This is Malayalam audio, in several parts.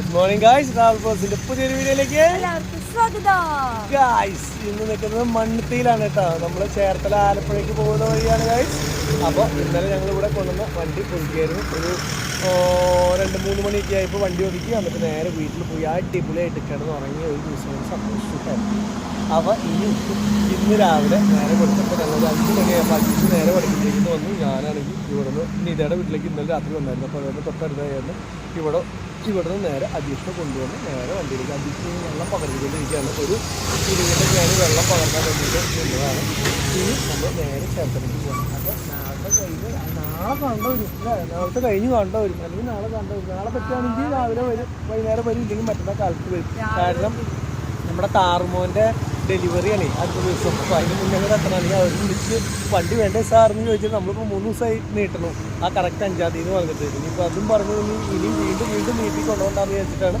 Good morning guys. ട്രാവൽ ബോസിന്റെ പുതിയൊരു വീഡിയോയിലേക്ക് ഗായ്സ് ഇന്ന് നിൽക്കുന്നത് മണ്ണുത്തിയിലാണ് കേട്ടോ. നമ്മൾ ചേർത്തല ആലപ്പുഴയ്ക്ക് പോകുന്ന വഴിയാണ് ഗായ്സ്. അപ്പോൾ ഇന്നലെ ഞങ്ങൾ ഇവിടെ കൊണ്ടുവന്ന വണ്ടി ഒതുക്കിയായിരുന്നു. ഒരു 2-3 മണിയൊക്കെ ആയപ്പോൾ വണ്ടി ഒതുക്കി എന്നിട്ട് നേരെ വീട്ടിൽ പോയി അടിപൊളിയായിട്ട് കിടന്ന് ഉറങ്ങി ഒരു ദിവസം സന്തോഷിച്ചിട്ടായിരുന്നു. അപ്പോൾ ഇന്ന് രാവിലെ നേരെ കൊടുത്തപ്പോൾ ഞങ്ങൾ 5 മണിയായപ്പോൾ 5 നേരെ പഠിപ്പിച്ചിരിക്കുന്നു വന്നു. ഞാനാണെങ്കിൽ ഇവിടുന്ന് നിതയുടെ വീട്ടിലേക്ക് ഇന്നലെ രാത്രി വന്നായിരുന്നു. അപ്പോൾ അതുകൊണ്ട് തൊട്ടടുത്തായിരുന്നു ഇവിടുന്ന് നേരെ അജീഷിനെ കൊണ്ടുവന്ന് നേരെ വണ്ടിയിലേക്ക് അജീഷിന് വെള്ളം പകർന്നുകൊണ്ടിരിക്കുകയാണ്. ഒരു 20 ഞാൻ വെള്ളം പകർത്താൻ വേണ്ടിയിട്ട് നിന്നതാണ്. ഇനി നമ്മൾ നേരെ ചേർത്തലേക്ക് പോകണം. അപ്പോൾ നാളത്തെ കഴിഞ്ഞ് കാണേണ്ട വരും അല്ലെങ്കിൽ നാളെ കാണേണ്ട വരും. നാളെ പറ്റുകയാണെങ്കിൽ രാവിലെ വരും, വൈകുന്നേരം വരും, ഇല്ലെങ്കിൽ മറ്റന്നാൾ കാലത്ത് വരും. കാരണം നമ്മുടെ താറുമോൻ്റെ ഡെലിവറിയാണ് അടുത്ത ദിവസം. അപ്പോൾ അതിന് മുന്നേ എത്തണമെങ്കിൽ അവർ വിളിച്ച് വണ്ടി വേണ്ടേ സാറെന്ന് ചോദിച്ചാൽ നമ്മളിപ്പോൾ 3 ദിവസമായി നീട്ടണം. ആ കറക്റ്റ് 5-ാം തീയതി പറഞ്ഞിട്ട് ഇനിയിപ്പോൾ അതും പറഞ്ഞു ഇനിയും വീണ്ടും നീട്ടി കൊണ്ടുപോകണ്ടെന്ന് വിചാരിച്ചിട്ടാണ്.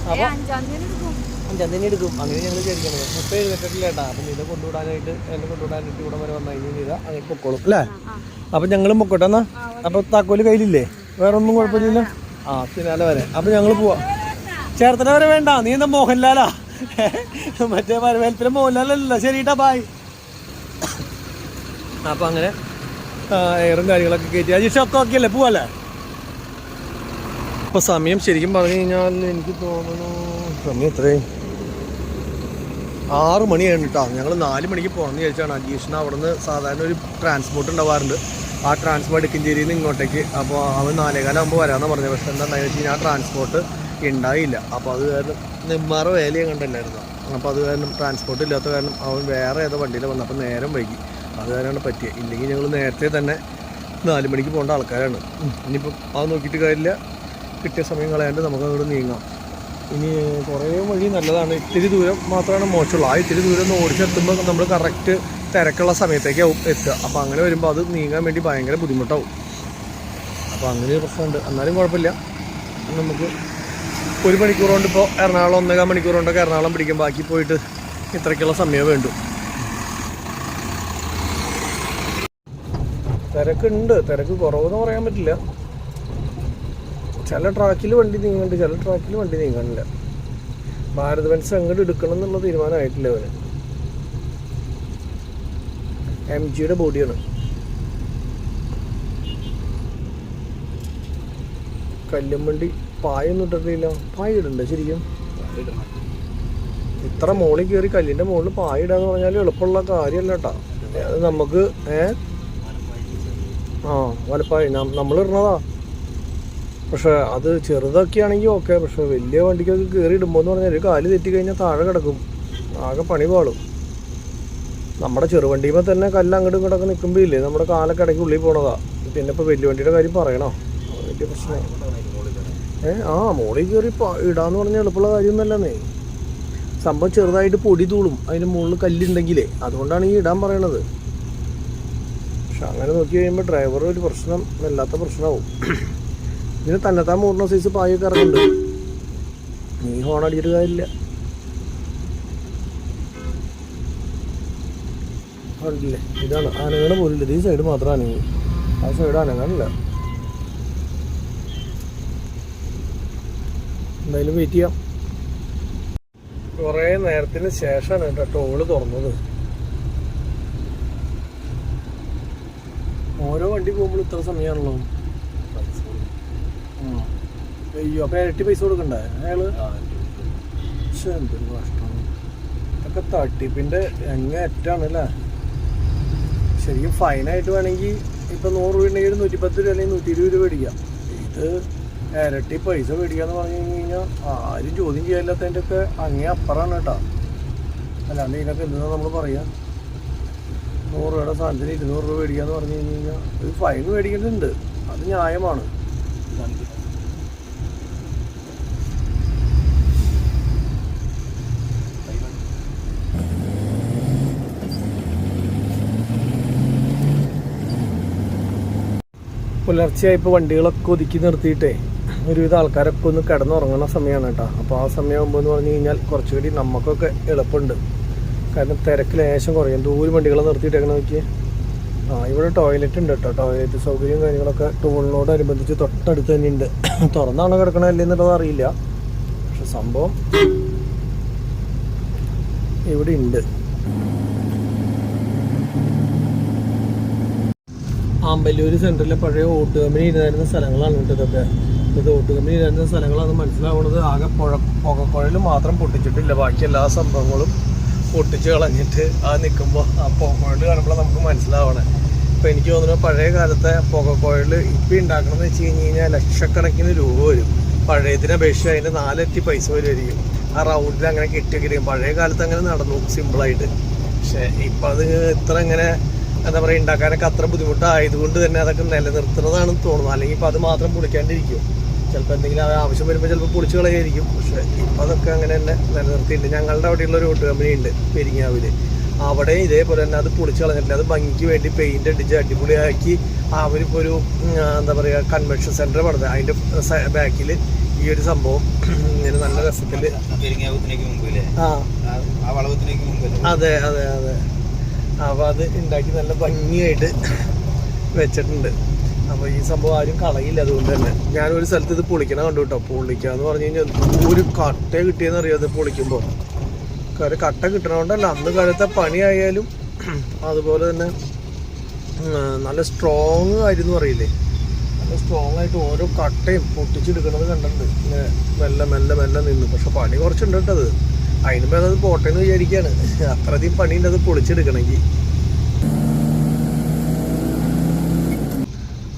അപ്പോൾ 5-ാം തീയതി എടുക്കും അങ്ങനെ ഞങ്ങൾ വിചാരിക്കുന്നത്. മൊത്തം എഴുന്നേറ്റിട്ടില്ല കേട്ടോ. അപ്പം ഇதை കൊണ്ടുവിടാനായിട്ട് ഇവിടെ വരെ വന്നു കഴിഞ്ഞാൽ ഇതാ അങ്ങനെ പൊക്കോളും അല്ലേ. അപ്പം ഞങ്ങളും പൊക്കോട്ടെ എന്നാൽ. അപ്പോൾ താക്കോല് കയ്യിലില്ലേ? വേറെ ഒന്നും കുഴപ്പമില്ല. പിന്നാലെ വരെ. അപ്പം ഞങ്ങൾ പോവാം. ചേർത്തല വരെ വേണ്ട, നീ എന്താ മോഹൻലാലാ? മറ്റേ വരവേൽപ്പിലെ മോഹൻലാലല്ല. ശരിട്ടാ, ബായ്. അപ്പം അങ്ങനെ എയറും കാര്യങ്ങളൊക്കെ കയറ്റി അജീഷൊക്കെ ഓക്കെ അല്ലേ, പോവല്ലേ? അപ്പോൾ സമയം ശരിക്കും പറഞ്ഞു കഴിഞ്ഞാൽ എനിക്ക് തോന്നുന്നു സമയം എത്രയും 6 മണിയാണ് കേട്ടോ. ഞങ്ങൾ 4 മണിക്ക് പോകണമെന്ന് വിചാരിച്ചാണ്. അജീഷിന് അവിടെ നിന്ന് സാധാരണ ഒരു ട്രാൻസ്പോർട്ട് ഉണ്ടാവാറുണ്ട്. ആ ട്രാൻസ്പോർട്ട് കിഞ്ചേരിയിൽ നിന്ന് ഇങ്ങോട്ടേക്ക്. അപ്പോൾ അവൻ 4:15 വരാമെന്ന് പറഞ്ഞത്. പക്ഷേ എന്താണെന്ന് വെച്ച് കഴിഞ്ഞാൽ ആ ട്രാൻസ്പോർട്ട് ഉണ്ടായില്ല. അപ്പോൾ അത് കാരണം നെന്മാറ വേലയും കണ്ടല്ലായിരുന്നു. അപ്പോൾ അത് കാരണം ട്രാൻസ്പോർട്ട് ഇല്ലാത്ത കാരണം അവൻ വേറെ ഏതോ വണ്ടിയിൽ വന്നപ്പോൾ നേരം വൈകി. അത് കാരണമാണ് പറ്റിയത്. ഇല്ലെങ്കിൽ ഞങ്ങൾ നേരത്തെ തന്നെ 4 മണിക്ക് പോകേണ്ട ആൾക്കാരാണ്. ഇനിയിപ്പം അത് നോക്കിയിട്ട് കാര്യമില്ല. കിട്ടിയ സമയം കളയാണ്ട് നമുക്ക് അങ്ങോട്ട് നീങ്ങാം. ഇനി കുറേ വഴി നല്ലതാണ്. ഇത്തിരി ദൂരം മാത്രമാണ് മോശമുള്ളൂ. ആ ഇത്തിരി ദൂരം ഒന്ന് ഓടിച്ചെത്തുമ്പോൾ നമ്മൾ കറക്റ്റ് തിരക്കുള്ള സമയത്തേക്കാവും എത്തുക. അപ്പോൾ അങ്ങനെ വരുമ്പോൾ അത് നീങ്ങാൻ വേണ്ടി ഭയങ്കര ബുദ്ധിമുട്ടാവും. അപ്പോൾ അങ്ങനെ ഒരു പ്രശ്നമുണ്ട്. എന്നാലും കുഴപ്പമില്ല. നമുക്ക് 1 മണിക്കൂർ കൊണ്ട് ഇപ്പോൾ എറണാകുളം 1.25 മണിക്കൂർ കൊണ്ടൊക്കെ എറണാകുളം പിടിക്കും. ബാക്കി പോയിട്ട് ഇത്രയ്ക്കുള്ള സമയം വേണ്ടു. തിരക്കുണ്ട്. തിരക്ക് കുറവെന്ന് പറയാൻ പറ്റില്ല. ചില ട്രാക്കിൽ വണ്ടി നീങ്ങുന്നുണ്ട്, ചില ട്രാക്കിൽ വണ്ടി നീങ്ങാനില്ല. ഭാരത് ബെൻസ് അങ്ങോട്ട് എടുക്കണം എന്നുള്ള തീരുമാനമായിട്ടില്ല അവന്. MGയുടെ ബോഡിയാണ്. കല്ലുംവണ്ടി പായൊന്നും ഇട്ടിട്ടില്ല. പായ ഇടണ്ടേ ശരിക്കും? ഇത്ര മുകളിൽ കയറി കല്ലിൻ്റെ മുകളിൽ പായ ഇടാന്ന് പറഞ്ഞാൽ എളുപ്പമുള്ള കാര്യമല്ല കേട്ടോ. അത് നമുക്ക് വലപ്പായ നമ്മൾ ഇടണതാ. പക്ഷേ അത് ചെറുതൊക്കെ ആണെങ്കിൽ ഓക്കെ. പക്ഷെ വലിയ വണ്ടിക്കൊക്കെ കയറി ഇടുമ്പോൾ എന്ന് പറഞ്ഞാൽ ഒരു കാല് തെറ്റിക്കഴിഞ്ഞാൽ താഴെ കിടക്കും. ആകെ പണി പാളും. നമ്മുടെ ചെറുവണ്ടിയുമ്പോൾ തന്നെ കല്ല് അങ്ങോട്ടും ഇങ്ങോട്ടൊക്കെ നിൽക്കുമ്പോൾ ഇല്ലേ നമ്മുടെ കാലൊക്കെ ഇടയ്ക്ക് ഉള്ളിൽ പോണതാ. പിന്നെ ഇപ്പോൾ വലിയ വണ്ടിയുടെ കാര്യം പറയണോ? വലിയ പ്രശ്നമായി. മുകളിൽ കയറി ഇടാന്ന് പറഞ്ഞാൽ എളുപ്പമുള്ള കാര്യമൊന്നുമല്ലെന്നേ. സംഭവം ചെറുതായിട്ട് പൊടി തൂളും അതിന് മുകളിൽ കല്ലുണ്ടെങ്കിലേ. അതുകൊണ്ടാണ് ഈ ഇടാൻ പറയണത്. പക്ഷെ അങ്ങനെ നോക്കി കഴിയുമ്പോൾ ഡ്രൈവർ ഒരു പ്രശ്നം വല്ലാത്ത പ്രശ്നമാവും. ഇതിന് തന്നെത്താൻ 3 സൈസ് പായൊക്കെ ഇറങ്ങുന്നുണ്ട്. നീ ഹോൺ അടിച്ചിട്ട് കാര്യമില്ല. കണ്ടില്ലേ? ഇതാണ് ആനങ്ങനെ പോലില്ല. ഈ സൈഡ് മാത്രം അനങ്ങി, ആ സൈഡ് അനങ്ങാനില്ല. എന്തായാലും വെയിറ്റ് ചെയ്യാം. കുറേ നേരത്തിന് ശേഷമാണ് കേട്ടോ ടോള് തുറന്നത്. ഓരോ വണ്ടി പോകുമ്പോൾ ഇത്ര സമയമാണല്ലോ. അയ്യോ, അപ്പം ഇരട്ടി പൈസ കൊടുക്കണ്ടേ അയാള്? പക്ഷെ എന്തൊരു കഷ്ടമാണ്. ഇതൊക്കെ തട്ടിപ്പിൻ്റെ എങ്ങേറ്റാണ് അല്ലേ. ശരിക്കും ഫൈനായിട്ട് വേണമെങ്കിൽ ഇപ്പം 100 രൂപ ഉണ്ടെങ്കിൽ 110 രൂപ അല്ലെങ്കിൽ 120 രൂപ മേടിക്കാം. ഇത് ഇരട്ടി പൈസ മേടിക്കാന്ന് പറഞ്ഞു കഴിഞ്ഞാൽ ആരും ചോദ്യം ചെയ്യാനില്ലാത്തതിൻ്റെ ഒക്കെ അങ്ങേ അപ്പുറമാണ് കേട്ടോ. അല്ലാണ്ട് ഇതിനൊക്കെ എന്താ നമ്മൾ പറയാം? 100 രൂപയുടെ സാധനത്തിന് 200 രൂപ മേടിക്കാന്ന് പറഞ്ഞു കഴിഞ്ഞാൽ ഒരു ഫൈൻ മേടിക്കേണ്ടതുണ്ട്. അത് ന്യായമാണ്. പുലർച്ചെയായപ്പോൾ വണ്ടികളൊക്കെ ഒതുക്കി നിർത്തിയിട്ടേ ഒരുവിധ ആൾക്കാരൊക്കെ ഒന്ന് കിടന്നുറങ്ങുന്ന സമയമാണ് കേട്ടോ. അപ്പോൾ ആ സമയമാകുമ്പോൾ എന്ന് പറഞ്ഞു കഴിഞ്ഞാൽ കുറച്ചുകൂടി നമുക്കൊക്കെ എളുപ്പമുണ്ട്. കാരണം തിരക്ക് ലേശം കുറയും. ദൂരെ വണ്ടികളെ നിർത്തിയിട്ടേക്കണം നോക്കി. ഇവിടെ ടോയ്ലറ്റ് ഉണ്ട് കേട്ടോ. ടോയ്ലറ്റ് സൗകര്യം കാര്യങ്ങളൊക്കെ ടോളിനോടനുബന്ധിച്ച് തൊട്ടടുത്ത് തന്നെ ഉണ്ട്. തുറന്നാണോ കിടക്കണല്ലേ എന്നുള്ളത് അറിയില്ല. പക്ഷെ സംഭവം ഇവിടെ ഉണ്ട്. ആമ്പല്ലൂർ സെൻറ്ററിലെ പഴയ ഓട്ട് കമ്പനി ഇരുന്നായിരുന്ന സ്ഥലങ്ങളാണ് കേട്ടോ ഇതൊക്കെ. ഇത് ഓട്ട് കമ്പനി ഇരുന്ന സ്ഥലങ്ങളാണ് മനസ്സിലാവുന്നത്. ആകെ പുകക്കുഴൽ മാത്രം പൊട്ടിച്ചിട്ടില്ല, ബാക്കി എല്ലാ സംഭവങ്ങളും പൊട്ടിച്ച് കളഞ്ഞിട്ട് നിൽക്കുമ്പോൾ ആ പുകക്കുഴൽ കാണുമ്പോൾ നമുക്ക് മനസ്സിലാവണേ. ഇപ്പോൾ എനിക്ക് തോന്നുന്നു പഴയ കാലത്തെ പുകക്കുഴൽ ഇപ്പം ഉണ്ടാക്കണമെന്ന് വെച്ച് കഴിഞ്ഞാൽ ലക്ഷക്കണക്കിന് രൂപ വരും. പഴയതിനെ അപേക്ഷിച്ച് അതിൻ്റെ 4 ഇരട്ടി പൈസ വരുമായിരിക്കും. ആ റൗണ്ടിൽ അങ്ങനെ കെട്ടിയൊക്കെ പഴയ കാലത്ത് അങ്ങനെ നടന്നു സിമ്പിളായിട്ട്. പക്ഷേ ഇപ്പം അത് ഇത്ര ഇങ്ങനെ എന്താ പറയുക ഉണ്ടാക്കാനൊക്കെ അത്ര ബുദ്ധിമുട്ടായതുകൊണ്ട് തന്നെ അതൊക്കെ നിലനിർത്തുന്നതാണെന്ന് തോന്നുന്നു. അല്ലെങ്കിൽ ഇപ്പോൾ അത് മാത്രം പൊളിക്കാണ്ടിരിക്കും. ചിലപ്പോൾ എന്തെങ്കിലും ആവശ്യം വരുമ്പോൾ ചിലപ്പോൾ പൊളിച്ച് കളയായിരിക്കും. പക്ഷേ ഇപ്പം അതൊക്കെ അങ്ങനെ തന്നെ നിലനിർത്തിയിട്ടുണ്ട്. ഞങ്ങളുടെ അവിടെയുള്ള ഒരു ഓട്ട് കമ്പനി ഉണ്ട് പെരിങ്ങാവിൽ. അവിടെ ഇതേപോലെ തന്നെ അത് പൊളിച്ച് കളഞ്ഞിട്ടില്ല. അത് ഭംഗിക്ക് വേണ്ടി പെയിൻ്റ് അടിച്ച് അടിപൊളിയാക്കി അവരിപ്പോൾ ഒരു എന്താ പറയുക കൺവെൻഷൻ സെൻറ്റർ പണിത് അതിൻ്റെ ബാക്കിൽ ഈ ഒരു സംഭവം ഇങ്ങനെ നല്ല രസത്തിൽ അതെ അതെ അതെ അപ്പോൾ അത് ഉണ്ടാക്കി നല്ല ഭംഗിയായിട്ട് വെച്ചിട്ടുണ്ട്. അപ്പോൾ ഈ സംഭവം ആരും കളയില്ല. അതുകൊണ്ട് തന്നെ ഞാനൊരു സ്ഥലത്ത് ഇത് പൊളിക്കണ കണ്ടു കേട്ടോ. പൊളിക്കുക എന്ന് പറഞ്ഞു കഴിഞ്ഞാൽ ഒരു കട്ട കിട്ടിയെന്ന് അറിയാതെ പൊളിക്കുമ്പോൾ. കാര്യം കട്ട കിട്ടണോണ്ടല്ല, അന്ന് കാലത്തെ പണിയായാലും അതുപോലെ തന്നെ നല്ല സ്ട്രോങ് ആയിരുന്നു അറിയില്ലേ. നല്ല സ്ട്രോങ് ആയിട്ട് ഓരോ കട്ടയും പൊട്ടിച്ചെടുക്കണത് കണ്ടിട്ടുണ്ട്. ഇങ്ങനെ മെല്ലെ മെല്ലെ മെല്ലെ നിന്നു. പക്ഷെ പണി കുറച്ചുണ്ട് കേട്ടത്. അതിന് മേലെ അത് പോട്ടെന്ന് വിചാരിക്കുകയാണ്. അത്രയധികം പണിയുണ്ട് അത് പൊളിച്ചെടുക്കണമെങ്കിൽ.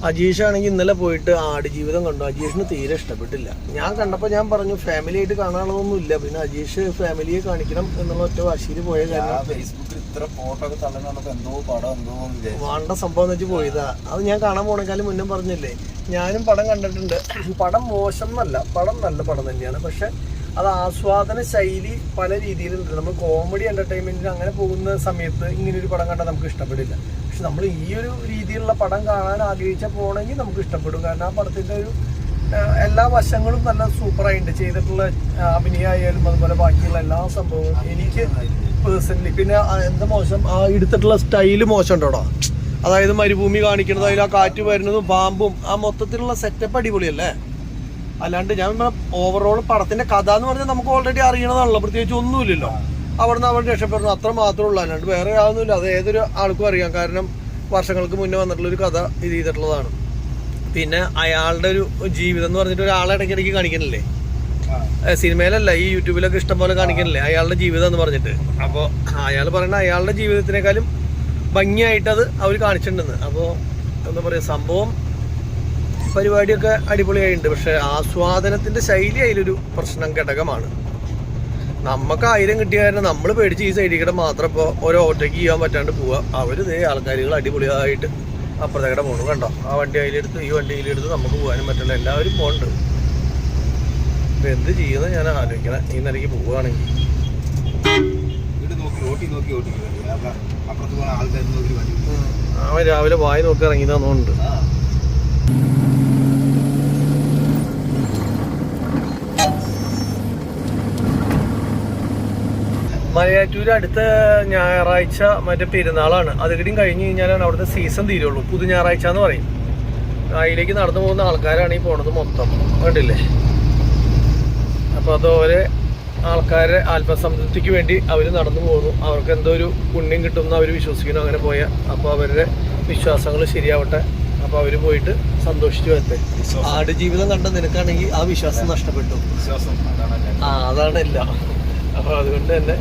അജീഷ് ആണെങ്കിൽ ഇന്നലെ പോയിട്ട് ആടുജീവിതം കണ്ടു. അജീഷിന് തീരെ ഇഷ്ടപ്പെട്ടില്ല. ഞാൻ കണ്ടപ്പോൾ ഞാൻ പറഞ്ഞു ഫാമിലി ആയിട്ട് കാണാനുള്ളതൊന്നും ഇല്ല. പിന്നെ അജീഷ് ഫാമിലിയെ കാണിക്കണം എന്നുള്ള ഒറ്റ വാശിയിൽ പോയ കാരണം വേണ്ട സംഭവം എന്ന് വെച്ച് പോയതാ. അത് ഞാൻ കാണാൻ പോണേക്കാളും മുന്നേ പറഞ്ഞില്ലേ, ഞാനും പടം കണ്ടിട്ടുണ്ട്. പടം മോശം എന്നല്ല, പടം നല്ല പടം തന്നെയാണ്. പക്ഷെ അത് ആസ്വാദന ശൈലി പല രീതിയിലുണ്ട്. നമ്മൾ കോമഡി എൻ്റർടൈൻമെൻറ്റിന് അങ്ങനെ പോകുന്ന സമയത്ത് ഇങ്ങനൊരു പടം കണ്ടാൽ നമുക്ക് ഇഷ്ടപ്പെടില്ല. പക്ഷെ നമ്മൾ ഈ ഒരു രീതിയിലുള്ള പടം കാണാൻ ആഗ്രഹിച്ചാൽ പോകണമെങ്കിൽ നമുക്ക് ഇഷ്ടപ്പെടും. കാരണം ആ പടത്തിൻ്റെ ഒരു എല്ലാ വശങ്ങളും നല്ല സൂപ്പറായിട്ടുണ്ട്. ചെയ്തിട്ടുള്ള അഭിനയമായാലും അതുപോലെ ബാക്കിയുള്ള എല്ലാ സംഭവവും എനിക്ക് പേഴ്സണലി. പിന്നെ എന്താ മോശം, ആ എടുത്തിട്ടുള്ള സ്റ്റൈല് മോശം ഉണ്ടോടാ. അതായത് മരുഭൂമി കാണിക്കുന്നത്, അതിൽ ആ കാറ്റ് വരുന്നതും പാമ്പും ആ മൊത്തത്തിലുള്ള സെറ്റപ്പ് അടിപൊളിയല്ലേ. അല്ലാണ്ട് ഞാൻ ഓവറോൾ പടത്തിന്റെ കഥ എന്ന് പറഞ്ഞാൽ നമുക്ക് ഓൾറെഡി അറിയണതാണല്ലോ. പ്രത്യേകിച്ച് ഒന്നുമില്ലല്ലോ. അവിടുന്ന് അവിടെ രക്ഷപ്പെടുന്നു അത്ര മാത്രമേ ഉള്ളൂ. അല്ലാണ്ട് വേറെ യാതൊന്നുമില്ല. അത് ഏതൊരു ആൾക്കും അറിയാം. കാരണം വർഷങ്ങൾക്ക് മുന്നേ വന്നിട്ടുള്ളൊരു കഥ ഇത് ചെയ്തിട്ടുള്ളതാണ്. പിന്നെ അയാളുടെ ഒരു ജീവിതം എന്ന് പറഞ്ഞിട്ട് ഒരാളെ ഇടയ്ക്കിടയ്ക്ക് കാണിക്കണില്ലേ, സിനിമയിലല്ല ഈ യൂട്യൂബിലൊക്കെ ഇഷ്ടം പോലെ കാണിക്കണില്ലേ അയാളുടെ ജീവിതം എന്ന് പറഞ്ഞിട്ട്. അപ്പോൾ അയാൾ പറയുന്ന അയാളുടെ ജീവിതത്തിനേക്കാളും ഭംഗിയായിട്ടത് അവർ കാണിച്ചിട്ടുണ്ടെന്ന്. അപ്പോൾ എന്താ പറയുക, സംഭവം പരിപാടിയൊക്കെ അടിപൊളിയായിട്ടുണ്ട്. പക്ഷെ ആസ്വാദനത്തിന്റെ ശൈലി അതിലൊരു പ്രശ്നം ഘടകമാണ്. നമുക്ക് 1000 കിട്ടിയ കാരണം നമ്മൾ പേടിച്ച് ഈ സൈഡിൽ കൂടെ മാത്രം ഇപ്പോൾ ഓരോ ഓട്ടോയ്ക്ക് ചെയ്യാൻ പറ്റാണ്ട് പോവുക. അവർ ഇതേ ആൾക്കാരുകൾ അടിപൊളിയായിട്ട് അപ്പുറത്തേക്കടെ പോകണു. കണ്ടോ, ആ വണ്ടി അതിലെടുത്ത് ഈ വണ്ടി ഇതിലെടുത്ത് നമുക്ക് പോകാനും പറ്റില്ല. എല്ലാവരും പോകുന്നുണ്ട്. ഇപ്പം എന്ത് ചെയ്യുന്നത് ഞാൻ ആലോചിക്കണം. ഈ നിലയ്ക്ക് പോവുകയാണെങ്കിൽ അവൻ രാവിലെ വായി നോക്കി ഇറങ്ങി തന്നുകൊണ്ട്. മലയാറ്റൂർ അടുത്ത ഞായറാഴ്ച മറ്റേ പെരുന്നാളാണ്. അതുകൂടിയും കഴിഞ്ഞ് കഴിഞ്ഞാലാണ് അവിടുത്തെ സീസൺ തീരുള്ളൂ. പുതു ഞായറാഴ്ച എന്ന് പറയും. അതിലേക്ക് നടന്നു പോകുന്ന ആൾക്കാരാണ് ഈ പോണത് മൊത്തം. കണ്ടില്ലേ? അപ്പോൾ അതോരെ ആൾക്കാരെ ആത്മസംതൃപ്തിക്ക് വേണ്ടി അവർ നടന്നു പോകുന്നു. അവർക്ക് എന്തോ ഒരു പുണ്യം കിട്ടുമെന്ന് അവർ വിശ്വസിക്കുന്നു. അങ്ങനെ പോയാൽ അപ്പോൾ അവരുടെ വിശ്വാസങ്ങൾ ശരിയാവട്ടെ. അപ്പോൾ അവർ പോയിട്ട് സന്തോഷിച്ചു വരട്ടെ. ആടുജീവിതം കണ്ട നിനക്കാണെങ്കിൽ ആ വിശ്വാസം നഷ്ടപ്പെട്ടു. അതാണ് എല്ലാം. അപ്പോൾ അതുകൊണ്ട് തന്നെ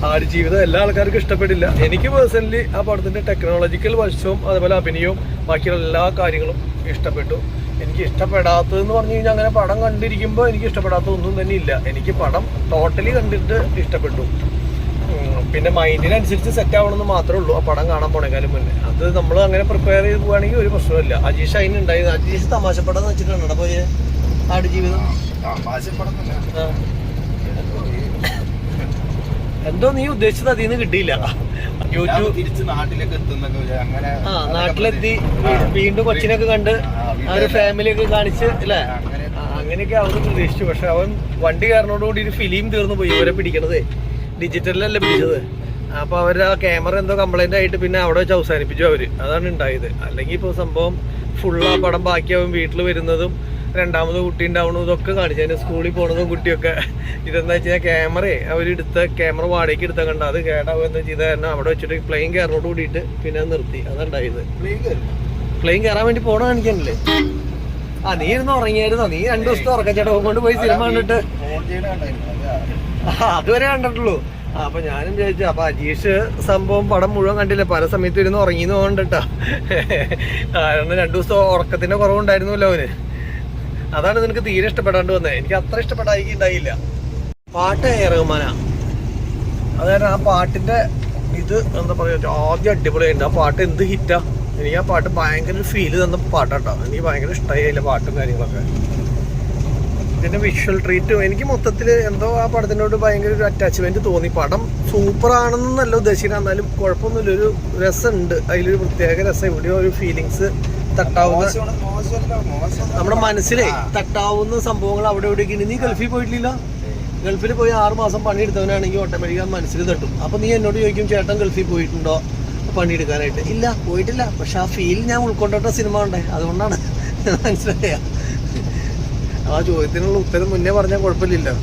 ആടുജീവിതം എല്ലാ ആൾക്കാർക്കും ഇഷ്ടപ്പെട്ടില്ല. എനിക്ക് പേഴ്സണലി ആ പടത്തിൻ്റെ ടെക്നോളജിക്കൽ വശവും അതുപോലെ അഭിനയവും ബാക്കിയുള്ള എല്ലാ കാര്യങ്ങളും ഇഷ്ടപ്പെട്ടു. എനിക്ക് ഇഷ്ടപ്പെടാത്തതെന്ന് പറഞ്ഞു കഴിഞ്ഞാൽ അങ്ങനെ പടം കണ്ടിരിക്കുമ്പോൾ എനിക്ക് ഇഷ്ടപ്പെടാത്ത ഒന്നും തന്നെ ഇല്ല. എനിക്ക് പടം ടോട്ടലി കണ്ടിട്ട് ഇഷ്ടപ്പെട്ടു. പിന്നെ മൈൻഡിനനുസരിച്ച് സെറ്റ് ആവണമെന്ന് മാത്രമേ ഉള്ളൂ ആ പടം കാണാൻ പോണേക്കാളും മുന്നേ. അത് നമ്മൾ അങ്ങനെ പ്രിപ്പയർ ചെയ്ത് പോവുകയാണെങ്കിൽ ഒരു പ്രശ്നമില്ല. അജീഷ് അതിനുണ്ടായത്. അജീഷ് തമാശപ്പടം എന്ന് വെച്ചിട്ടുണ്ടോ പോയി ആടുജീവിതം? എന്തോ നീ ഉദ്ദേശിച്ചത് അതിൽ നിന്ന് കിട്ടിയില്ല. യൂട്യൂബ് നാട്ടിലെത്തി വീണ്ടും കൊച്ചിനൊക്കെ കണ്ട് അവര് ഫാമിലിയൊക്കെ കാണിച്ച് അല്ലേ, അങ്ങനെയൊക്കെ അവര് പ്രതീക്ഷിച്ചു. പക്ഷെ അവൻ വണ്ടി കാരണോടുകൂടി ഒരു ഫിലിം തീർന്നു പോയി. ഇവരെ പിടിക്കണത് ഡിജിറ്റലിലല്ല പിടിച്ചത്. അപ്പൊ അവരുടെ ആ ക്യാമറ എന്തോ കംപ്ലൈന്റ് ആയിട്ട് പിന്നെ അവിടെ വെച്ച് അവസാനിപ്പിച്ചു അവര്. അതാണ് ഉണ്ടായത്. അല്ലെങ്കിൽ ഇപ്പോൾ സംഭവം ഫുള്ള് ആ പടം ബാക്കിയാവും വീട്ടിൽ വരുന്നതും രണ്ടാമത് കുട്ടി ഉണ്ടാവണതും ഇതൊക്കെ കാണിച്ചു. അതിന് സ്കൂളിൽ പോണതും കുട്ടിയൊക്കെ. ഇതെന്താ വെച്ചാൽ ക്യാമറയെ അവരെടുത്ത ക്യാമറ വാടകയ്ക്ക് എടുത്താൽ കണ്ട അത് കേടാവുക ചെയ്ത കാരണം അവിടെ വെച്ചിട്ട് പ്ലെയിൻ കയറിനോട് കൂടിയിട്ട് പിന്നെ നിർത്തി. അതുണ്ടായത് പ്ലെയിൻ കയറാൻ വേണ്ടി പോണ കാണിക്കാനല്ലേ. നീ ഇരുന്ന് ഉറങ്ങിയായിരുന്നോ? നീ 2 ദിവസത്തെ ഉറക്കച്ചടവും കൊണ്ട് പോയി സിനിമ കണ്ടിട്ട് അതുവരെ കണ്ടിട്ടുള്ളൂ. അപ്പൊ ഞാനും ചോദിച്ചു. അപ്പൊ അജീഷ് സംഭവം പടം മുഴുവൻ കണ്ടില്ല, പല സമയത്ത് ഇരുന്ന് ഉറങ്ങിന്ന് പോകണ്ടിട്ടാ. കാരണം 2 ദിവസം ഉറക്കത്തിന്റെ കുറവുണ്ടായിരുന്നല്ലോ അവന്. അതാണ് നിനക്ക് തീരെ ഇഷ്ടപ്പെടാണ്ട് വന്നത്. എനിക്ക് അത്ര ഇഷ്ടപ്പെടായിണ്ടായില്ല. പാട്ട് റഹ്മാനാ. അത് കാരണം ആ പാട്ടിന്റെ ഇത് എന്താ പറയാ ആദ്യം അടിപൊളിയായിട്ട്. ആ പാട്ട് എന്ത് ഹിറ്റാ. എനിക്ക് ആ പാട്ട് ഭയങ്കര ഒരു ഫീല് തന്ന പാട്ടാട്ടോ. എനിക്ക് ഭയങ്കര ഇഷ്ടമായില്ല പാട്ടും കാര്യങ്ങളൊക്കെ. ഇതിന്റെ വിഷ്വൽ ട്രീറ്റും എനിക്ക് മൊത്തത്തിൽ എന്തോ ആ പടത്തിനോട് ഭയങ്കര ഒരു അറ്റാച്ച്മെന്റ് തോന്നി. പടം സൂപ്പർ ആണെന്നല്ല ഉദ്ദേശിക്കുന്നത്, എന്നാലും കുഴപ്പമൊന്നുമില്ല. ഒരു രസമുണ്ട് അതിലൊരു പ്രത്യേക രസം. എവിടെയോ ഒരു ഫീലിങ്സ് തട്ടാവുന്ന നമ്മുടെ മനസ്സിലെ തട്ടാവുന്ന സംഭവങ്ങൾ അവിടെ എവിടെയൊക്കെ. നീ ഗൾഫിൽ പോയിട്ടില്ല? ഗൾഫിൽ പോയി 6 മാസം പണിയെടുത്തവനാണെങ്കിൽ ഓട്ടോമാറ്റിക്കാ മനസ്സിൽ തട്ടും. അപ്പൊ നീ എന്നോട് ചോദിക്കും ചേട്ടൻ ഗൾഫിൽ പോയിട്ടുണ്ടോ പണിയെടുക്കാനായിട്ട്? ഇല്ല, പോയിട്ടില്ല. പക്ഷെ ആ ഫീൽ ഞാൻ ഉൾക്കൊണ്ടിട്ട സിനിമ ഉണ്ടേ, അതുകൊണ്ടാണ്. മനസ്സിലായ ആ ചോദ്യത്തിനുള്ള ഉത്തരം മുന്നേ പറഞ്ഞാൽ കുഴപ്പമില്ലല്ലോ.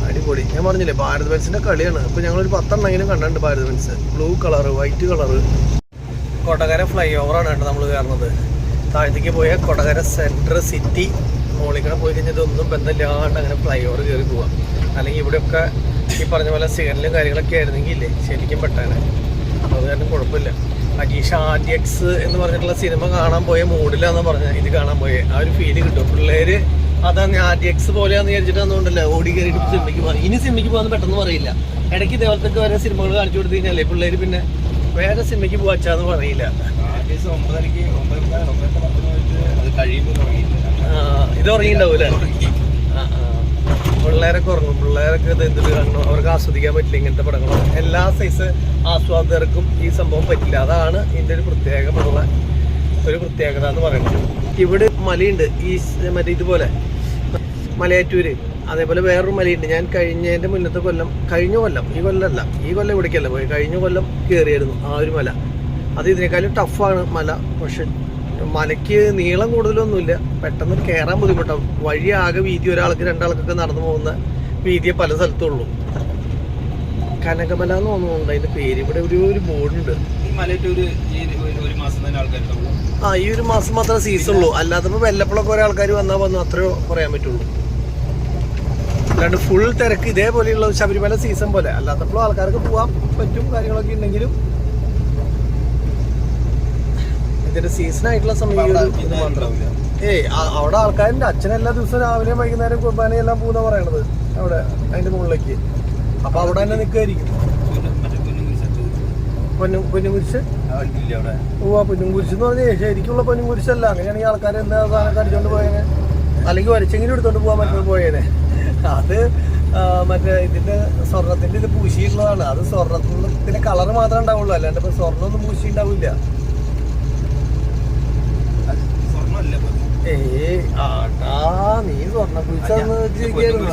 അടിപൊളി. ഞാൻ പറഞ്ഞില്ലേ ഭാരത് ബെൻസിന്റെ കളിയാണ്. ഇപ്പൊ ഞങ്ങളൊരു 10 എണ്ണെങ്കിലും കണ്ടിട്ടുണ്ട് Bharat Benz. Blue colour, white colour. Kodakara fly ഓവറാണ് കേട്ടോ നമ്മൾ കയറുന്നത്. താഴത്തേക്ക് പോയാൽ കൊടകര സെൻട്രൽ സിറ്റി. മോളിക്കടെ പോയി കഴിഞ്ഞാൽ ഇതൊന്നും ബന്ധമില്ലാണ്ട് അങ്ങനെ ഫ്ലൈ ഓവർ കയറി പോവാം. അല്ലെങ്കിൽ ഇവിടെയൊക്കെ ഈ പറഞ്ഞ പോലെ സിഗ്നലും കാര്യങ്ങളൊക്കെ ആയിരുന്നെങ്കിൽ ഇല്ലേ ശരിക്കും പെട്ടാണ്. അത് കാരണം കുഴപ്പമില്ല. അജീഷ് RDX എന്ന് പറഞ്ഞിട്ടുള്ള സിനിമ കാണാൻ പോയ മൂഡിലാന്ന് പറഞ്ഞാൽ ഇത് കാണാൻ പോയേ ആ ഒരു ഫീല് കിട്ടും. പിള്ളേര് അതാണ് RDX പോലെയാന്ന് വിചാരിച്ചിട്ട് അന്നുകൊണ്ടല്ലേ ഓടി കയറിയിട്ട് സിനിമയ്ക്ക് പോകാൻ. ഇനി സിനിമയ്ക്ക് പോകാൻ പെട്ടെന്ന് പറയില്ല. ഇടയ്ക്ക് ഇതേപോലത്തെ വരെ സിനിമകൾ കാണിച്ചു കൊടുത്തു കഴിഞ്ഞാലേ പിള്ളേര് പിന്നെ വേറെ സിനിമയ്ക്ക് പോവാച്ചാന്ന് പറയില്ല. ഇത് ഉറങ്ങിണ്ടാവൂലേ? പിള്ളേരൊക്കെ ഉറങ്ങും. പിള്ളേരൊക്കെ ഇത് എന്തിട്ട് കാണണം, അവർക്ക് ആസ്വദിക്കാൻ പറ്റില്ല ഇങ്ങനത്തെ പടങ്ങൾ. എല്ലാ സൈസ് ആസ്വാദകർക്കും ഈ സംഭവം പറ്റില്ല. അതാണ് ഇതിൻ്റെ ഒരു ഒരു പ്രത്യേകത എന്ന് പറയുന്നത്. ഇവിടെ മലയുണ്ട് ഈ മറ്റേ ഇതുപോലെ മലയാറ്റൂര്. അതേപോലെ വേറൊരു മലയുണ്ട്. ഞാൻ കഴിഞ്ഞതിൻ്റെ മുന്നത്തെ കൊല്ലം, ഈ കൊല്ലം ഇവിടേക്കല്ല പോയി, കഴിഞ്ഞ കൊല്ലം കയറിയായിരുന്നു ആ ഒരു മല. അത് ഇതിനേക്കാളും ടഫാണ് മല. പക്ഷെ മലയ്ക്ക് നീളം കൂടുതലൊന്നുമില്ല, പെട്ടെന്ന് കയറാൻ ബുദ്ധിമുട്ടാവും. വഴി ആകെ വീതി ഒരാൾക്ക് 2 ആൾക്കൊക്കെ നടന്നു പോകുന്ന വീതിയെ പല സ്ഥലത്തുള്ളൂ. കനകമല എന്ന് തോന്നുന്നുണ്ട് അതിന്റെ പേര്. ഇവിടെ ഒരു ബോർഡുണ്ട്. ഈ ഒരു മാസം മാത്രമേ സീസൺ ഉള്ളൂ. അല്ലാത്തപ്പോൾ വല്ലപ്പോഴൊക്കെ കുറെ ആൾക്കാർ വന്നു അത്രയോ പറയാൻ പറ്റുള്ളൂ. അല്ലാണ്ട് ഫുൾ തിരക്ക് ഇതേപോലെയുള്ള ശബരിമല സീസൺ പോലെ അല്ലാത്തപ്പോഴും ആൾക്കാർക്ക് പോകാൻ പറ്റും കാര്യങ്ങളൊക്കെ ഉണ്ടെങ്കിലും ഇതിന്റെ സീസൺ ആയിട്ടുള്ള സമയം അവിടെ ആൾക്കാരുടെ അച്ഛൻ എല്ലാ ദിവസവും രാവിലെയും വൈകുന്നേരം കുർബാനയെല്ലാം പോകുന്ന പറയണത് അവിടെ അതിന്റെ മുകളിലേക്ക്. അപ്പൊ അവിടെ തന്നെ നിൽക്കായിരിക്കും. പൊന്നുംകുരിശ് പൊന്നുംകുരിശ് എന്ന് പറഞ്ഞാൽ ശരിക്കുള്ള പൊന്നുംകുരിശല്ല. അങ്ങനെയാണെങ്കിൽ ആൾക്കാർ എന്താ സാധനമൊക്കെ അടിച്ചോണ്ട് പോയേനെ, അല്ലെങ്കിൽ വരച്ചെങ്കിലും എടുത്തോണ്ട് പോകാൻ പറ്റുന്നത് പോയേനെ. അത് മറ്റേ ഇതിന്റെ സ്വർണത്തിന്റെ ഇത് പൂശിയിട്ടുള്ളതാണ്. അത് സ്വർണത്തിന്റെ കളറ് മാത്രമേ ഉണ്ടാവുള്ളൂ, അല്ലാണ്ട് ഇപ്പൊ സ്വർണ്ണമൊന്നും പൂശി ഉണ്ടാവില്ല. നീ സ്വർണ്ണ പൂശാന്ന് വെച്ചിരിക്കുന്നു.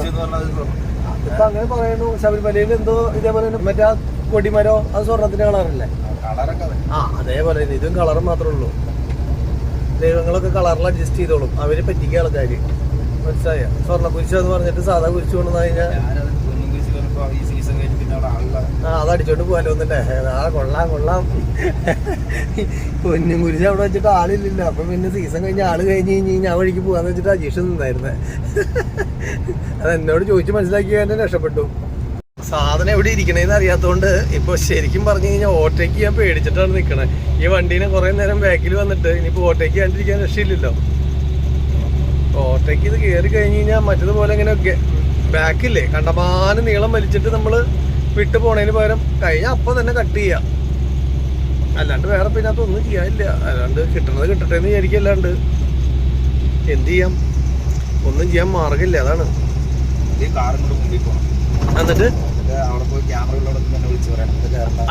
അതിപ്പോ അങ്ങനെ പറയുന്നു. ശബരിമലയിൽ എന്തോ ഇതേപോലെ മറ്റേ ആ കൊടിമരോ അത് സ്വർണത്തിന്റെ കളറല്ലേ? അതേപോലെ ഇതും കളറ് മാത്രമേ ഉള്ളൂ. ദൈവങ്ങളൊക്കെ കളറിൽ അഡ്ജസ്റ്റ് ചെയ്തോളും. അവര് പറ്റിക്കുക ആൾക്കാര്. മനസ്സിലായ? സ്വർണ്ണ കുരിശ് എന്ന് പറഞ്ഞിട്ട് സാധാ കുരിശ് കൊണ്ടുവന്നു കഴിഞ്ഞാൽ അതടിച്ചോണ്ട് പോകാലോ ഒന്നല്ലേ? കൊള്ളാം. പൊന്നും കുരിശ് അവിടെ വെച്ചിട്ട് ആളില്ലല്ലോ. അപ്പൊ പിന്നെ സീസൺ കഴിഞ്ഞ ആള് കഴിഞ്ഞ് ആ വഴിക്ക് പോകാന്ന് വെച്ചിട്ട് അജീഷ് നിന്നായിരുന്നേ. അത് എന്നോട് ചോദിച്ചു മനസ്സിലാക്കി തന്നെ രക്ഷപ്പെട്ടു. സാധനം എവിടെ ഇരിക്കണേന്ന് അറിയാത്തോണ്ട് ഇപ്പൊ ശരിക്കും പറഞ്ഞു കഴിഞ്ഞാൽ ഓട്ടേക്ക് ഞാൻ പേടിച്ചിട്ടാണ് നിക്കണേ. ഈ വണ്ടീനെ കുറെ നേരം ബാക്കിൽ വന്നിട്ട് ഇനിയിപ്പോ ഓട്ടേക്ക് കണ്ടിരിക്കാൻ രക്ഷയില്ലല്ലോ. ഓട്ടേക്ക് ഇത് കയറി കഴിഞ്ഞ് കഴിഞ്ഞാൽ മറ്റതുപോലെ ഇങ്ങനെ ബാക്കില്ലേ കണ്ടമാനം നീളം വലിച്ചിട്ട് നമ്മള് വിട്ടു പോണതിന് പകരം കഴിഞ്ഞാൽ അപ്പൊ തന്നെ കട്ട് ചെയ്യാം. അല്ലാണ്ട് വേറെ പിന്നെ അതൊന്നും ചെയ്യാനില്ല. അല്ലാണ്ട് കിട്ടണത് കിട്ടട്ടെ എന്ന് വിചാരിക്കും. അല്ലാണ്ട് എന്ത് ചെയ്യാം, ഒന്നും ചെയ്യാൻ മാർഗമില്ല. അതാണ്. എന്നിട്ട്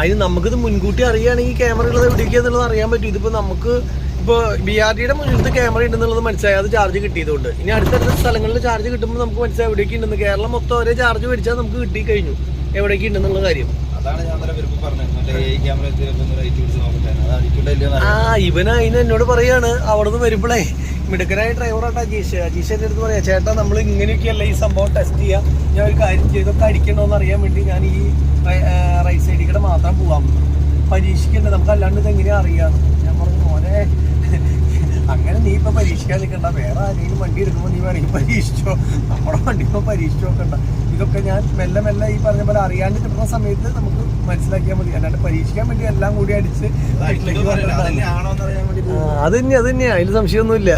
അതിന് നമുക്കിത് മുൻകൂട്ടി അറിയുകയാണെങ്കിൽ ക്യാമറ ഉള്ളത് എവിടേക്കാന്നുള്ളത് അറിയാൻ പറ്റും. ഇതിപ്പോ നമുക്ക് ഇപ്പൊ BRTയുടെ മുന്നിലത്തെ ക്യാമറ ഉണ്ടെന്നുള്ളത് മനസ്സിലായി. അത് ചാർജ് കിട്ടിയതുകൊണ്ട് ഇനി അടുത്തടുത്ത സ്ഥലങ്ങളിൽ ചാർജ് കിട്ടുമ്പോൾ നമുക്ക് മനസ്സിലായി എവിടേക്ക് ഉണ്ടെന്ന്. കേരളം മൊത്തം ഒരേ ചാർജ് മേടിച്ചാൽ നമുക്ക് കിട്ടി കഴിഞ്ഞു എവിടേക്ക് ഉണ്ടെന്നുള്ള കാര്യം. അതാണ് ഞാൻ ഇവൻ അതിന് എന്നോട് പറയാണ് അവിടുന്ന് വരുമ്പോഴേ മിടുക്കനായ ഡ്രൈവറായിട്ട് അജീഷ് എൻ്റെ അടുത്ത് പറയാം, ചേട്ടാ നമ്മൾ ഇങ്ങനെയൊക്കെയല്ല ഈ സംഭവം ടെസ്റ്റ് ചെയ്യാം, ഞാൻ ഒരു കാര്യം ചെയ്തൊക്കെ അടിക്കണോന്ന് അറിയാൻ വേണ്ടി ഞാൻ ഈ റൈറ്റ് സൈഡിൽ കൂടെ മാത്രം പോകാം, പരീക്ഷിക്കണ്ടേ, നമുക്ക് അല്ലാണ്ട് ഇത് എങ്ങനെയാ അറിയാന്ന്. ഞാൻ പറഞ്ഞു മോനെ അങ്ങനെ നീ ഇപ്പൊ പരീക്ഷിക്കാൻ നിൽക്കണ്ട, വേറെ ആരെങ്കിലും വണ്ടി എടുക്കുമ്പോൾ നീ വേണമെങ്കിൽ പരീക്ഷിച്ചോ, നമ്മുടെ വണ്ടി ഇപ്പോൾ പരീക്ഷിച്ചു നോക്കണ്ട. ഇതൊക്കെ ഞാൻ മെല്ലെ മെല്ലെ ഈ പറഞ്ഞ പോലെ അറിയാണ്ട് കിട്ടുന്ന സമയത്ത് നമുക്ക് മനസ്സിലാക്കിയാൽ മതി, അല്ലാണ്ട് പരീക്ഷിക്കാൻ വേണ്ടി എല്ലാം കൂടി അടിച്ച് അത് തന്നെയാ, അതിൽ സംശയമൊന്നുമില്ല.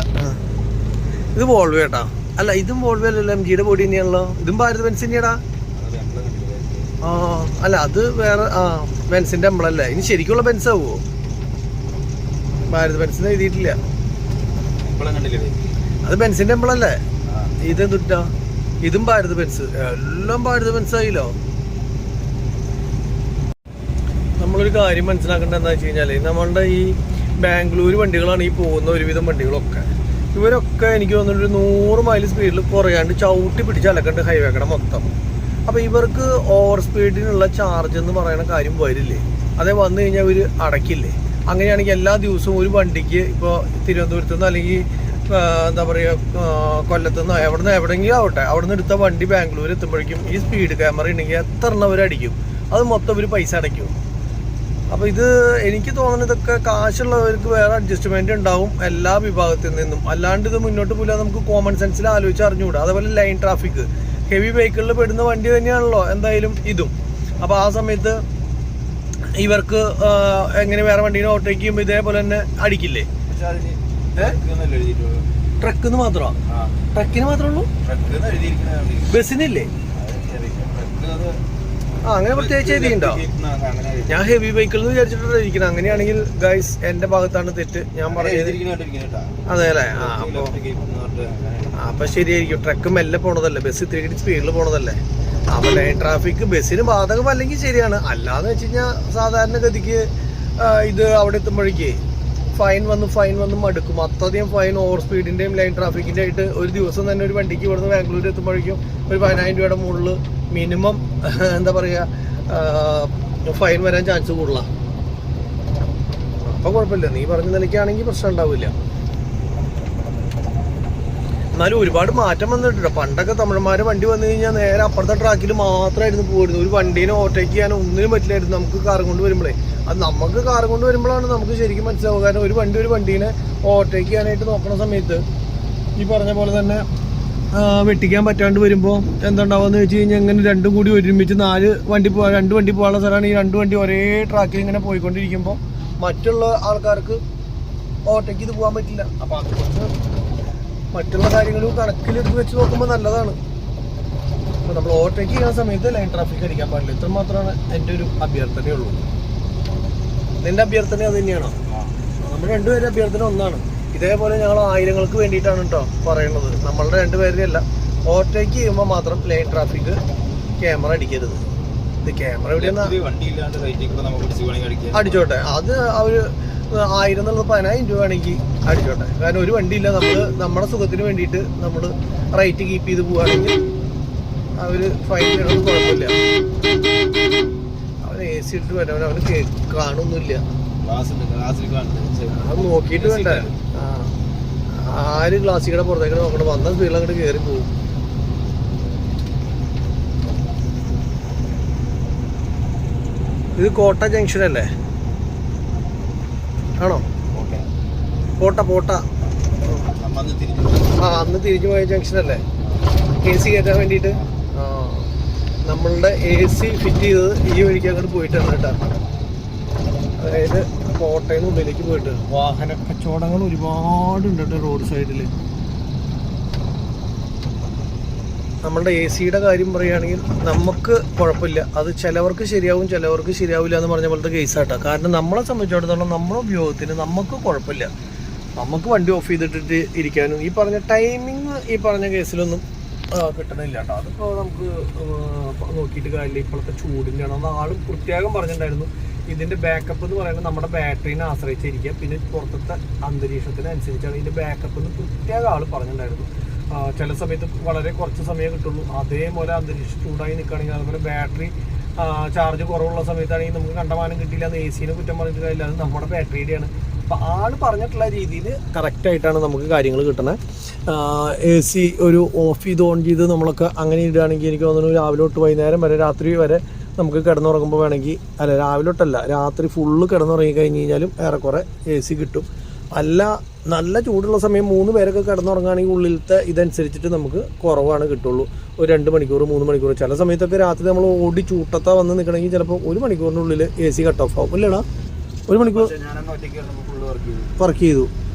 ഇത് വോൾവോ കേട്ടാ, അല്ല ഇതും വോൾവോ അല്ലല്ലോ, MGയുടെ ബോഡി തന്നെയാണല്ലോ, ഇതും ഭാരത് ബെൻസ് തന്നെയാടാ. അല്ല അത് വേറെ ബെൻസിന്റെ എംബ്ലല്ലേ, ഇനി ശരിക്കുള്ള ബെൻസ് ആവുമോ? ഭാരത് ബെൻസിന് എഴുതിയിട്ടില്ല, അത് ബെൻസിന്റെ എംബ്ലല്ലേ. ഇതെന്തുട്ടാ, ഇതും ഭാരത് ബെൻസ്, എല്ലാം ഭാരത് ബെൻസ് ആയില്ലോ. നമ്മളൊരു കാര്യം മനസ്സിലാക്കേണ്ടത് എന്താ വെച്ച് കഴിഞ്ഞാല്, നമ്മളുടെ ഈ ബാംഗ്ലൂർ വണ്ടികളാണ് ഈ പോകുന്ന ഒരുവിധം വണ്ടികളൊക്കെ, ഇവരൊക്കെ എനിക്ക് തോന്നുന്നു 100 മൈൽ സ്പീഡിൽ കുറയാണ്ട് ചവിട്ടി പിടിച്ച് അലക്കണ്ട് ഹൈവേ കട മൊത്തം. അപ്പോൾ ഇവർക്ക് ഓവർ സ്പീഡിനുള്ള ചാർജ് എന്ന് പറയുന്ന കാര്യം വരില്ലേ, അതേ വന്നു കഴിഞ്ഞാൽ ഇവർ അടയ്ക്കില്ലേ. അങ്ങനെയാണെങ്കിൽ എല്ലാ ദിവസവും ഒരു വണ്ടിക്ക് ഇപ്പോൾ തിരുവനന്തപുരത്തു നിന്ന് അല്ലെങ്കിൽ എന്താ പറയുക കൊല്ലത്തുനിന്നോ എവിടെയെങ്കിലും ആവട്ടെ, അവിടെ നിന്ന് എടുത്ത വണ്ടി ബാംഗ്ലൂർ എത്തുമ്പോഴേക്കും ഈ സ്പീഡ് ക്യാമറ ഉണ്ടെങ്കിൽ എത്ര എണ്ണം അവർ അടിക്കും, അത് മൊത്തം ഒരു പൈസ അടയ്ക്കും. അപ്പോൾ ഇത് എനിക്ക് തോന്നുന്നത് ഇതൊക്കെ കാശുള്ളവർക്ക് വേറെ അഡ്ജസ്റ്റ്മെൻറ്റ് ഉണ്ടാവും എല്ലാ വിഭാഗത്തിൽ നിന്നും, അല്ലാണ്ട് ഇത് മുന്നോട്ട് പോലും നമുക്ക് കോമൺ സെൻസിൽ ആലോചിച്ച് അറിഞ്ഞുകൂടാ. അതേപോലെ ലൈൻ ട്രാഫിക് ഹെവി വെഹിക്കിളിൽ പെടുന്ന വണ്ടി തന്നെയാണല്ലോ എന്തായാലും ഇതും. അപ്പോൾ ആ സമയത്ത് ഇവർക്ക് എങ്ങനെ വേറെ വണ്ടീനെ ഓവർടേക്ക് ചെയ്യുമ്പോൾ ഇതേപോലെ തന്നെ അടിക്കില്ലേ? ട്രക്കിന് മാത്രമോ? ട്രക്കിന് മാത്രമേ ഉള്ളൂ, ബസ്സിനില്ലേ? അങ്ങനെ പ്രത്യേകിച്ച് എഴുതിയിട്ടുണ്ടോ? ഞാൻ ഹെവി വെഹിക്കിൾ എന്ന് വിചാരിച്ചിട്ടാണ് ഇരിക്കുന്നത്. അങ്ങനെയാണെങ്കിൽ ഗൈസ് എന്റെ ഭാഗത്താണ് തെറ്റ്, ഞാൻ പറഞ്ഞത്. അതെ അല്ലേ? അപ്പൊ ശരിയായിരിക്കും, ട്രക്ക് മെല്ലെ പോണതല്ലേ, ബസ് ഇത്തിരി സ്പീഡിൽ പോണതല്ലേ. അപ്പൊ ലൈൻ ട്രാഫിക് ബസ്സിന് ബാധകമല്ലെങ്കിൽ ശരിയാണ്, അല്ലാന്ന് വെച്ച് കഴിഞ്ഞാൽ സാധാരണഗതിക്ക് ഇത് അവിടെ എത്തുമ്പോഴേക്ക് ഫൈൻ വന്ന് മടുക്കും. അത്രയധികം ഫൈൻ ഓവർ സ്പീഡിന്റെയും ലൈൻ ട്രാഫിക്കിന്റെ ആയിട്ട് ഒരു ദിവസം തന്നെ ഒരു വണ്ടിക്ക് ഇവിടുന്ന് ബാംഗ്ലൂർ എത്തുമ്പോഴേക്കും ഒരു 10,000 രൂപയുടെ മുകളിൽ മിനിമം എന്താ പറയുക ഫൈൻ വരാൻ ചാൻസ് കൂടുതലാണ്. അപ്പോൾ കുഴപ്പമില്ല, നീ പറഞ്ഞ നിലയ്ക്കാണെങ്കിൽ പ്രശ്നം ഉണ്ടാവില്ല. എന്നാലും ഒരുപാട് മാറ്റം വന്നിട്ടുണ്ട്. പണ്ടൊക്കെ തമിഴന്മാരെ വണ്ടി വന്നു കഴിഞ്ഞാൽ നേരെ അപ്പുറത്തെ ട്രാക്കിൽ മാത്രമായിരുന്നു പോയിരുന്നു, ഒരു വണ്ടീനെ ഓവർടേക്ക് ചെയ്യാൻ ഒന്നിനും പറ്റില്ലായിരുന്നു. നമുക്ക് കാറും കൊണ്ട് വരുമ്പോഴേ, അത് നമുക്ക് കാറും കൊണ്ട് വരുമ്പോഴാണ് നമുക്ക് ശരിക്കും മനസ്സിലാവുക. കാരണം ഒരു വണ്ടീനെ ഓവർടേക്ക് ചെയ്യാനായിട്ട് നോക്കുന്ന സമയത്ത് ഈ പറഞ്ഞ പോലെ തന്നെ വെട്ടിക്കാൻ പറ്റാണ്ട് വരുമ്പോൾ എന്തുണ്ടാവുമെന്ന് വെച്ച് കഴിഞ്ഞാൽ ഇങ്ങനെ രണ്ടും കൂടി ഒരുമിച്ച് 2 വണ്ടി പോകാനുള്ള സ്ഥലമാണ്. ഈ 2 വണ്ടി ഒരേ ട്രാക്കിൽ ഇങ്ങനെ പോയിക്കൊണ്ടിരിക്കുമ്പോൾ മറ്റുള്ള ആൾക്കാർക്ക് ഓവർടേക്ക് ചെയ്ത് പോകാൻ പറ്റില്ല. അപ്പോൾ അതുകൊണ്ട് മറ്റുള്ള കാര്യങ്ങളും കണക്കിലെടുത്ത് വെച്ച് നോക്കുമ്പോൾ നല്ലതാണ്. അപ്പോൾ നമ്മൾ ഓവർടേക്ക് ചെയ്യുന്ന സമയത്ത് ലൈൻ ട്രാഫിക് അടിക്കാൻ പാടില്ല. ഇത്ര മാത്രമാണ് എൻ്റെ ഒരു അഭ്യർത്ഥനയുള്ളൂ. നിന്റെ അഭ്യർത്ഥന അത് തന്നെയാണോ? നമ്മൾ രണ്ടുപേരുടെ അഭ്യർത്ഥന ഒന്നാണ്. ഇതേപോലെ ഞങ്ങൾ ആയിരങ്ങൾക്ക് വേണ്ടിയിട്ടാണ് കേട്ടോ പറയുന്നത്, നമ്മളുടെ രണ്ടുപേരുടെ അല്ല. ഓവർടേക്ക് ചെയ്യുമ്പോൾ മാത്രം ലൈൻ ട്രാഫിക് ക്യാമറ അടിക്കരുത്. ഇത് ക്യാമറ എവിടെയാണ് അടിച്ചോട്ടെ, അത് അവർ 1000 എന്നുള്ളത് 10,000 രൂപ ആണെങ്കിൽ അടിച്ചോട്ടെ. കാരണം ഒരു വണ്ടിയില്ല, നമ്മുടെ സുഖത്തിന് വേണ്ടിയിട്ട് നമ്മൾ റൈറ്റ് കീപ്പ് ചെയ്ത് പോവുകയാണെങ്കിൽ അവർ ഫൈൻ ചെയ്യണമെന്ന് കുഴപ്പമില്ല. അവൻ AC ഇട്ട് വരാൻ അവന് കാണുന്നില്ല, അത് നോക്കിയിട്ട് വേണ്ട. ആര് ഗ്ലാസ്സിക്കടെ പുറത്തേക്ക് നോക്കണം, വന്ന സ്പീഡിൽ അങ്ങോട്ട് കയറി പോകും. ഇത് കോട്ട ജംഗ്ഷൻ അല്ലേ? ആണോ? പോട്ട അന്ന് തിരിഞ്ഞു പോയ ജംഗ്ഷൻ അല്ലേ? AC കയറ്റാൻ വേണ്ടിയിട്ട് നമ്മളുടെ AC ഫിറ്റ് ചെയ്തത് ഈ വഴിക്ക് അങ്ങോട്ട് പോയിട്ടാണ് കേട്ടോ. അതായത് കോട്ടയിൽ നിന്ന് ഉള്ളിലേക്ക് പോയിട്ട് വാഹന കച്ചവടങ്ങൾ ഒരുപാടുണ്ട് കേട്ടോ റോഡ് സൈഡിൽ. നമ്മളുടെ AC-യുടെ കാര്യം പറയുകയാണെങ്കിൽ നമുക്ക് കുഴപ്പമില്ല, അത് ചിലവർക്ക് ശരിയാവും ചിലവർക്ക് ശരിയാവില്ല എന്ന് പറഞ്ഞ പോലത്തെ കേസാട്ടോ. കാരണം നമ്മളെ സംബന്ധിച്ചിടത്തോളം നമ്മുടെ ഉപയോഗത്തിന് നമുക്ക് കുഴപ്പമില്ല, നമുക്ക് വണ്ടി ഓഫ് ചെയ്തിട്ടിട്ട് ഇരിക്കാനും ഈ പറഞ്ഞ ടൈമിങ് ഈ പറഞ്ഞ കേസിലൊന്നും കിട്ടണില്ല കേട്ടോ. അതിപ്പോൾ നമുക്ക് നോക്കിയിട്ട് കാര്യമില്ല, ഇപ്പോഴത്തെ ചൂടിൻ്റെ ആണ്. അത് ആളും പ്രത്യേകം പറഞ്ഞിട്ടുണ്ടായിരുന്നു, ഇതിൻ്റെ ബാക്കപ്പ് എന്ന് പറയുന്നത് നമ്മുടെ ബാറ്ററീനെ ആശ്രയിച്ചിരിക്കുക, പിന്നെ പുറത്തത്തെ അന്തരീക്ഷത്തിനനുസരിച്ചാണ് ഇതിൻ്റെ ബാക്കപ്പ് എന്ന് പ്രത്യേക ആൾ പറഞ്ഞിട്ടുണ്ടായിരുന്നു. ചില സമയത്ത് വളരെ കുറച്ച് സമയം കിട്ടുള്ളൂ, അതേപോലെ അന്തരീക്ഷം ചൂടായി നിൽക്കുകയാണെങ്കിൽ അതുപോലെ ബാറ്ററി ചാർജ് കുറവുള്ള സമയത്താണെങ്കിൽ നമുക്ക് കണ്ടമാനം കിട്ടിയില്ല എന്ന് AC-നെ കുറ്റം പറഞ്ഞിട്ട് കാര്യമില്ല. അത് നമ്മുടെ ബാറ്ററിയുടെയാണ്. അപ്പോൾ ആൾ പറഞ്ഞിട്ടുള്ള രീതിയിൽ കറക്റ്റായിട്ടാണ് നമുക്ക് കാര്യങ്ങൾ കിട്ടണത്. AC ഒരു ഓഫ് ചെയ്ത് ഓൺ ചെയ്ത് നമ്മളൊക്കെ അങ്ങനെ ഇടുകയാണെങ്കിൽ എനിക്ക് തോന്നുന്നു രാവിലെ തൊട്ട് വൈകുന്നേരം വരെ രാത്രി വരെ നമുക്ക് കിടന്നുറങ്ങുമ്പോൾ വേണമെങ്കിൽ അല്ല രാവിലെ തൊട്ടല്ല രാത്രി ഫുള്ള് കിടന്നുറങ്ങി കഴിഞ്ഞ് കഴിഞ്ഞാലും ഏറെക്കുറെ AC കിട്ടും. അല്ല നല്ല ചൂടുള്ള സമയം 3 പേരൊക്കെ കിടന്നുറങ്ങുകയാണെങ്കിൽ ഉള്ളിലത്തെ ഇതനുസരിച്ചിട്ട് നമുക്ക് കുറവാണ് കിട്ടുള്ളൂ. ഒരു 2 മണിക്കൂർ 3 മണിക്കൂർ ചില സമയത്തൊക്കെ രാത്രി നമ്മൾ ഓടി ചൂട്ടത്താ വന്ന് നിൽക്കണമെങ്കിൽ ചിലപ്പോൾ 1 മണിക്കൂറിനുള്ളിൽ AC കട്ട് ഓഫ് ആവും. ഇല്ലടാ 1 മണിക്കൂർ വർക്ക് ചെയ്തു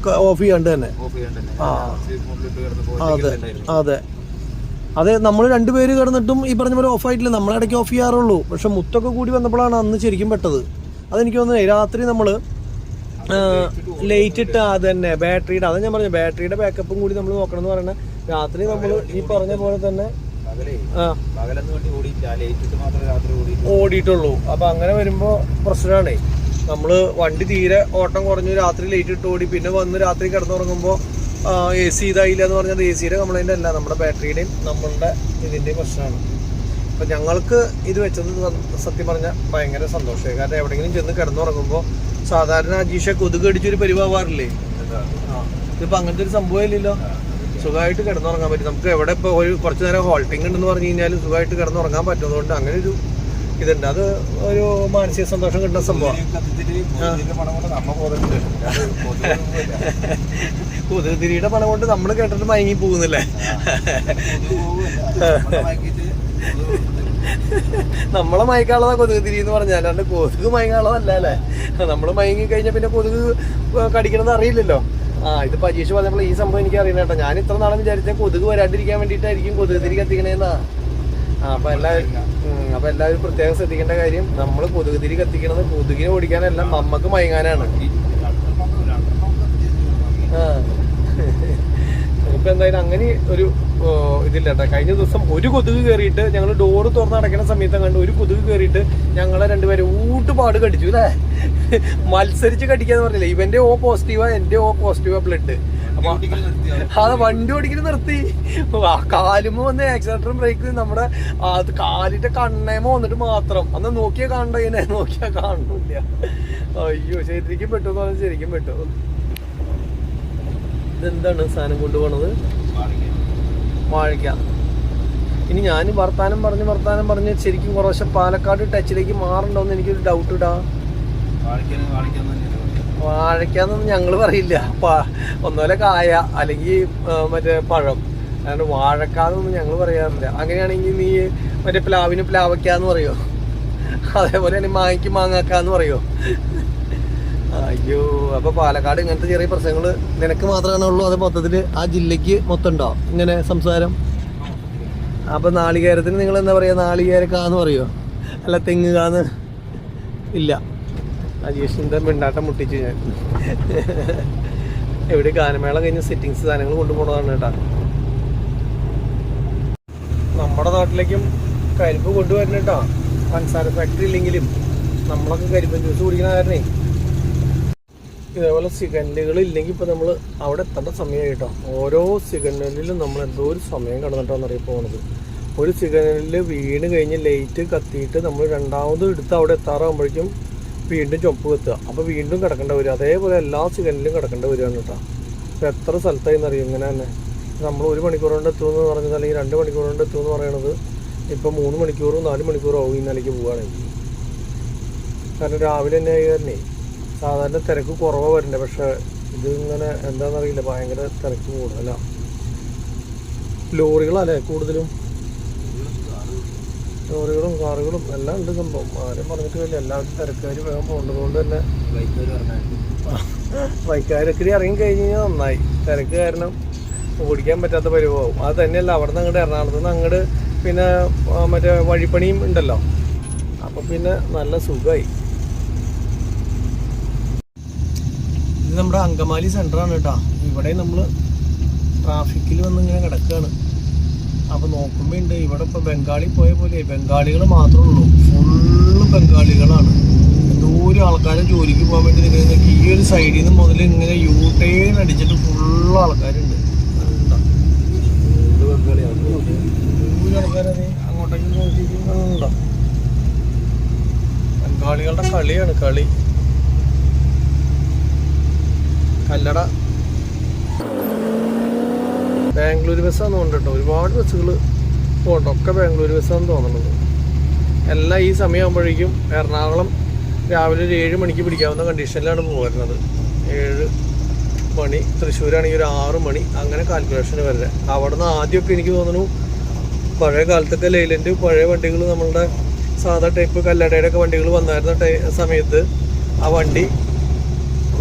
ഓഫ് ചെയ്യാണ്ട് തന്നെ. അതെ അതെ നമ്മൾ 2 പേര് കിടന്നിട്ടും ഈ പറഞ്ഞ പോലെ ഓഫായിട്ടില്ല. നമ്മളിടയ്ക്ക് ഓഫ് ചെയ്യാറുള്ളൂ. പക്ഷെ മുത്തൊക്കെ കൂടി വന്നപ്പോഴാണ് അന്ന് ശരിക്കും പെട്ടത്. അതെനിക്ക് തോന്നുന്നത് രാത്രി നമ്മൾ ലൈറ്റ് ഇട്ട് അത് തന്നെ ബാറ്ററിയുടെ അതാ ഞാൻ പറഞ്ഞു ബാറ്ററിയുടെ ബാക്കപ്പും കൂടി നമ്മൾ നോക്കണം എന്ന് പറയുന്നത്. രാത്രി നമ്മൾ ഈ പറഞ്ഞ പോലെ തന്നെ ഓടിയിട്ടുള്ളൂ. അപ്പൊ അങ്ങനെ വരുമ്പോ പ്രശ്നമാണേ. നമ്മള് വണ്ടി തീരെ ഓട്ടം കുറഞ്ഞു രാത്രി ലൈറ്റ് ഇട്ട് ഓടി പിന്നെ വന്ന് രാത്രി കിടന്നുറങ്ങുമ്പോൾ AC ഇതായില്ല എന്ന് പറഞ്ഞാൽ AC-യുടെ കംപ്ലൈന്റ് അല്ല, നമ്മുടെ ബാറ്ററിയുടെയും നമ്മളുടെ ഇതിന്റെയും പ്രശ്നമാണ്. അപ്പൊ ഞങ്ങൾക്ക് ഇത് വെച്ചത് സത്യം പറഞ്ഞാൽ ഭയങ്കര സന്തോഷമായി. കാരണം എവിടെയെങ്കിലും ചെന്ന് കിടന്നുറങ്ങുമ്പോൾ സാധാരണ അജീഷ കൊതുക് അടിച്ചൊരു പരിവാറില്ലേ, ഇതിപ്പോ അങ്ങനത്തെ ഒരു സംഭവം ഇല്ലല്ലോ. സുഖമായിട്ട് കിടന്നുറങ്ങാൻ പറ്റും. നമുക്ക് എവിടെ ഇപ്പോൾ ഒരു കുറച്ച് നേരം ഹോൾട്ടിംഗ് ഉണ്ടെന്ന് പറഞ്ഞു കഴിഞ്ഞാലും സുഖമായിട്ട് കിടന്നുറങ്ങാൻ പറ്റുന്നതുകൊണ്ട് അങ്ങനെ ഒരു ഇതുണ്ട്. അത് ഒരു മാനസിക സന്തോഷം കിട്ടുന്ന സംഭവം. കൊതുക് തിരിയുടെ പണം കൊണ്ട് നമ്മൾ കേട്ടിട്ട് മയങ്ങി പോകുന്നില്ലേ. നമ്മളെ മയക്കാളതാ കൊതുക് തിരി എന്ന് പറഞ്ഞാൽ അല്ലാണ്ട് കൊതുക് മയങ്ങാളതല്ല അല്ലേ. നമ്മൾ മയങ്ങി കഴിഞ്ഞാൽ പിന്നെ കൊതുക് കടിക്കണമെന്ന് അറിയില്ലല്ലോ. ഇത് പരീക്ഷ പറഞ്ഞപ്പോൾ ഈ സംഭവം എനിക്ക് അറിയണം കേട്ടോ. ഞാൻ ഇത്ര നാളെ വിചാരിച്ച കൊതുക് വരാണ്ടിരിക്കാൻ വേണ്ടിയിട്ടായിരിക്കും കൊതുക് തിരി കത്തിക്കണേന്നാ. അപ്പൊ എല്ലാവരും പ്രത്യേകം ശ്രദ്ധിക്കേണ്ട കാര്യം നമ്മൾ കൊതുക് തിരി കത്തിക്കണത് കൊതുകിനെ ഓടിക്കാനല്ല നമ്മക്ക് മയങ്ങാനാണ്. ഇപ്പൊ എന്തായാലും അങ്ങനെ ഒരു ഇതില്ല കേട്ടോ. കഴിഞ്ഞ ദിവസം ഒരു കൊതുക് കയറിയിട്ട് ഞങ്ങൾ ഡോറ് തുറന്ന് അടയ്ക്കുന്ന സമയത്ത് കണ്ട് ഒരു കൊതുക് കയറിയിട്ട് ഞങ്ങളെ 2 പേരെ ഊട്ടുപാട് കടിച്ചു അല്ലേ. മത്സരിച്ച് കടിക്കാന്ന് പറഞ്ഞില്ലേ. ഇവന്റെ O പോസിറ്റീവാ എന്റെ O പോസിറ്റീവാ ബ്ലഡ്. അപ്പൊ അത് വണ്ടി ഓടിക്കല് നിർത്തി. കാലുമ്പോ വന്ന് ആക്സിലേറ്ററും ബ്രേക്ക് നമ്മുടെ കാലിന്റെ കണ്ണേമ വന്നിട്ട് മാത്രം അന്ന് നോക്കിയാ കാണണ്ടതിനെ നോക്കിയാ കാണണില്ല. അയ്യോ ശരിക്കും പെട്ടു എന്ന് പറഞ്ഞാൽ ശരിക്കും പെട്ടു. ഇതെന്താണ് സാധനം കൊണ്ടുപോണത്? വാഴയ്ക്ക. ഇനി ഞാൻ വർത്താനം പറഞ്ഞ് ശരിക്കും കുറേശ്ശെ പാലക്കാട് ടച്ചിലേക്ക് മാറണ്ടോന്ന് എനിക്കൊരു ഡൗട്ട് ഇടാ. വാഴയ്ക്കാന്നൊന്നും ഞങ്ങൾ പറയില്ല. ഒന്നുമല്ല കായ അല്ലെങ്കിൽ മറ്റേ പഴം, അല്ലാണ്ട് വാഴക്കാന്നൊന്നും ഞങ്ങൾ പറയാറില്ല. അങ്ങനെയാണെങ്കിൽ നീ മറ്റേ പ്ലാവിന് പ്ലാവയ്ക്കാന്ന് പറയോ? അതേപോലെ മാങ്ങയ്ക്ക് മാങ്ങാക്കാന്ന് പറയോ? അയ്യോ. അപ്പൊ പാലക്കാട് ഇങ്ങനത്തെ ചെറിയ പ്രശ്നങ്ങൾ നിനക്ക് മാത്രമാണേ ഉള്ളൂ? അത് മൊത്തത്തില് ആ ജില്ലക്ക് മൊത്തം ഉണ്ടോ ഇങ്ങനെ സംസാരം? അപ്പൊ നാളികേരത്തിന് നിങ്ങൾ എന്താ പറയാ? നാളികേരക്കാന്ന് പറയോ? അല്ല തെങ്ങുകാന്ന് ഇല്ല. അജീഷിന്റെ മിണ്ടാട്ടം മുട്ടിച്ചു ഞാൻ. എവിടെ ഗാനമേള കഴിഞ്ഞ സെറ്റിങ്സ് സാധനങ്ങൾ കൊണ്ടുപോകണതാണ് കേട്ടാ. നമ്മുടെ നാട്ടിലേക്കും കരിമ്പ് കൊണ്ടുവരണം കേട്ടോ. പഞ്ചസാര ഫാക്ടറി ഇല്ലെങ്കിലും നമ്മളൊക്കെ കരിമ്പൻ ജ്യൂസ് കുടിക്കുന്ന കാരണേ ഇതേപോലെ സിഗ്നലുകൾ ഇല്ലെങ്കിൽ ഇപ്പൊ നമ്മൾ അവിടെ എത്തേണ്ട സമയമായി കേട്ടോ. ഓരോ സിഗ്നലിലും നമ്മൾ എന്തോ ഒരു സമയം കടന്നിട്ടാണെന്നറിയ പോകുന്നത്. ഒരു സിഗ്നലിൽ വീണ് കഴിഞ്ഞ് ലൈറ്റ് കത്തിയിട്ട് നമ്മൾ രണ്ടാമത് എടുത്ത് അവിടെ എത്താറാകുമ്പോഴേക്കും വീണ്ടും ചുമപ്പ് കത്തുക. അപ്പോൾ വീണ്ടും കിടക്കേണ്ട വരും. അതേപോലെ എല്ലാ സിഗ്നലിലും കിടക്കേണ്ട വരികയാണ് കേട്ടോ. അപ്പോൾ എത്ര സ്ഥലത്തായിന്ന് അറിയും ഇങ്ങനെ തന്നെ. നമ്മൾ 1 മണിക്കൂർ കൊണ്ട് എത്തുമെന്ന് പറഞ്ഞത് അല്ലെങ്കിൽ 2 മണിക്കൂർ കൊണ്ട് എത്തുമെന്ന് പറയണത് ഇപ്പം 3 മണിക്കൂറും 4 മണിക്കൂറും ആവും ഈ നിലയ്ക്ക് പോവുകയാണെങ്കിൽ. കാരണം രാവിലെ തന്നെ ആയി തന്നെ സാധാരണ തിരക്ക് കുറവാണ് വരണ്ടേ. പക്ഷെ ഇത് ഇങ്ങനെ എന്താണെന്നറിയില്ല, ഭയങ്കര തിരക്ക് കൂടുതലാണ്. ലോറികളല്ലേ കൂടുതലും, ലോറികളും കാറുകളും എല്ലാം ഉണ്ട് സംഭവം. ആരും പറഞ്ഞിട്ട് വലിയ എല്ലാവരും തിരക്കാർ വേഗം പോകേണ്ടത് കൊണ്ട് തന്നെ ബൈക്കാരൊക്കെ ഇറങ്ങി കഴിഞ്ഞ് കഴിഞ്ഞാൽ നന്നായി. തിരക്ക് കാരണം ഓടിക്കാൻ പറ്റാത്ത പരിവാവും. അത് തന്നെയല്ല അവിടെ നിന്ന് അങ്ങോട്ട് എറണാകുളത്ത് നിന്ന് അങ്ങോട്ട് പിന്നെ മറ്റേ വഴിപ്പണിയും ഉണ്ടല്ലോ. അപ്പം പിന്നെ നല്ല സുഖമായി. ഇത് നമ്മുടെ അങ്കമാലി സെൻറ്ററാണ് കേട്ടോ. ഇവിടെ നമ്മൾ ട്രാഫിക്കിൽ വന്ന് ഇങ്ങനെ കിടക്കുകയാണ്. അപ്പോൾ നോക്കുമ്പോൾ ഉണ്ട് ഇവിടെ ഇപ്പോൾ ബംഗാളി പോയ പോലെ ബംഗാളികൾ മാത്രമേ ഉള്ളൂ. ഫുള്ള് ബംഗാളികളാണ്. എന്തോരം ആൾക്കാരും ജോലിക്ക് പോകാൻ വേണ്ടി നിൽക്കുന്നത്. ഈ ഒരു സൈഡിൽ നിന്ന് മുതൽ ഇങ്ങനെ യൂട്ടേൺ അടിച്ചിട്ട് ഫുള്ള് ആൾക്കാരുണ്ട്. ആൾക്കാരത് അങ്ങോട്ടേക്ക് നോക്കിയിട്ടുണ്ടോ? ബംഗാളികളുടെ കളിയാണ് കളി. കല്ലട ബാംഗ്ലൂർ ബസ്സാന്ന് തോന്നുന്നുണ്ട് കേട്ടോ. ഒരുപാട് ബസ്സുകൾ പോകണ്ട, ഒക്കെ ബാംഗ്ലൂർ ബസ്സാന്ന് തോന്നുന്നത്. എല്ലാം ഈ സമയമാകുമ്പോഴേക്കും എറണാകുളം രാവിലെ ഒരു 7 മണിക്ക് പിടിക്കാവുന്ന കണ്ടീഷനിലാണ് പോകുന്നത്. 7 മണി, തൃശ്ശൂരാണെങ്കിൽ ഒരു 6 മണി, അങ്ങനെ കാൽക്കുലേഷൻ വരെ. അവിടെ നിന്ന് ആദ്യമൊക്കെ എനിക്ക് തോന്നുന്നു പഴയ കാലത്തൊക്കെ ലൈലൻഡ് പഴയ വണ്ടികൾ, നമ്മളുടെ സാധാ ടൈപ്പ് കല്ലടയുടെ ഒക്കെ വണ്ടികൾ വന്നായിരുന്ന സമയത്ത് ആ വണ്ടി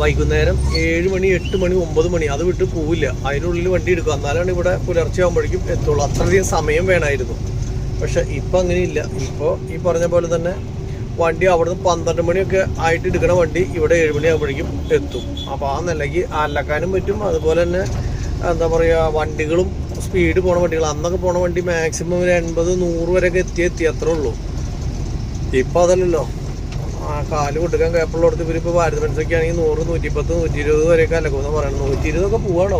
വൈകുന്നേരം 7 മണി, 8 മണി, 9 മണി അത് വിട്ട് പോവില്ല. അതിനുള്ളിൽ വണ്ടി എടുക്കുക, എന്നാലാണ് ഇവിടെ പുലർച്ചെ ആകുമ്പോഴേക്കും എത്തുള്ളൂ. അത്രയധികം സമയം വേണമായിരുന്നു. പക്ഷെ ഇപ്പം അങ്ങനെയില്ല. ഇപ്പോൾ ഈ പറഞ്ഞ പോലെ തന്നെ വണ്ടി അവിടുന്ന് 12 മണിയൊക്കെ ആയിട്ട് എടുക്കണ വണ്ടി ഇവിടെ 7 മണി ആകുമ്പോഴേക്കും എത്തും. അപ്പോൾ ആ നിലയ്ക്ക് അലക്കാനും പറ്റും. അതുപോലെ തന്നെ എന്താ പറയുക, വണ്ടികളും സ്പീഡ് പോണ വണ്ടികൾ, അന്നൊക്കെ പോണ വണ്ടി മാക്സിമം ഒരു 80-100 വരെയൊക്കെ എത്തി അത്രേ ഉള്ളൂ. ഇപ്പം അതല്ലല്ലോ. കാല് കൊടുക്കാൻ കേപ്പുള്ളടത്ത് ഇവരിപ്പോൾ ഭാരത് ബെൻസൊക്കെ ആണെങ്കിൽ 100, 110, 120 വരെയൊക്കെ അലക്കുമെന്ന് പറയണം. 120 പോവാണോ?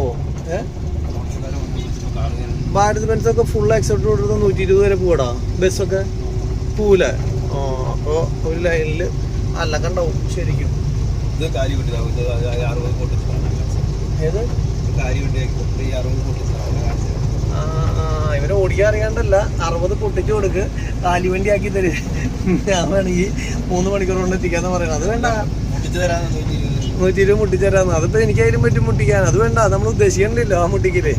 ഭാരത് ബെൻസൊക്കെ ഫുൾ ആക്സെപ്റ്റ് കൊടുത്ത് 120 വരെ പോവാടാ. ബസ്സൊക്കെ പോവില്ലേ? അപ്പോൾ ഒരു ലൈനിൽ അല്ലക്കുണ്ടാവും ശരിക്കും. ഏത് ഇവരെ ഓടിക്കാൻ അറിയാണ്ടല്ല, 60 പൊട്ടിച്ചു കൊടുക്ക്, കാലിവണ്ടി ആക്കി തരും. ഞാൻ വേണമെങ്കിൽ 3 മണിക്കൂർ കൊണ്ട് എത്തിക്കാന്ന് പറയണം. അത് വേണ്ട, 120 മുട്ടിച്ചേരാന്ന്. അതിപ്പോൾ എനിക്കായാലും പറ്റും മുട്ടിക്കാൻ. അത് വേണ്ട, നമ്മൾ ഉദ്ദേശിക്കണില്ലല്ലോ ആ മുട്ടിക്കല്.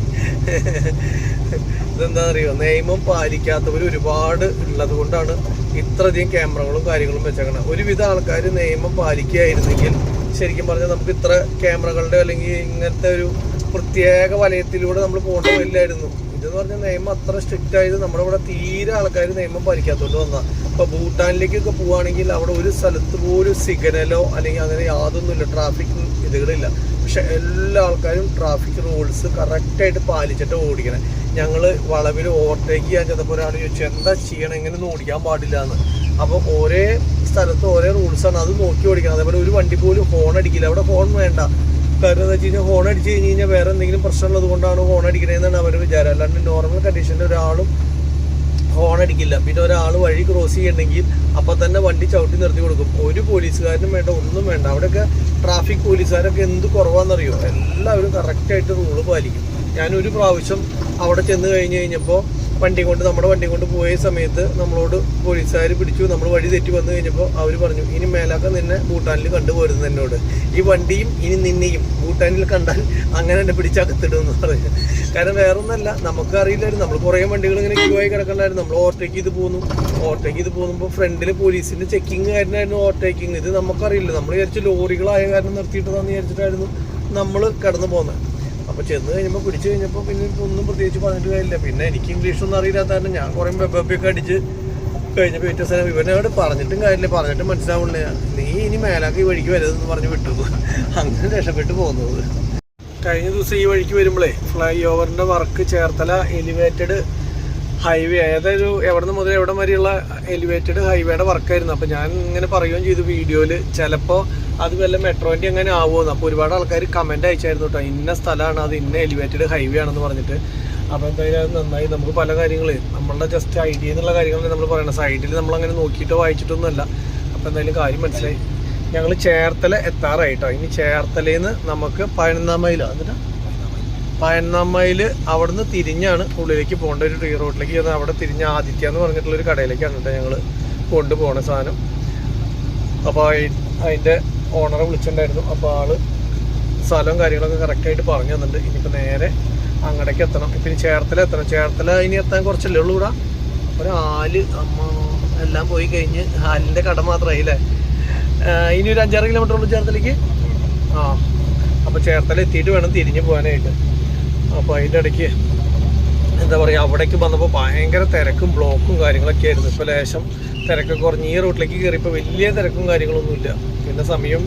ഇതെന്താ അറിയോ, നിയമം പാലിക്കാത്തവർ ഒരുപാട് ഉള്ളത് കൊണ്ടാണ് ഇത്രയധികം ക്യാമറകളും കാര്യങ്ങളും വെച്ചേക്കണം. ഒരുവിധ ആൾക്കാർ നിയമം പാലിക്കുകയായിരുന്നെങ്കിൽ ശരിക്കും പറഞ്ഞാൽ നമുക്ക് ഇത്ര ക്യാമറകളുടെ അല്ലെങ്കിൽ ഇങ്ങനത്തെ ഒരു പ്രത്യേക വലയത്തിലൂടെ നമ്മൾ പോകേണ്ട വരില്ലായിരുന്നു. ഇതെന്ന് പറഞ്ഞാൽ നിയമം അത്ര സ്ട്രിക്റ്റ് ആയത് നമ്മുടെ ഇവിടെ തീരെ ആൾക്കാർ നിയമം പാലിക്കാത്തതുകൊണ്ട് വന്നാൽ. ഇപ്പോൾ ഭൂട്ടാനിലേക്കൊക്കെ പോവുകയാണെങ്കിൽ അവിടെ ഒരു സ്ഥലത്ത് പോലും സിഗ്നലോ അല്ലെങ്കിൽ അങ്ങനെ യാതൊന്നുമില്ല, ട്രാഫിക് ഇതുകളില്ല. പക്ഷെ എല്ലാ ആൾക്കാരും ട്രാഫിക് റൂൾസ് കറക്റ്റായിട്ട് പാലിച്ചിട്ട് ഓടിക്കണം. ഞങ്ങൾ വളവിൽ ഓവർടേക്ക് ചെയ്യാൻ ചെന്നപ്പോൾ ഒരാൾ ചോദിച്ചു എന്താ ചെയ്യണം, എങ്ങനെയൊന്നും ഓടിക്കാൻ പാടില്ല എന്ന്. അപ്പോൾ ഓരോ സ്ഥലത്ത് ഓരോ റൂൾസാണ്, അത് നോക്കി ഓടിക്കണം. അതേപോലെ ഒരു വണ്ടി പോലും ഹോൺ അടിക്കില്ല. അവിടെ ഹോൺ വേണ്ട. കാരണം എന്താ വെച്ച് കഴിഞ്ഞാൽ ഹോൺ അടിച്ച് കഴിഞ്ഞ് കഴിഞ്ഞാൽ വേറെ എന്തെങ്കിലും പ്രശ്നമുള്ളത് കൊണ്ടാണ് ഹോൺ അടിക്കണതെന്നാണ് അവർ വിചാരം. അല്ലാണ്ട് നോർമൽ കണ്ടീഷനിൽ ഒരാളും ഹോൺ അടിക്കില്ല. പിന്നെ ഒരാൾ വഴി ക്രോസ് ചെയ്യണമെങ്കിൽ അപ്പം തന്നെ വണ്ടി ചവിട്ടി നിർത്തി കൊടുക്കും. ഒരു പോലീസുകാരനും വേണ്ട, ഒന്നും വേണ്ട. അവിടെയൊക്കെ ട്രാഫിക് പോലീസുകാരൊക്കെ എന്ത് കുറവാണെന്നറിയോ, എല്ലാവരും കറക്റ്റായിട്ട് റൂള് പാലിക്കും. ഞാനൊരു പ്രാവശ്യം അവിടെ ചെന്ന് കഴിഞ്ഞപ്പോൾ നമ്മുടെ വണ്ടി കൊണ്ട് പോയ സമയത്ത് നമ്മളോട് പോലീസുകാർ പിടിച്ചു. നമ്മൾ വഴി തെറ്റി വന്നു കഴിഞ്ഞപ്പോൾ അവർ പറഞ്ഞു, ഇനി മേലാക്ക നിന്നെ ഭൂട്ടാനിൽ കണ്ടുപോരുന്നു എന്നോട്. ഈ വണ്ടിയും ഇനി നിന്നെയും ഭൂട്ടാനിൽ കണ്ടാൽ അങ്ങനെ തന്നെ പിടിച്ചകത്തിടുമെന്ന് പറഞ്ഞു. കാരണം വേറെ ഒന്നല്ല, നമുക്ക് അറിയില്ലായിരുന്നു. നമ്മൾ കുറേ വണ്ടികൾ ഇങ്ങനെ ക്യൂ ആയി കിടക്കണ്ടായിരുന്നു. നമ്മൾ ഓവർടേക്ക് ചെയ്ത് പോകുമ്പോൾ ഫ്രണ്ടിൽ പോലീസിൻ്റെ ചെക്കിങ് കാരനായിരുന്നു ഓവർടേക്കിങ്. ഇത് നമുക്കറിയില്ല. നമ്മൾ വിചാരിച്ചു ലോറികളായ കാരണം നിർത്തിയിട്ടതാന്ന് വിചാരിച്ചിട്ടായിരുന്നു നമ്മൾ കടന്നു പോകുന്നത്. അപ്പോൾ ചെന്ന് കഴിഞ്ഞപ്പോൾ പിടിച്ചു കഴിഞ്ഞപ്പോൾ പിന്നെ ഒന്നും പ്രത്യേകിച്ച് പറഞ്ഞിട്ട് കാര്യമില്ല. പിന്നെ എനിക്ക് ഇംഗ്ലീഷൊന്നും അറിയില്ലാത്ത കാരണം ഞാൻ കുറേ ബെബൊക്കെ അടിച്ച് കഴിഞ്ഞപ്പോൾ ഏറ്റവും സ്ഥലം ഇവനോട് പറഞ്ഞിട്ടും കാര്യമില്ല, പറഞ്ഞിട്ടും മനസ്സിലാവുന്നില്ല. നീ ഇനി മേലാക്കി ഈ വഴിക്ക് വരരുതെന്ന് പറഞ്ഞ് വിട്ടു. അങ്ങനെ രക്ഷപ്പെട്ട് പോകുന്നത്. കഴിഞ്ഞ ദിവസം ഈ വഴിക്ക് വരുമ്പോഴേ ഫ്ലൈ ഓവറിൻ്റെ വർക്ക് ചേർത്തല എലിവേറ്റഡ് ഹൈവേ, അതായത് എവിടെ നിന്ന് മുതൽ എവിടെ വരെയുള്ള എലിവേറ്റഡ് ഹൈവേയുടെ വർക്കായിരുന്നു. അപ്പോൾ ഞാൻ ഇങ്ങനെ പറയുകയും ചെയ്തു വീഡിയോയിൽ, ചിലപ്പോൾ അത് വല്ല മെട്രോൻ്റെ എങ്ങനെ ആവുമെന്ന്. അപ്പോൾ ഒരുപാട് ആൾക്കാർ കമൻറ്റ് അയച്ചായിരുന്നു കേട്ടോ, ഇന്ന സ്ഥലമാണ് അത്, ഇന്ന എലിവേറ്റഡ് ഹൈവേ ആണെന്ന് പറഞ്ഞിട്ട്. അപ്പോൾ എന്തായാലും അത് നന്നായി. നമുക്ക് പല കാര്യങ്ങൾ നമ്മളുടെ ജസ്റ്റ് ഐഡിയ എന്നുള്ള കാര്യങ്ങളാണ് നമ്മൾ പറയുന്നത്. സൈഡിൽ നമ്മളങ്ങനെ നോക്കിയിട്ടോ വായിച്ചിട്ടൊന്നുമല്ല. അപ്പോൾ എന്തായാലും കാര്യം മനസ്സിലായി. ഞങ്ങൾ ചേർത്തല എത്താറായിട്ടോ. ഇനി ചേർത്തലയിൽ നിന്ന് നമുക്ക് 11 മൈലോ, എന്നിട്ട് 11 മൈൽ അവിടെ നിന്ന് തിരിഞ്ഞാണ് ഉള്ളിലേക്ക് പോകേണ്ട. ഒരു ട്രീ റോഡിലേക്ക് ചെന്ന് അവിടെ തിരിഞ്ഞ് ആദിത്യ എന്ന് പറഞ്ഞിട്ടുള്ളൊരു കടയിലേക്കാണ് കേട്ടോ ഞങ്ങൾ കൊണ്ടുപോകണ സാധനം. അപ്പോൾ അതിൻ്റെ ഓണറെ വിളിച്ചിട്ടുണ്ടായിരുന്നു. അപ്പോൾ ആൾ സ്ഥലവും കാര്യങ്ങളൊക്കെ കറക്റ്റായിട്ട് പറഞ്ഞു തന്നിട്ടുണ്ട്. ഇനിയിപ്പോൾ നേരെ അങ്ങടേക്ക് എത്തണം. ഇപ്പം ഇനി ചേർത്തല എത്തണം. ചേർത്തല ഇനി എത്താൻ കുറച്ചല്ലേ ഉള്ളൂ. ഇവിടെ ഒരു ഹാല് എല്ലാം പോയി കഴിഞ്ഞ് ഹാലിൻ്റെ കട മാത്രമായി അല്ലേ. ഇനി ഒരു 5-6 കിലോമീറ്റർ ഉള്ളൂ ചേർത്തലേക്ക്. അപ്പോൾ ചേർത്തല എത്തിയിട്ട് വേണം തിരിഞ്ഞ് പോകാനായിട്ട്. അപ്പോൾ അതിൻ്റെ ഇടയ്ക്ക് എന്താ പറയുക, അവിടേക്ക് വന്നപ്പോൾ ഭയങ്കര തിരക്കും ബ്ലോക്കും കാര്യങ്ങളൊക്കെ ആയിരുന്നു. ഇപ്പോൾ ലേശം തിരക്കൊക്കെ കുറഞ്ഞ് ഈ റൂട്ടിലേക്ക് കയറിയപ്പോൾ വലിയ തിരക്കും കാര്യങ്ങളൊന്നുമില്ല. പിന്നെ സമയം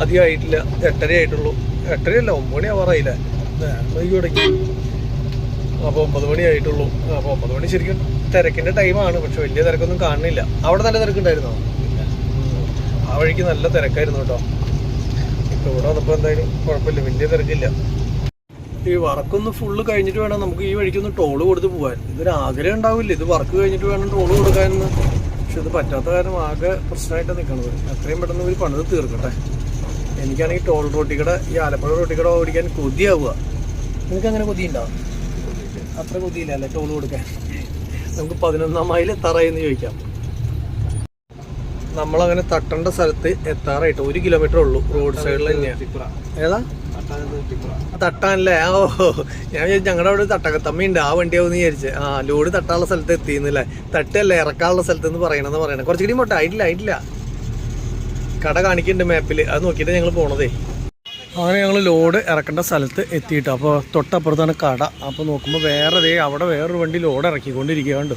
അധികം ആയിട്ടില്ല, 8:30 ആയിട്ടുള്ളൂ. 8:30 9 മണി ആവാറായില്ലേ തുടങ്ങി. അപ്പോൾ 9 മണി ആയിട്ടുള്ളൂ. അപ്പോൾ 9 മണി ശരിക്കും തിരക്കിൻ്റെ ടൈമാണ്. പക്ഷെ വലിയ തിരക്കൊന്നും കാണുന്നില്ല. അവിടെ നല്ല തിരക്കുണ്ടായിരുന്നോ? ആ വഴിക്ക് നല്ല തിരക്കായിരുന്നു കേട്ടോ. ഇപ്പോൾ ഇവിടെ വന്നപ്പോൾ എന്തായാലും കുഴപ്പമില്ല, വലിയ തിരക്കില്ല. ഈ വർക്കൊന്ന് ഫുള്ള് കഴിഞ്ഞിട്ട് വേണം നമുക്ക് ഈ വഴിക്കൊന്ന് ടോള് കൊടുത്ത് പോകാൻ. ഇതൊരു ആഗ്രഹം ഉണ്ടാവില്ല, ഇത് വർക്ക് കഴിഞ്ഞിട്ട് വേണം ടോള് കൊടുക്കാനെന്ന്. പക്ഷെ ഇത് പറ്റാത്ത കാരണം ആകെ പ്രശ്നമായിട്ടാണ് നിൽക്കുന്നത്. എത്രയും പെട്ടെന്ന് ഒരു പണിത് തീർക്കട്ടെ. എനിക്കാണെങ്കിൽ ടോൾ റോട്ടിക്കട ഈ ആലപ്പുഴ റോട്ടിക്കട ഓടിക്കാൻ കൊതിയാവുക. നിങ്ങൾക്ക് അങ്ങനെ കൊതിയുണ്ടാവും? അത്ര കൊതിയില്ല അല്ലേ ടോൾ കൊടുക്കാൻ? നമുക്ക് 11-ാം മൈൽ എത്താറായെന്ന് ചോദിക്കാം. നമ്മളങ്ങനെ തട്ടേണ്ട സ്ഥലത്ത് എത്താറായിട്ട് 1 കിലോമീറ്റർ ഉള്ളൂ. റോഡ് സൈഡിൽ തന്നെയാണ്. ഏതാ തട്ടാനല്ലേ? ഓ, ഞാൻ വിചാരിച്ചു ഞങ്ങളുടെ അവിടെ തട്ടകത്തമ്മയുണ്ട്, ആ വണ്ടിയാവുമെന്ന് വിചാരിച്ച്. ലോഡ് തട്ടാനുള്ള സ്ഥലത്ത് എത്തിയെന്നല്ലേ? തട്ടല്ലേ ഇറക്കാനുള്ള സ്ഥലത്ത് എന്ന് പറയണത്. കുറച്ചുകൂടി പോട്ടെ. ആയിട്ടില്ല. കട കാണിക്കുന്നുണ്ട് മാപ്പിൽ, അത് നോക്കിയിട്ട് ഞങ്ങൾ പോണതേ. അങ്ങനെ ഞങ്ങൾ ലോഡ് ഇറക്കേണ്ട സ്ഥലത്ത് എത്തിയിട്ട് അപ്പോൾ തൊട്ടപ്പുറത്താണ് കട. അപ്പോൾ നോക്കുമ്പോൾ അവിടെ വേറൊരു വണ്ടി ലോഡ് ഇറക്കിക്കൊണ്ടിരിക്കുകയുണ്ട്.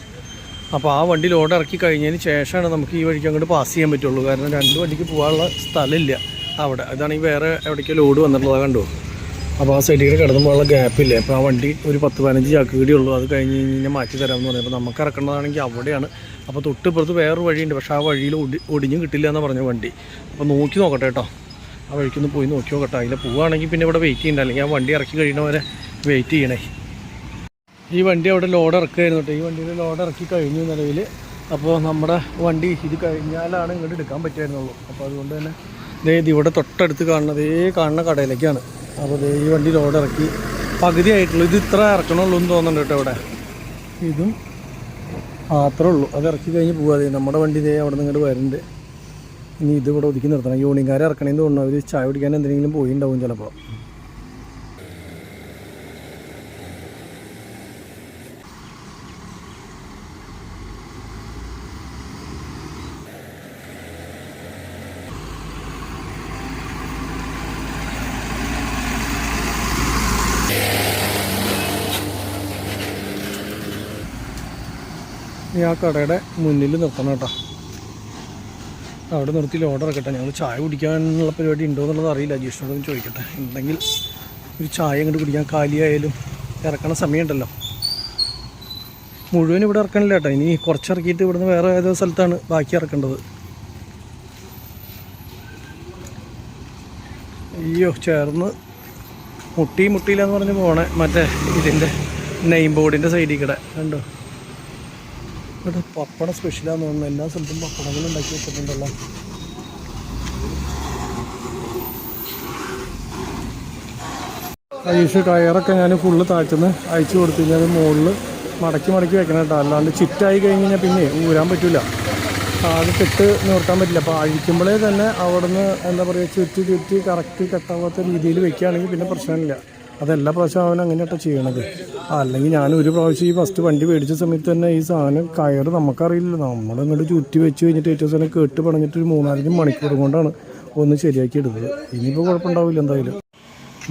അപ്പോൾ ആ വണ്ടി ലോഡ് ഇറക്കി കഴിഞ്ഞതിന് ശേഷമാണ് നമുക്ക് ഈ വഴിക്ക് അങ്ങോട്ട് പാസ് ചെയ്യാൻ പറ്റുള്ളൂ. കാരണം 2 വണ്ടിക്ക് പോകാനുള്ള സ്ഥലമില്ല അവിടെ. ഇതാണെങ്കിൽ വേറെ എവിടേക്കോ ലോഡ് വന്നിട്ടുള്ളത് കണ്ടു. അപ്പോൾ ആ സൈഡിൽ കിടന്നു പോകാനുള്ള ഗ്യാപ്പില്ല. അപ്പോൾ ആ വണ്ടി ഒരു 10-15 ചാക്ക് കൂടിയുള്ളൂ. അത് കഴിഞ്ഞ് കഴിഞ്ഞാൽ മാറ്റി തരാമെന്ന് പറഞ്ഞു. അപ്പോൾ നമുക്ക് ഇറക്കേണ്ടതാണെങ്കിൽ അവിടെയാണ്. അപ്പോൾ തൊട്ടിപ്പുറത്ത് വേറൊരു വഴിയുണ്ട്, പക്ഷേ ആ വഴിയിൽ ഒടിഞ്ഞും കിട്ടില്ല എന്ന് പറഞ്ഞ വണ്ടി. അപ്പോൾ നോക്കട്ടെ കേട്ടോ, ആ വഴിക്കൊന്ന് പോയി നോക്കട്ടെ. അതിൽ പോവുകയാണെങ്കിൽ പിന്നെ ഇവിടെ വെയിറ്റ് ചെയ്യണ്ട, അല്ലെങ്കിൽ ആ വണ്ടി ഇറക്കി കഴിയുന്നവരെ വെയിറ്റ് ചെയ്യണേ. ഈ വണ്ടി അവിടെ ലോഡ് ഇറക്കുകയായിരുന്നു കേട്ടോ. ഈ വണ്ടിയിൽ ലോഡ് ഇറക്കി കഴിഞ്ഞു നിലവിൽ. അപ്പോൾ നമ്മുടെ വണ്ടി ഇത് കഴിഞ്ഞാലാണ് ഇങ്ങോട്ട് എടുക്കാൻ പറ്റുമായിരുന്നുള്ളൂ. അപ്പോൾ അതുകൊണ്ട് തന്നെ ഇവിടെ തൊട്ടടുത്ത് കാണുന്ന കടയിലേക്കാണ്. അപ്പോൾ ഈ വണ്ടി ലോഡ് ഇറക്കി പകുതി ആയിട്ടുള്ളൂ. ഇത് ഇത്ര ഇറക്കണുള്ളൂ എന്ന് തോന്നുന്നുണ്ട് കേട്ടോ. ഇവിടെ ഇതും മാത്രമേ ഉള്ളൂ. അത് ഇറക്കി കഴിഞ്ഞ് പോകാതെ നമ്മുടെ വണ്ടി അവിടെ നിന്ന് ഇങ്ങോട്ട് വരുന്നുണ്ട്. ഇനി ഇത് ഇവിടെ ഒതുക്കി നിർത്തണം. യൂണിയൻകാരെ ഇറക്കണമെന്ന് തോന്നുന്നു. അവർ ചായ കുടിക്കാൻ എന്തെങ്കിലും പോയിണ്ടാവും ചിലപ്പോൾ. ഈ ആ കടയുടെ മുന്നിൽ നിർത്തണം കേട്ടോ. അവിടെ നിർത്തി ലോഡ് ഇറക്കട്ടെ. ഞങ്ങൾ ചായ കുടിക്കാനുള്ള പരിപാടി ഉണ്ടോ എന്നുള്ളത് അറിയില്ല. ജിഷ്ണോടൊന്ന് ചോദിക്കട്ടെ. ഉണ്ടെങ്കിൽ ഒരു ചായ അങ്ങോട്ട് കുടിക്കാൻ, കാലിയായാലും ഇറക്കണ സമയമുണ്ടല്ലോ. മുഴുവൻ ഇവിടെ ഇറക്കണില്ല കേട്ടോ. ഇനി കുറച്ചിറക്കിയിട്ട് ഇവിടുന്ന് വേറെ ഏതോ സ്ഥലത്താണ് ബാക്കി ഇറക്കേണ്ടത്. അയ്യോ, ചേർന്ന് മുട്ടിയില്ലെന്ന് പറഞ്ഞ് പോണേ. മറ്റേ ഇതിൻ്റെ നെയിം ബോർഡിൻ്റെ സൈഡിൽ കൂടെ കണ്ടോ. ഇവിടെ പപ്പടം സ്പെഷ്യലാന്ന് തോന്നുന്നു. എല്ലാ സ്ഥലത്തും പപ്പടങ്ങൾ ഉണ്ടാക്കി വെച്ചിട്ടുണ്ടല്ലോ. ഐസ് ടയറൊക്കെ ഞാൻ ഫുള്ള് താഴ്ത്തുനിന്ന് അയച്ചു കൊടുത്തു കഴിഞ്ഞാൽ അത് മുകളിൽ മടക്കി വെക്കണം കേട്ടോ. അല്ലാണ്ട് ചിറ്റായി കഴിഞ്ഞ് കഴിഞ്ഞാൽ പിന്നെ ഊരാൻ പറ്റില്ല. അത് കെട്ട് നിർത്താൻ പറ്റില്ല. അപ്പോൾ അഴിക്കുമ്പോഴേ തന്നെ അവിടുന്ന് എന്താ പറയുക, ചുറ്റി കറക്റ്റ് കെട്ടാവാത്ത രീതിയിൽ വെക്കുകയാണെങ്കിൽ പിന്നെ പ്രശ്നമില്ല. അതെല്ലാ പ്രാവശ്യം അവൻ അങ്ങനെയാട്ടോ ചെയ്യണത്. അല്ലെങ്കിൽ ഞാൻ ഒരു പ്രാവശ്യം ഈ ഫസ്റ്റ് വണ്ടി മേടിച്ച സമയത്ത് തന്നെ ഈ സാധനം കയറ് നമുക്കറിയില്ലല്ലോ. നമ്മളിങ്ങോട്ട് ചുറ്റി വെച്ച് കഴിഞ്ഞിട്ട് ഏറ്റവും സാധനം കേട്ട് പടഞ്ഞിട്ട് ഒരു 3-4 മണിക്കൂർ കൊണ്ടാണ് ഒന്ന് ശരിയാക്കി എടുത്തത്. ഇനിയിപ്പോൾ കുഴപ്പമുണ്ടാവില്ല എന്തായാലും.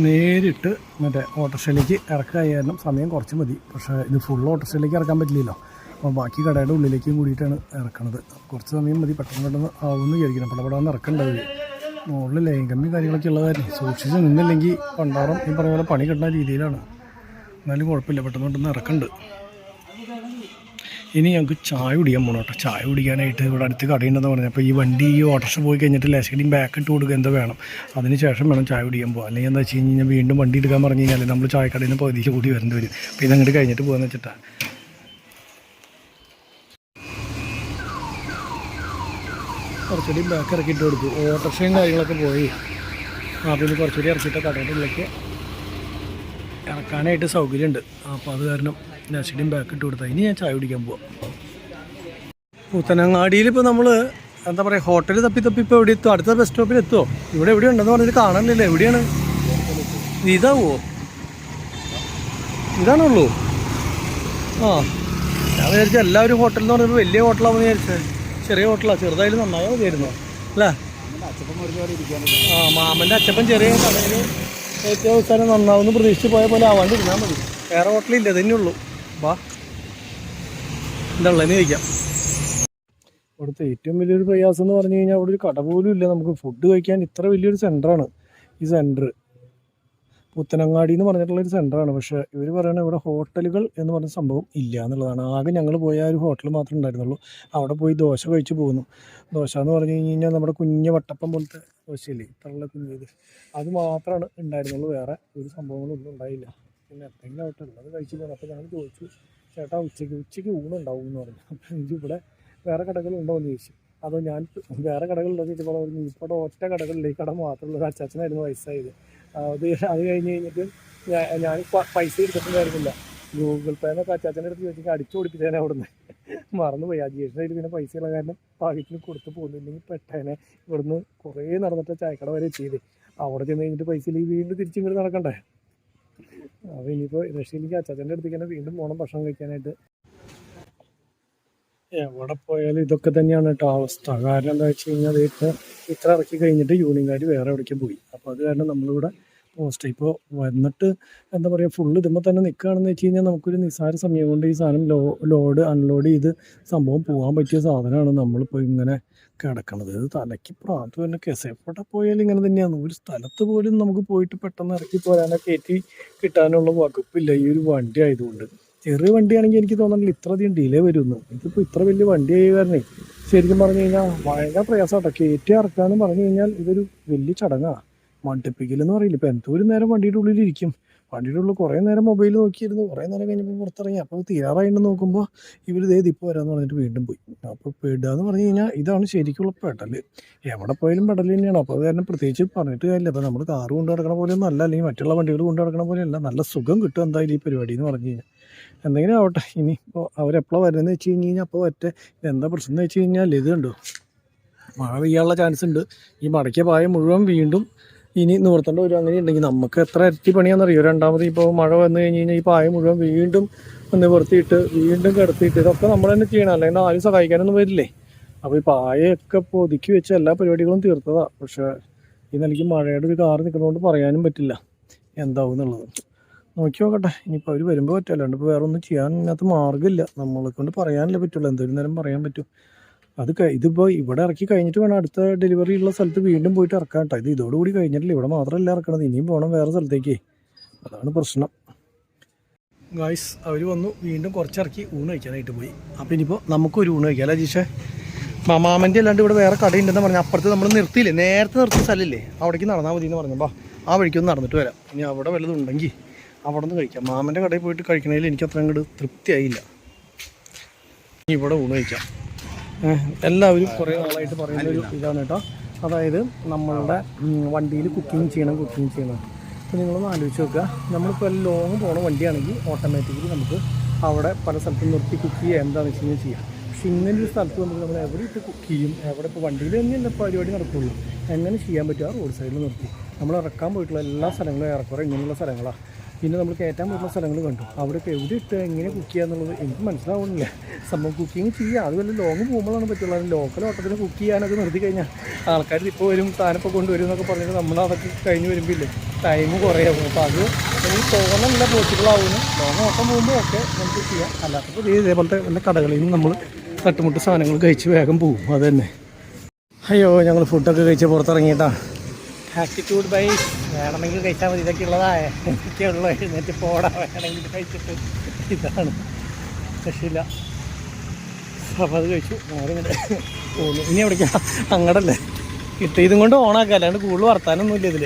നേരിട്ട് മറ്റേ ഓട്ടോറിക്ഷയിലേക്ക് ഇറക്കായ കാരണം സമയം കുറച്ച് മതി. പക്ഷേ ഇത് ഫുൾ ഓട്ടോറിക്ഷയിലേക്ക് ഇറക്കാൻ പറ്റില്ലല്ലോ. അപ്പോൾ ബാക്കി കടയുടെ ഉള്ളിലേക്കും കൂടിയിട്ടാണ് ഇറക്കണത്. കുറച്ച് സമയം മതി, പെട്ടെന്ന് ആവുമെന്ന് വിചാരിക്കണം. പടപടാന്ന് ഇറക്കണ്ടാവില്ല. മുകളിൽ ലൈൻ കമ്പി കാര്യങ്ങളൊക്കെ ഉള്ളതായിരുന്നു. സൂക്ഷിച്ച് നിന്നില്ലെങ്കിൽ പണ്ടാറും ഈ പറഞ്ഞ പോലെ പണി കിട്ടുന്ന രീതിയിലാണ്. എന്നാലും കുഴപ്പമില്ല, പെട്ടെന്ന് ഇറക്കുന്നുണ്ട്. ഇനി ഞങ്ങൾക്ക് ചായ കുടിക്കാൻ പോകണം കേട്ടോ. ചായ കുടിക്കാനായിട്ട് ഇവിടെ അടുത്ത് കടയുണ്ടെന്ന് പറഞ്ഞത്. അപ്പോൾ ഈ വണ്ടി ഈ ഓട്ടോറിക്ഷ പോയി കഴിഞ്ഞിട്ട് ലെസ്കടിയും ബാക്ക് ഇട്ട് കൊടുക്കുക എന്തോ വേണം. അതിന് ശേഷം വേണം ചായ കുടിക്കാൻ പോകാം. അല്ലെങ്കിൽ എന്താ വെച്ച് കഴിഞ്ഞാൽ വീണ്ടും വണ്ടി എടുക്കാൻ പറഞ്ഞു കഴിഞ്ഞാൽ നമ്മൾ ചായക്കടയിൽ നിന്ന് പകുതിക്ക് കൂടി വരേണ്ടി വരും. അപ്പോൾ ഇതങ്ങോട്ട് കഴിഞ്ഞിട്ട് പോകാമെന്ന് വെച്ചിട്ടാണ്. കുറച്ചുകൂടി ബാക്ക് ഇറക്കിയിട്ട് കൊടുത്തു. ഓട്ടോറിക്ഷയും കാര്യങ്ങളൊക്കെ പോയി. പിന്നെ കുറച്ചുകൂടി ഇറക്കിയിട്ട് കടയുടെ ഉള്ളിലേക്ക് ഇറക്കാനായിട്ട് സൗകര്യമുണ്ട്. അപ്പോൾ അത് കാരണം നെക്സ്റ്റിയും ബാക്ക് ഇട്ട് കൊടുത്താൽ ഇനി ഞാൻ ചായ കുടിക്കാൻ പോവാം. പുത്തനങ്ങാടിയിൽ ഇപ്പോൾ നമ്മൾ എന്താ പറയുക, ഹോട്ടൽ തപ്പി ഇപ്പോൾ എവിടെ എത്തും? അടുത്ത ബസ് സ്റ്റോപ്പിൽ എത്തുമോ? ഇവിടെ ഉണ്ടെന്ന് പറഞ്ഞിട്ട് കാണാനില്ല. എവിടെയാണ്? ഇതാവോ? ഇതാണുള്ളൂ. ഞാൻ വിചാരിച്ചാൽ എല്ലാവരും ഹോട്ടൽ എന്ന് പറഞ്ഞപ്പോൾ വലിയ ഹോട്ടലാണെന്ന് വിചാരിച്ചത്. ചെറിയ ഹോട്ടലാണ്. ചെറുതായാലും നന്നായാൽ മതിയായിരുന്നു അല്ലേ? മാമൻ്റെ അച്ചപ്പൻ ചെറിയ കടയിൽ ഏറ്റവും അവസാനം നന്നാവുമെന്ന് പ്രതീക്ഷിച്ച് പോയ പോലെ ആവാണ്ടിരുന്നാൽ മതി. വേറെ ഹോട്ടലില്ല, ഇതന്നെ ഉള്ളൂ. വാ, എന്താ ഉള്ളതെന്ന് ചോദിക്കാം. ഇവിടുത്തെ ഏറ്റവും വലിയൊരു പ്രയാസം എന്ന് പറഞ്ഞു കഴിഞ്ഞാൽ അവിടെ ഒരു കട പോലും ഇല്ല നമുക്ക് ഫുഡ് കഴിക്കാൻ. ഇത്ര വലിയൊരു സെൻ്ററാണ് ഈ സെൻറ്റർ. പുത്തനങ്ങാടി എന്ന് പറഞ്ഞിട്ടുള്ളൊരു സെൻ്ററാണ്. പക്ഷേ ഇവർ പറയുന്നത് ഇവിടെ ഹോട്ടലുകൾ എന്ന് പറഞ്ഞ സംഭവം ഇല്ല എന്നുള്ളതാണ്. ആകെ ഞങ്ങൾ പോയ ഒരു ഹോട്ടൽ മാത്രമേ ഉണ്ടായിരുന്നുള്ളൂ. അവിടെ പോയി ദോശ കഴിച്ച് പോകുന്നു. ദോശ എന്ന് പറഞ്ഞു കഴിഞ്ഞാൽ നമ്മുടെ കുഞ്ഞ് വട്ടപ്പം പോലത്തെ ദോശയില്ലേ, ഇത്രയുള്ള കുഞ്ഞത്, അത് മാത്രമാണ് ഉണ്ടായിരുന്നുള്ളൂ. വേറെ ഒരു സംഭവങ്ങളൊന്നും ഉണ്ടായില്ല. പിന്നെ എന്തെങ്കിലും ആവട്ടെ ഉള്ളത് കഴിച്ച് പോകുന്നു. അപ്പോൾ ഞങ്ങൾ ചോദിച്ചു, ചേട്ടാ ഉച്ചയ്ക്ക് ഊണുണ്ടാവും എന്ന് പറഞ്ഞു. അപ്പോൾ എനിക്കിവിടെ വേറെ കടകളുണ്ടോ എന്ന് ചോദിച്ചു. അതോ ഞാൻ വേറെ കടകളുണ്ടോ എന്ന് ചോദിച്ചപ്പോൾ പറഞ്ഞു ഇപ്പോൾ ഒറ്റ കടകളില്ല, ഈ കട മാത്രമുള്ള ഒരു അച്ചാച്ചനായിരുന്നു വയസ്സായത്. അത് കഴിഞ്ഞ് കഴിഞ്ഞിട്ട് ഞാൻ പൈസ എടുത്തിട്ടുണ്ടായിരുന്നില്ല. ഗൂഗിൾ പേ എന്നൊക്കെ അച്ചാച്ചൻ്റെ അടുത്ത് ചോദിച്ചിട്ട് അടിച്ചു കൊടുപ്പിച്ചേനെ അവിടെ നിന്ന് മറന്നുപോയി. അജീഷിൻ്റെ കയ്യിൽ പിന്നെ പൈസയുള്ള കാരണം പാകത്തിന് കൊടുത്ത് പോകുന്നില്ലെങ്കിൽ പെട്ടേനെ. ഇവിടുന്ന് കുറേ നടന്നിട്ട് ചായക്കട വരെ എത്തിയത്. അവിടെ ചെന്ന് കഴിഞ്ഞിട്ട് പൈസ ഇല്ലെങ്കിൽ വീണ്ടും തിരിച്ചിങ്ങോട്ട് നടക്കണ്ടേ. അപ്പോൾ ഇനിയിപ്പോൾ രക്ഷയിലേക്ക് അച്ചാച്ചൻ്റെ അടുത്തേക്ക് തന്നെ വീണ്ടും പോകണം ഭക്ഷണം കഴിക്കാനായിട്ട്. എവിടെ പോയാലും ഇതൊക്കെ തന്നെയാണ് കേട്ടോ അവസ്ഥ. കാരണം എന്താ വെച്ച് കഴിഞ്ഞാൽ ഇത്ര ഇറക്കി കഴിഞ്ഞിട്ട് യൂണിയൻകാർ വേറെ എവിടേക്ക് പോയി. അപ്പോൾ അത് കാരണം നമ്മളിവിടെ പോസ്റ്റ് ഇപ്പോൾ വന്നിട്ട് എന്താ പറയുക ഫുള്ള് ഇതുമ്പോൾ തന്നെ നിൽക്കുകയാണെന്ന് വെച്ച് കഴിഞ്ഞാൽ നമുക്കൊരു നിസ്സാര സമയം കൊണ്ട് ഈ സാധനം ലോഡ് അൺലോഡ് ചെയ്ത് സംഭവം പോകാൻ പറ്റിയ സാധനമാണ്. നമ്മളിപ്പോൾ ഇങ്ങനെ കിടക്കണത്. തലയ്ക്ക് പ്രാന്ത് തന്നെ കേസ്. എവിടെ പോയാലും ഇങ്ങനെ തന്നെയാണ്. ഒരു സ്ഥലത്ത് പോലും നമുക്ക് പോയിട്ട് പെട്ടെന്ന് ഇറക്കി പോരാനോ കയറ്റി കിട്ടാനുള്ള വകുപ്പില്ല ഈ ഒരു വണ്ടി ആയതുകൊണ്ട്. ചെറിയ വണ്ടിയാണെങ്കിൽ എനിക്ക് തോന്നുന്നില്ല ഇത്രയധികം ഡിലേ വരുമെന്ന്. ഇതിപ്പോൾ ഇത്ര വലിയ വണ്ടി ആയ കാരണേ ശരിക്കും പറഞ്ഞു കഴിഞ്ഞാൽ ഭയങ്കര പ്രയാസമാട്ടോ. കയറ്റി ഇറക്കാന്ന് പറഞ്ഞു കഴിഞ്ഞാൽ ഇതൊരു വലിയ ചടങ്ങാണ്. മടുപ്പിക്കലെന്ന് പറയില്ല. ഇപ്പോൾ എന്തോരം നേരം വണ്ടിയുടെ ഉള്ളിലിരിക്കും. വണ്ടിയുടെ ഉള്ളിൽ കുറേ നേരം മൊബൈൽ നോക്കിയിരുന്നു. കുറേ നേരം കഴിഞ്ഞപ്പോൾ പുറത്തിറങ്ങി. അപ്പോൾ തീരാറായിട്ട് നോക്കുമ്പോൾ ഇവർ ഇപ്പോൾ വരാമെന്ന് പറഞ്ഞിട്ട് വീണ്ടും പോയി. അപ്പോൾ പെടുക എന്ന് പറഞ്ഞു കഴിഞ്ഞാൽ ഇതാണ് ശരിക്കുള്ള പെടൽ. എവിടെ പോയാലും പെടൽ തന്നെയാണ്. അപ്പോൾ അത് കാരണം പ്രത്യേകിച്ച് പറഞ്ഞിട്ട് കാര്യമില്ല. അപ്പോൾ നമ്മൾ കാറ് കൊണ്ട് നടക്കണ പോലെയൊന്നും അല്ല, അല്ലെങ്കിൽ മറ്റുള്ള വണ്ടികൾ കൊണ്ട് നടക്കണ പോലെയല്ല. നല്ല സുഖം കിട്ടും എന്തായാലും ഈ പരിപാടി എന്ന് പറഞ്ഞു കഴിഞ്ഞാൽ. എന്തെങ്കിലും ആവട്ടെ. ഇനി ഇപ്പോൾ അവരെപ്പോഴാണ് വരുന്നതെന്ന് വെച്ച് കഴിഞ്ഞ് കഴിഞ്ഞാൽ അപ്പോൾ എന്താ പ്രശ്നം എന്ന് വെച്ച് കഴിഞ്ഞാൽ ഇത് കണ്ടോ, മഴ പെയ്യാനുള്ള ചാൻസ് ഉണ്ട്. ഈ മടക്കിയ പായ മുഴുവൻ വീണ്ടും ഇനി നിവർത്തേണ്ട വരും. അങ്ങനെ ഉണ്ടെങ്കിൽ നമുക്ക് എത്ര ഇരട്ടി പണിയാണെന്നറിയോ. രണ്ടാമത് ഇപ്പോൾ മഴ വന്നു കഴിഞ്ഞ് കഴിഞ്ഞാൽ ഈ പായ മുഴുവൻ വീണ്ടും നിവർത്തിയിട്ട് വീണ്ടും കിടത്തിയിട്ട് ഇതൊക്കെ നമ്മൾ തന്നെ ചെയ്യണം. അല്ലെങ്കിൽ ആരും സഹായിക്കാനൊന്നും വരില്ലേ. അപ്പോൾ ഈ പായൊക്കെ ഒതുക്കി വെച്ച് എല്ലാ പരിപാടികളും തീർത്തതാണ്. പക്ഷേ ഈ നിലയ്ക്ക് മഴയുടെ ഒരു കാറ് നിൽക്കുന്നതുകൊണ്ട് പറയാനും പറ്റില്ല എന്താവും എന്നുള്ളത്. നോക്കി നോക്കട്ടെ. ഇനിയിപ്പോൾ അവർ വരുമ്പോൾ പറ്റും. അല്ലാണ്ട് ഇപ്പോൾ വേറെ ഒന്നും ചെയ്യാൻ അതിനകത്ത് മാർഗ്ഗമില്ല. നമ്മളെ കൊണ്ട് പറയാനല്ലേ പറ്റുള്ളൂ. എന്തൊരു നേരം പറയാൻ പറ്റും. ഇതിപ്പോൾ ഇവിടെ ഇറക്കി കഴിഞ്ഞിട്ട് വേണം അടുത്ത ഡെലിവറി ഉള്ള സ്ഥലത്ത് വീണ്ടും പോയിട്ട് ഇറക്കാൻ കേട്ടോ. ഇത് ഇതോടുകൂടി കഴിഞ്ഞിട്ടില്ല. ഇവിടെ മാത്രമല്ല ഇറക്കണത്, ഇനിയും പോകണം വേറെ സ്ഥലത്തേക്ക്. അതാണ് പ്രശ്നം. ഗായ്സ് അവർ വന്നു വീണ്ടും കുറച്ചിറക്കി ഊണ് കഴിക്കാനായിട്ട് പോയി. അപ്പോൾ ഇനിയിപ്പോൾ നമുക്കൊരു ഊണ് കഴിക്കാം അല്ലേ ജീഷേ. മാമാമൻ്റെ അല്ലാണ്ട് ഇവിടെ വേറെ കടയുണ്ടെന്ന് പറഞ്ഞാൽ അപ്പുറത്ത് നമ്മൾ നിർത്തിയില്ലേ, നേരത്തെ നിർത്തിയ സ്ഥലമില്ലേ, അവിടേക്ക് നടന്നാൽ മതി എന്ന് പറഞ്ഞപ്പോൾ ആ വഴിക്കൊന്ന് നടന്നിട്ട് വരാം. ഇനി അവിടെ വല്ലതുണ്ടെങ്കിൽ അവിടെ നിന്ന് കഴിക്കാം. മാമൻ്റെ കടയിൽ പോയിട്ട് കഴിക്കണതിൽ എനിക്ക് അത്ര അങ്ങോട്ട് തൃപ്തിയായില്ല. ഇവിടെ ഊണ് കഴിക്കാം. എല്ലാവരും കുറേ നാളായിട്ട് പറയുന്നൊരു ഇതാണ് കേട്ടോ. അതായത് നമ്മളുടെ വണ്ടിയിൽ കുക്കിംഗ് ചെയ്യണം. അപ്പോൾ നിങ്ങളൊന്ന് ആലോചിച്ച് നോക്കുക. നമ്മളിപ്പോൾ ലോങ് പോകണ വണ്ടിയാണെങ്കിൽ ഓട്ടോമാറ്റിക്കലി നമുക്ക് അവിടെ പല സ്ഥലത്തും നിർത്തി കുക്ക് ചെയ്യുക എന്താണെന്ന് വെച്ച് കഴിഞ്ഞാൽ ചെയ്യാം. പക്ഷെ ഇങ്ങനൊരു സ്ഥലത്ത് വന്നിട്ട് നമ്മൾ എവിടെ ഇട്ട് കുക്ക് ചെയ്യും, എവിടെ ഇപ്പോൾ വണ്ടിയിൽ തന്നെയല്ല പരിപാടി നടക്കുള്ളൂ. എങ്ങനെ ചെയ്യാൻ പറ്റുക, റോഡ് സൈഡിൽ നിർത്തി നമ്മൾ ഇറക്കാൻ പോയിട്ടുള്ള എല്ലാ സ്ഥലങ്ങളും ഏറെക്കുറെ ഇങ്ങനെയുള്ള സ്ഥലങ്ങളാണ്. പിന്നെ നമ്മൾ കയറ്റാൻ പോയിട്ടുള്ള സ്ഥലങ്ങൾ കണ്ടു. അവിടെയൊക്കെ എവിടെ ഇട്ട് എങ്ങനെ കുക്ക് ചെയ്യുക എന്നുള്ളത് എനിക്ക് മനസ്സിലാവുന്നില്ല. സംഭവം കുക്കിങ് ചെയ്യുക അത് വല്ല ലോങ് പോകുമ്പോഴാണ് പറ്റുള്ളൂ. ലോക്കൽ ഓട്ടത്തിന് കുക്ക് ചെയ്യാനൊക്കെ നിർത്തി കഴിഞ്ഞാൽ ആൾക്കാർ ഇപ്പോൾ വരും, താനിപ്പോൾ കൊണ്ടുവരും എന്നൊക്കെ പറഞ്ഞിട്ട് നമ്മൾ അതൊക്കെ കഴിഞ്ഞ് വരുമ്പില്ലേ ടൈം കുറയാവും. അപ്പോൾ അത് എനിക്ക് തോന്നുന്നില്ല പോസിബിളാവുന്നു. ലോങ് ഓട്ടം പോകുമ്പോൾ ഒക്കെ നമുക്ക് ചെയ്യാം. അല്ലാത്തപ്പോൾ ഇതേപോലത്തെ വല്ല കടകളിൽ നിന്ന് നമ്മൾ തട്ടുമുട്ട് സാധനങ്ങൾ കഴിച്ച് വേഗം പോകും. അത് തന്നെ. അയ്യോ ഞങ്ങൾ ഫുഡൊക്കെ കഴിച്ച് പുറത്തിറങ്ങിയിട്ടാണ്. ആറ്റിറ്റ്യൂഡ് ബൈ വേണമെങ്കിൽ കഴിച്ചാൽ മതി. ഇതൊക്കെ ഉള്ളതായ എനിക്കുള്ള എഴുന്നേറ്റ് പോടാ വേണമെങ്കിൽ കഴിച്ചിട്ട് ഇതാണ് രക്ഷയില്ല. അപ്പോൾ അത് കഴിച്ചു ഞാനിങ്ങനെ പോകുന്നു. ഇനി എവിടേക്കാ അങ്ങടല്ലേ കിട്ടിയതും കൊണ്ട് ഓണാക്കുക. അല്ലാണ്ട് കൂടുതൽ വർത്താനൊന്നുമില്ല ഇതിൽ.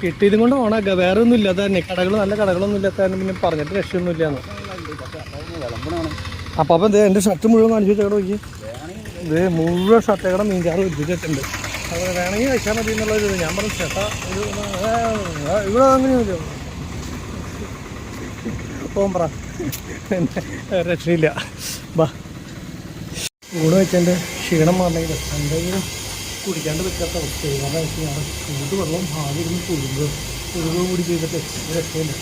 കിട്ടിയതും കൊണ്ട് ഓണാക്കുക, വേറെ ഒന്നും ഇല്ലാത്ത തന്നെ. കടകൾ നല്ല കടകളൊന്നും ഇല്ലാത്ത തന്നെ പിന്നെ പറഞ്ഞിട്ട് രക്ഷയൊന്നുമില്ലാന്ന്. അപ്പോൾ ഇത് എൻ്റെ ഷർട്ട് മുഴുവൻ കാണിച്ചു വെച്ചേക്കടെ നോക്കി. ഇത് മുഴുവൻ ഷർട്ടേക്കടെ മീൻചാറ് വെച്ചിട്ടുണ്ട്. അതുപോലെ വേണമെങ്കിൽ കഴിച്ചാൽ മതി എന്നുള്ളൊരു ഞാൻ പറഞ്ഞു ചേട്ടാ ഒരു ഇവിടെ അങ്ങനെയൊന്നുമില്ല പോകാൻ രക്ഷയില്ല. ബാ ഊണ് വെച്ചതിൻ്റെ ക്ഷീണം മാറണമെങ്കിൽ എന്തെങ്കിലും കുടിക്കാണ്ട് വെക്കാത്ത അവസ്ഥയായി. കാരണം വെച്ച് കഴിഞ്ഞാൽ ചൂട് വെള്ളം ആദ്യം ഇരുന്ന് കുഴുകുക കൂടി ചെയ്തിട്ട് രക്ഷയില്ല.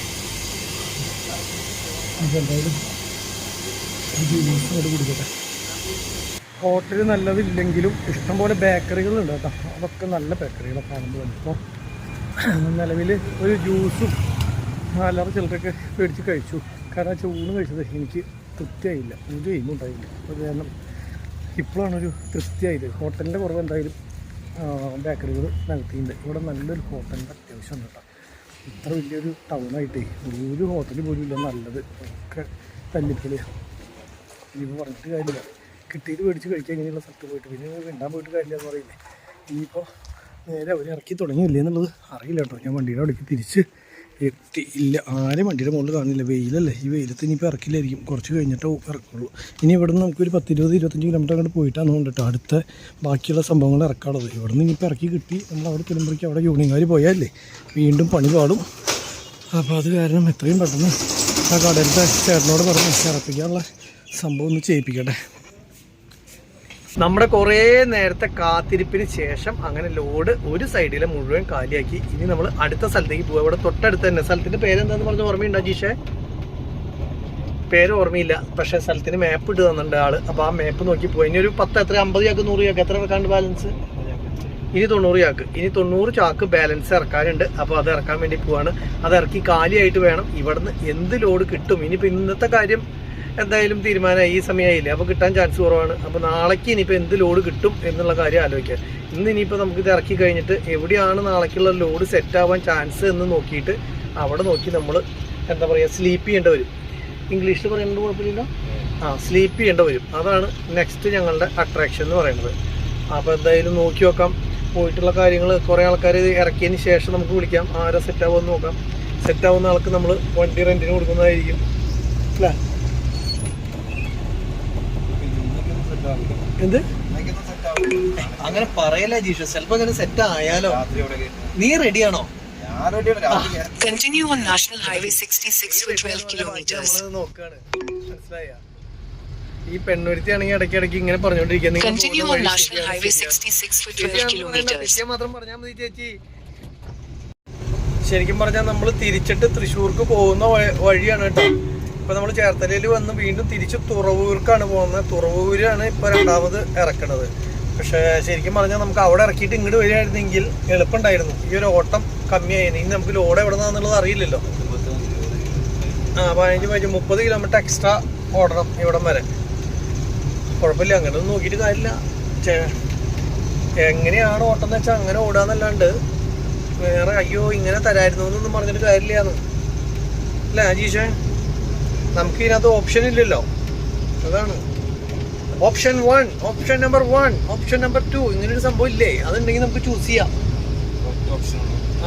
എന്തായാലും ജ്യൂസ് കുടിക്കട്ടെ. ഹോട്ടൽ നല്ലതില്ലെങ്കിലും ഇഷ്ടംപോലെ ബേക്കറികളുണ്ട് കേട്ടോ. അതൊക്കെ നല്ല ബേക്കറികളൊക്കെ കാണുമ്പോൾ ഇപ്പോൾ നിലവിൽ ഒരു ജ്യൂസും അല്ലാതെ ചിലരൊക്കെ മേടിച്ച് കഴിച്ചു. കാരണം ചൂണ് കഴിച്ചത് എനിക്ക് തൃപ്തിയായില്ല, ഒരു ഗെയിമും ഉണ്ടായില്ല. അത് കാരണം ഇപ്പോഴാണൊരു തൃപ്തിയായത്. ഹോട്ടലിൻ്റെ കുറവ് എന്തായാലും ബേക്കറികൾ നികത്തിയിട്ടുണ്ട്. ഇവിടെ നല്ലൊരു ഹോട്ടലിൻ്റെ അത്യാവശ്യമുണ്ട് കേട്ടോ. ഇത്ര വലിയൊരു ടൗണായിട്ടേ ഒരു ഹോട്ടൽ പോലും ഇല്ല നല്ലത്. ഒക്കെ തല്ലിക്കൽ. ഇനിയിപ്പോൾ പറഞ്ഞിട്ട് കാര്യമില്ല. കിട്ടിയിട്ട് മേടിച്ച് കഴിക്കാൻ ഇങ്ങനെയുള്ള സ്ഥലത്ത് പോയിട്ട് പിന്നെ വേണ്ടാൻ പോയിട്ട് കാര്യമില്ല എന്ന് പറയില്ലേ. ഇനിയിപ്പോൾ നേരെ അവർ ഇറക്കി തുടങ്ങിയില്ലേ എന്നുള്ളത് അറിയില്ല കേട്ടോ. ഞാൻ വണ്ടിയുടെ അവിടേക്ക് തിരിച്ച് എത്തി ഇല്ല, ആരും വണ്ടിയുടെ മുകളിൽ കാണില്ല. വെയിലല്ലേ, ഈ വെയിലത്ത് ഇനിയിപ്പോൾ ഇറക്കില്ലായിരിക്കും, കുറച്ച് കഴിഞ്ഞിട്ടേ ഇറക്കുള്ളൂ. ഇനി ഇവിടെ നിന്ന് നമുക്കൊരു 10-20-25 കിലോമീറ്റർ അങ്ങോട്ട് പോയിട്ടാണ് കൊണ്ടിട്ട് അടുത്ത ബാക്കിയുള്ള സംഭവങ്ങൾ ഇറക്കാനുള്ളത്. ഇവിടെ നിന്ന് ഇനിയിപ്പോൾ ഇറക്കി കിട്ടി നമ്മൾ അവിടെ ചെല്ലുമ്പോഴേക്കും അവിടെ യൂണിയൻകാർ പോയാലേ വീണ്ടും പണി പാടും. അപ്പോൾ അത് കാരണം എത്രയും പെട്ടെന്ന് ആ കടയിലത്തെ ചേട്ടനോട് പറഞ്ഞ് ഇറപ്പിക്കാനുള്ള സംഭവം ഒന്ന് ചെയ്യിപ്പിക്കട്ടെ. നമ്മുടെ കുറേ നേരത്തെ കാത്തിരിപ്പിന് ശേഷം അങ്ങനെ ലോഡ് ഒരു സൈഡിലെ മുഴുവൻ കാലിയാക്കി. ഇനി നമ്മൾ അടുത്ത സ്ഥലത്തേക്ക് പോകാം. ഇവിടെ തൊട്ടടുത്ത് തന്നെ. സ്ഥലത്തിന്റെ പേരെന്താന്ന് പറഞ്ഞ ഓർമ്മയുണ്ടോ ജീഷേ? പേര് ഓർമ്മയില്ല, പക്ഷെ സ്ഥലത്തിന് മാപ്പ് ഇട്ട് തന്നിട്ടുണ്ട് ആള്. അപ്പോൾ ആ മാപ്പ് നോക്കി പോയി. ഇനി ഒരു 10 എത്ര 50 ചാക്ക് 100 ചാക്ക് എത്ര ഇറക്കാണ്ട് ബാലൻസ്? ഇനി 90 ചാക്ക്. ഇനി 90 ചാക്ക് ബാലൻസ് ഇറക്കാനുണ്ട്. അപ്പോൾ അത് ഇറക്കാൻ വേണ്ടി പോവാണ്. അത് ഇറക്കി കാലിയായിട്ട് വേണം ഇവിടുന്ന് എന്ത് ലോഡ് കിട്ടും. ഇനിയിപ്പോൾ ഇന്നത്തെ കാര്യം എന്തായാലും തീരുമാനമായി, ഈ സമയമായില്ലേ, അപ്പോൾ കിട്ടാൻ ചാൻസ് കുറവാണ്. അപ്പോൾ നാളേക്ക് ഇനിയിപ്പോൾ എന്ത് ലോഡ് കിട്ടും എന്നുള്ള കാര്യം ആലോചിക്കാം. ഇന്ന് ഇനിയിപ്പോൾ നമുക്കിത് ഇറക്കി കഴിഞ്ഞിട്ട് എവിടെയാണ് നാളേക്കുള്ള ലോഡ് സെറ്റ് ആവാൻ ചാൻസ് എന്ന് നോക്കിയിട്ട് അവിടെ നോക്കി നമ്മൾ എന്താ പറയുക സ്ലീപ്പ് ചെയ്യേണ്ടി വരും. ഇംഗ്ലീഷിൽ പറയുന്നത് കുഴപ്പമില്ല, സ്ലീപ്പ് ചെയ്യേണ്ടി വരും. അതാണ് നെക്സ്റ്റ് ഞങ്ങളുടെ അട്രാക്ഷൻ എന്ന് പറയുന്നത്. അപ്പോൾ എന്തായാലും നോക്കി നോക്കാം. പോയിട്ടുള്ള കാര്യങ്ങൾ കുറേ ആൾക്കാർ ഇറക്കിയതിന് ശേഷം നമുക്ക് വിളിക്കാം, ആരാ സെറ്റ് ആവുമെന്ന് നോക്കാം. സെറ്റ് ആവുന്ന ആൾക്ക് നമ്മൾ വണ്ടി റെൻറ്റിന് കൊടുക്കുന്നതായിരിക്കും അല്ലേ? എന്ത് അങ്ങനെ പറയല ജീഷ, ചിലപ്പോ അങ്ങനെ സെറ്റ് ആയാലോ. നീ റെഡിയാണോ? നോക്കാണ്, മനസ്സിലായ? ഈ പെണ്ണൊരുത്തിയാണെങ്കിൽ ഇടയ്ക്കിടയ്ക്ക് ഇങ്ങനെ പറഞ്ഞോണ്ടിരിക്കുക മാത്രം പറഞ്ഞാൽ മതി ചേച്ചി. ശരിക്കും പറഞ്ഞാൽ നമ്മൾ തിരിച്ചിട്ട് തൃശ്ശൂർക്ക് പോകുന്ന വഴിയാണ് കേട്ടോ. ഇപ്പൊ നമ്മൾ ചേർത്തലയിൽ വന്ന് വീണ്ടും തിരിച്ച് തുറവൂർക്കാണ് പോകുന്നത്. തുറവൂരാണ് ഇപ്പൊ രണ്ടാമത് ഇറക്കണത്. പക്ഷെ ശരിക്കും പറഞ്ഞാൽ നമുക്ക് അവിടെ ഇറക്കിയിട്ട് ഇങ്ങോട്ട് വരികയായിരുന്നെങ്കിൽ എളുപ്പമുണ്ടായിരുന്നു. ഈ ഒരു ഓട്ടം കമ്മിയായിരുന്നു. ഇനി നമുക്ക് ലോഡ് എവിടെ നിന്നാന്നുള്ളത് അറിയില്ലല്ലോ. 15-30 കിലോമീറ്റർ എക്സ്ട്രാ ഓടണം ഇവിടം വരെ. കുഴപ്പമില്ല, അങ്ങനെ ഒന്നും നോക്കിയിട്ട് കാര്യമില്ല. എങ്ങനെയാണ് ഓട്ടം എന്ന് വെച്ചാൽ അങ്ങനെ ഓടാന്നല്ലാണ്ട് വേറെ അയ്യോ ഇങ്ങനെ തരായിരുന്നു എന്നൊന്നും പറഞ്ഞിട്ട് കാര്യമില്ലാന്ന് അല്ലേ അജീഷേ? നമുക്ക് ഇതിനകത്ത് ഓപ്ഷൻ ഇല്ലല്ലോ. അതാണ് option 1, option number 1, option number 2 ഇങ്ങനൊരു സംഭവം ഇല്ലേ? അതുണ്ടെങ്കിൽ നമുക്ക് ചൂസ് ചെയ്യാം.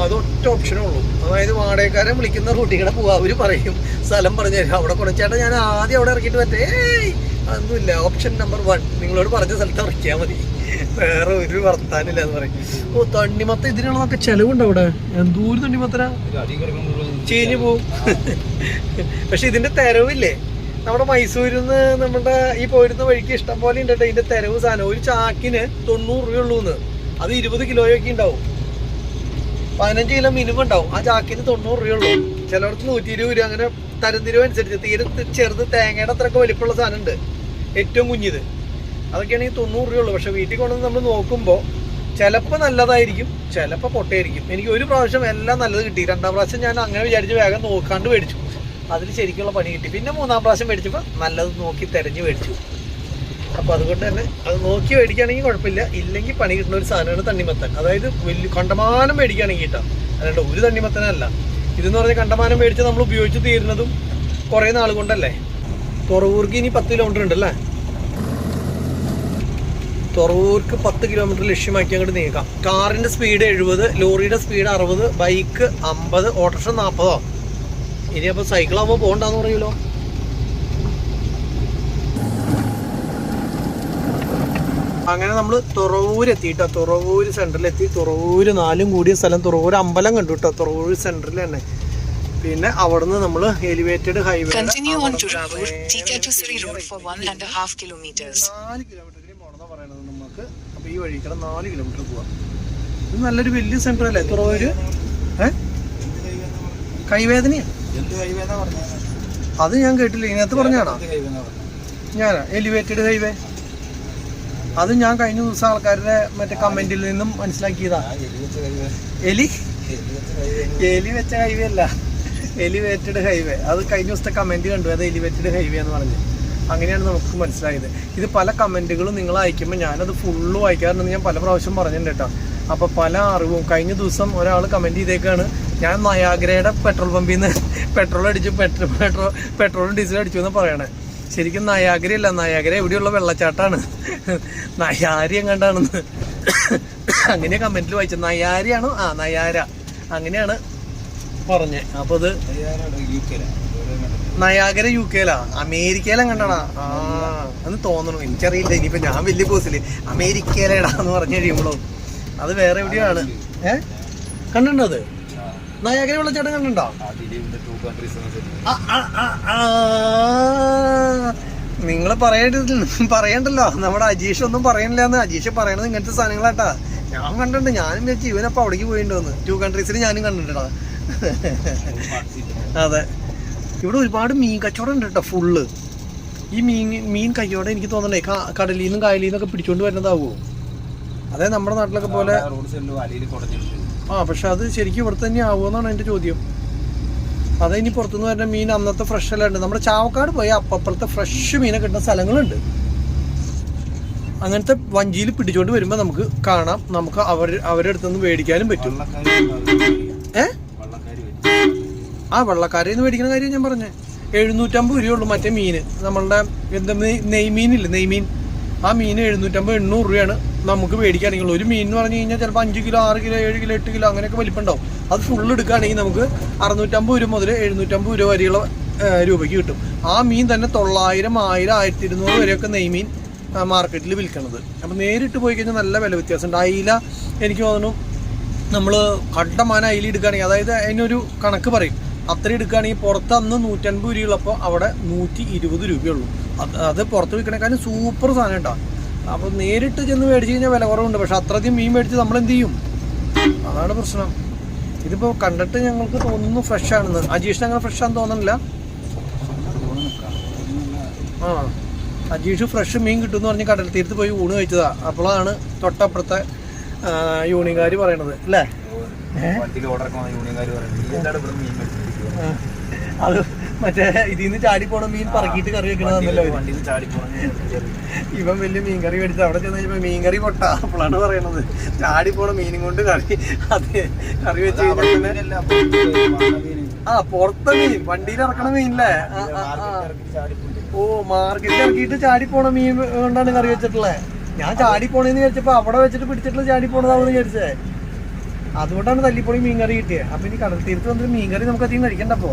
അത് ഒറ്റ ഓപ്ഷനേ ഉള്ളൂ. അതായത് വാടകക്കാരൻ വിളിക്കുന്ന റൂട്ടിൽ പോവാ, അവര് പറയും സ്ഥലം പറഞ്ഞു തരാം, അവിടെ കുറച്ചേട്ടാ ഞാൻ ആദ്യം അവിടെ ഇറക്കിയിട്ട് പറ്റേ അതൊന്നുമില്ല. ഓപ്ഷൻ നമ്പർ 1 നിങ്ങളോട് പറഞ്ഞ സ്ഥലത്ത് ഇറക്കിയാൽ മതി, വേറെ ഒരു വർത്താനില്ല എന്ന് പറയും. ഓ തണ്ണിമത്ത ഇതിനുള്ളതൊക്കെ ചെലവുണ്ട് അവിടെ. എന്തോരം തണ്ണിമത്തരാ, ചീഞ്ഞു പോവും. പക്ഷെ ഇതിന്റെ തെരവില്ലേ, നമ്മുടെ മൈസൂരിൽ നിന്ന് നമ്മുടെ ഈ പോയിരുന്ന വഴിക്ക് ഇഷ്ടം പോലെ ഉണ്ട് കേട്ടോ. ഇതിന്റെ തെരവ് സാധനം ഒരു ചാക്കിന് 90 രൂപയുള്ളൂന്ന്. അത് 20 കിലോയൊക്കെ ഉണ്ടാവും, 15 കിലോ മിനിമം ഉണ്ടാവും. ആ ചാക്കിന് 90 രൂപയുള്ളൂ. ചിലവർക്ക് 120 രൂപ. അങ്ങനെ തരംതിരിവ് അനുസരിച്ച് തീരെ ചെറുത് തേങ്ങയുടെ അത്രയൊക്കെ വലിപ്പമുള്ള സാധനം ഉണ്ട്, ഏറ്റവും കുഞ്ഞിത്. അതൊക്കെയാണെങ്കിൽ 90 രൂപയുള്ളൂ. പക്ഷെ വീട്ടിൽ കൊണ്ടുവന്ന് നമ്മൾ നോക്കുമ്പോൾ ചിലപ്പോൾ നല്ലതായിരിക്കും, ചിലപ്പോൾ പൊട്ടയായിരിക്കും. എനിക്ക് ഒരു പ്രാവശ്യം എല്ലാം നല്ലത് കിട്ടി. 2ാം പ്രാവശ്യം ഞാൻ അങ്ങനെ വിചാരിച്ച് വേഗം നോക്കാണ്ട് മേടിച്ചു. അതിൽ ശരിക്കുള്ള പണി കിട്ടി. പിന്നെ 3ാം പ്രാവശ്യം മേടിച്ചപ്പോൾ നല്ലത് നോക്കി തിരഞ്ഞ് മേടിച്ചു. അപ്പോൾ അതുകൊണ്ട് തന്നെ അത് നോക്കി മേടിക്കുകയാണെങ്കിൽ കുഴപ്പമില്ല. ഇല്ലെങ്കിൽ പണി കിട്ടുന്ന ഒരു സാധനമാണ് തണ്ണിമത്തൻ. അതായത് വലിയ കണ്ടമാനം മേടിക്കുകയാണെങ്കിൽ കിട്ടാം, അല്ലാണ്ട് ഒരു തണ്ണിമത്തനല്ല. ഇതെന്ന് പറഞ്ഞാൽ കണ്ടമാനം മേടിച്ച് നമ്മൾ ഉപയോഗിച്ച് തീരുന്നതും കുറേ നാൾ കൊണ്ടല്ലേ. തുറവൂർക്ക് ഇനി 10 കിലോമീറ്റർ ഉണ്ടല്ലേ. തുറവൂർക്ക് 10 കിലോമീറ്റർ ലക്ഷ്യമാക്കി അങ്ങോട്ട് നീക്കാം. കാറിന്റെ സ്പീഡ് 70, ലോറിയുടെ സ്പീഡ് 60, ബൈക്ക് 50, ഓട്ടോറിക്ഷ 40. ഇനി അപ്പൊ സൈക്കിളാകുമ്പോൾ പോകണ്ടെന്ന് പറയൂലോ. അങ്ങനെ നമ്മൾ തുറവൂര് എത്തിയിട്ടോ. തുറവൂര് സെന്ററിലെത്തി. തുറവൂര് 4 കൂടിയ സ്ഥലം. തുറവൂര് അമ്പലം കണ്ടു കേട്ടോ, തുറവൂര് സെന്ററിൽ തന്നെ. പിന്നെ അവിടുന്ന് നമ്മൾ എലിവേറ്റഡ് ഹൈവേ 4 കിലോമീറ്റർ പോകണമെന്നാണ് പറയണത് നമുക്ക്. അപ്പൊ ഈ വഴിക്കടെ 4 കിലോമീറ്റർ പോവാം. ഇത് നല്ലൊരു വലിയ സെന്റർ അല്ലേ തുറവൂര്? കൈവേദനയാ? അത് ഞാൻ കേട്ടില്ല. ഇതിനകത്ത് പറഞ്ഞാണോ? ഞാനാ എലിവേറ്റഡ് ഹൈവേ. അത് ഞാൻ കഴിഞ്ഞ ദിവസം ആൾക്കാരുടെ മറ്റേ കമന്റിൽ നിന്നും മനസ്സിലാക്കിയതാ. എലി വെച്ച ഹൈവേ അല്ല, എലിവേറ്റഡ് ഹൈവേ. അത് കഴിഞ്ഞ ദിവസത്തെ കമന്റ് കണ്ടു, അത് എലിവേറ്റഡ് ഹൈവേ എന്ന് പറഞ്ഞ്. അങ്ങനെയാണ് നമുക്ക് മനസ്സിലായത്. ഇത് പല കമന്റുകളും നിങ്ങൾ അയക്കുമ്പോൾ ഞാനത് ഫുള്ള് വായിക്കാറുണ്ടെന്ന് ഞാൻ പല പ്രാവശ്യം പറഞ്ഞിട്ടുണ്ട് കേട്ടോ. അപ്പോൾ പല അറിവും കഴിഞ്ഞ ദിവസം ഒരാൾ കമന്റ് ചെയ്തേക്കാണ്, ഞാൻ നയാഗ്രയുടെ പെട്രോൾ പമ്പിൽ നിന്ന് പെട്രോൾ അടിച്ചു, പെട്രോളും ഡീസലും അടിച്ചു എന്ന് പറയണേ. ശരിക്കും നയാഗ്രയല്ല, നയാഗ്ര എവിടെയുള്ള വെള്ളച്ചാട്ടാണ്, നയാരി എങ്ങാണ്ടാണെന്ന് അങ്ങനെയാ കമന്റിൽ വായിച്ചത്. നയാരിയാണോ? നയാര. അങ്ങനെയാണ് പറഞ്ഞേ. അപ്പൊ ഇത് നയാഗര UK-ലാ, അമേരിക്കയിലും കണ്ടടാ. ആ എന്ന് തോന്നണു, എനിക്കറിയില്ല. ഇനിയിപ്പോ ഞാൻ വലിയ പോസില് അമേരിക്കയിലേടാന്ന് പറഞ്ഞു കഴിയുമ്പോഴോ അത് വേറെ എവിടെയാണ്. കണ്ടിട്ടുണ്ടോ അത്? നയാഗര വെള്ളച്ചാട്ടം കണ്ടിട്ടുണ്ടോ? നിങ്ങള് പറയണ്ടല്ലോ, നമ്മുടെ അജീഷ് ഒന്നും പറയണില്ലാന്ന്. അജീഷ് പറയണത് ഇങ്ങനത്തെ സാധനങ്ങളാട്ടാ. ഞാൻ കണ്ടിട്ടുണ്ട്, ഞാനും വെച്ച് ഇവനപ്പോ അവിടേക്ക് പോയിട്ടോന്ന്. 2 countries ഞാനും കണ്ടിട്ടുണ്ടാ. അതെ, ഇവിടെ ഒരുപാട് മീൻ കച്ചവടം ഉണ്ട് കേട്ടോ, ഫുള്ള്. ഈ മീൻ കയ്യോടെ എനിക്ക് തോന്നണേ കടലിൽ നിന്നും കായലിൽ നിന്നൊക്കെ പിടിച്ചോണ്ട് വരുന്നതാവോ? അതെ, നമ്മുടെ നാട്ടിലൊക്കെ പോലെ. പക്ഷെ അത് ശരിക്കും ഇവിടെ തന്നെ ആവുമെന്നാണ് എൻ്റെ ചോദ്യം. അതെ, ഇനി പുറത്തുനിന്ന് വരുന്ന മീൻ അന്നത്തെ ഫ്രഷ് എല്ലാം ഉണ്ട്. നമ്മുടെ ചാവക്കാട് പോയി അപ്പുറത്തെ ഫ്രഷ് മീനെ കിട്ടുന്ന സ്ഥലങ്ങളുണ്ട്. അങ്ങനത്തെ വഞ്ചിയിൽ പിടിച്ചോണ്ട് വരുമ്പോൾ നമുക്ക് കാണാം. നമുക്ക് അവരുടെ അടുത്തുനിന്ന് മേടിക്കാനും പറ്റും. വെള്ളക്കാരിൽ നിന്ന് മേടിക്കുന്ന കാര്യം ഞാൻ പറഞ്ഞേ. 750 രൂപയുള്ളൂ മറ്റേ മീൻ. നമ്മളുടെ എന്താ നെയ്മീനില്ലേ, നെയ്മീൻ. ആ മീൻ 750-800 രൂപയാണ് നമുക്ക് മേടിക്കുകയാണെങ്കിൽ. ഒരു മീൻ എന്ന് പറഞ്ഞു കഴിഞ്ഞാൽ ചിലപ്പോൾ 5 കിലോ 6 കിലോ 7 കിലോ 8 കിലോ അങ്ങനെയൊക്കെ വലിപ്പം ഉണ്ടാവും. അത് ഫുള്ള് എടുക്കുകയാണെങ്കിൽ നമുക്ക് 650 രൂപ മുതൽ 750 രൂപ വരെയുള്ള രൂപയ്ക്ക് കിട്ടും. ആ മീൻ തന്നെ 900, 1000, 1200 വരെയൊക്കെ നെയ്മീൻ മാർക്കറ്റിൽ വിൽക്കണത്. അപ്പം നേരിട്ട് പോയി കഴിഞ്ഞാൽ നല്ല വില വ്യത്യാസമുണ്ട്. അയില എനിക്ക് തോന്നുന്നു നമ്മൾ കണ്ടമാനം അയില എടുക്കുകയാണെങ്കിൽ, അതായത് അതിനൊരു കണക്ക് പറയും, അത്ര എടുക്കുകയാണെങ്കിൽ പുറത്ത് അന്ന് 150 രൂപയുള്ളപ്പോൾ അവിടെ 120 രൂപയുള്ളൂ. അത് പുറത്ത് വിൽക്കണേക്കാളും സൂപ്പർ സാധനം ഉണ്ടാവും. അപ്പോൾ നേരിട്ട് ചെന്ന് മേടിച്ച് കഴിഞ്ഞാൽ വില കുറവുണ്ട്. പക്ഷെ അത്രയധികം മീൻ മേടിച്ച് നമ്മൾ എന്ത് ചെയ്യും? അതാണ് പ്രശ്നം. ഇതിപ്പോൾ കണ്ടിട്ട് ഞങ്ങൾക്ക് തോന്നുന്നു ഫ്രഷ് ആണെന്ന്. അജീഷിന് അങ്ങനെ ഫ്രഷ് ആണെന്ന് തോന്നുന്നില്ല. അജീഷ് ഫ്രഷ് മീൻ കിട്ടുമെന്ന് പറഞ്ഞ് കടൽ തീരത്ത് പോയി ഊണ് കഴിച്ചതാ. അപ്പോഴാണ് തൊട്ടപ്പുറത്തെ യൂണിയൻകാർ പറയണത് അല്ലേ? അത് മറ്റേ ഇതിൽ നിന്ന് ചാടി പോണ മീൻ പറക്കിയിട്ട് കറി വെക്കണതല്ലോ. ഇവൻ വലിയ മീൻ കറി മേടിച്ച് അവിടെ ചെന്ന് കഴിഞ്ഞപ്പോ മീൻ കറി പൊട്ട. അപ്പോഴാണ് പറയണത് ചാടി പോണ മീനും കൊണ്ട് കറി. അത് കറി വെച്ച് കഴിഞ്ഞാൽ പുറത്തെ മീൻ വണ്ടിയിൽ ഇറക്കണ മീനല്ലേ? മാർക്കറ്റിൽ ഇറക്കിയിട്ട് ചാടി പോണ മീൻ കൊണ്ടാണ് കറി വെച്ചിട്ടുള്ളത്. ഞാൻ ചാടി പോണെന്ന് വിചാരിച്ചപ്പോ അവിടെ വെച്ചിട്ട് പിടിച്ചിട്ടുള്ള ചാടി പോണതാവെന്ന് വിചാരിച്ചേ. അതുകൊണ്ടാണ് തല്ലിപ്പൊളി മീൻ കറി കിട്ടിയത്. അപ്പൊ ഇനി കടൽ തീരത്ത് വന്നിട്ട് മീൻ കറി നമുക്ക് അധികം കഴിക്കണ്ടപ്പോ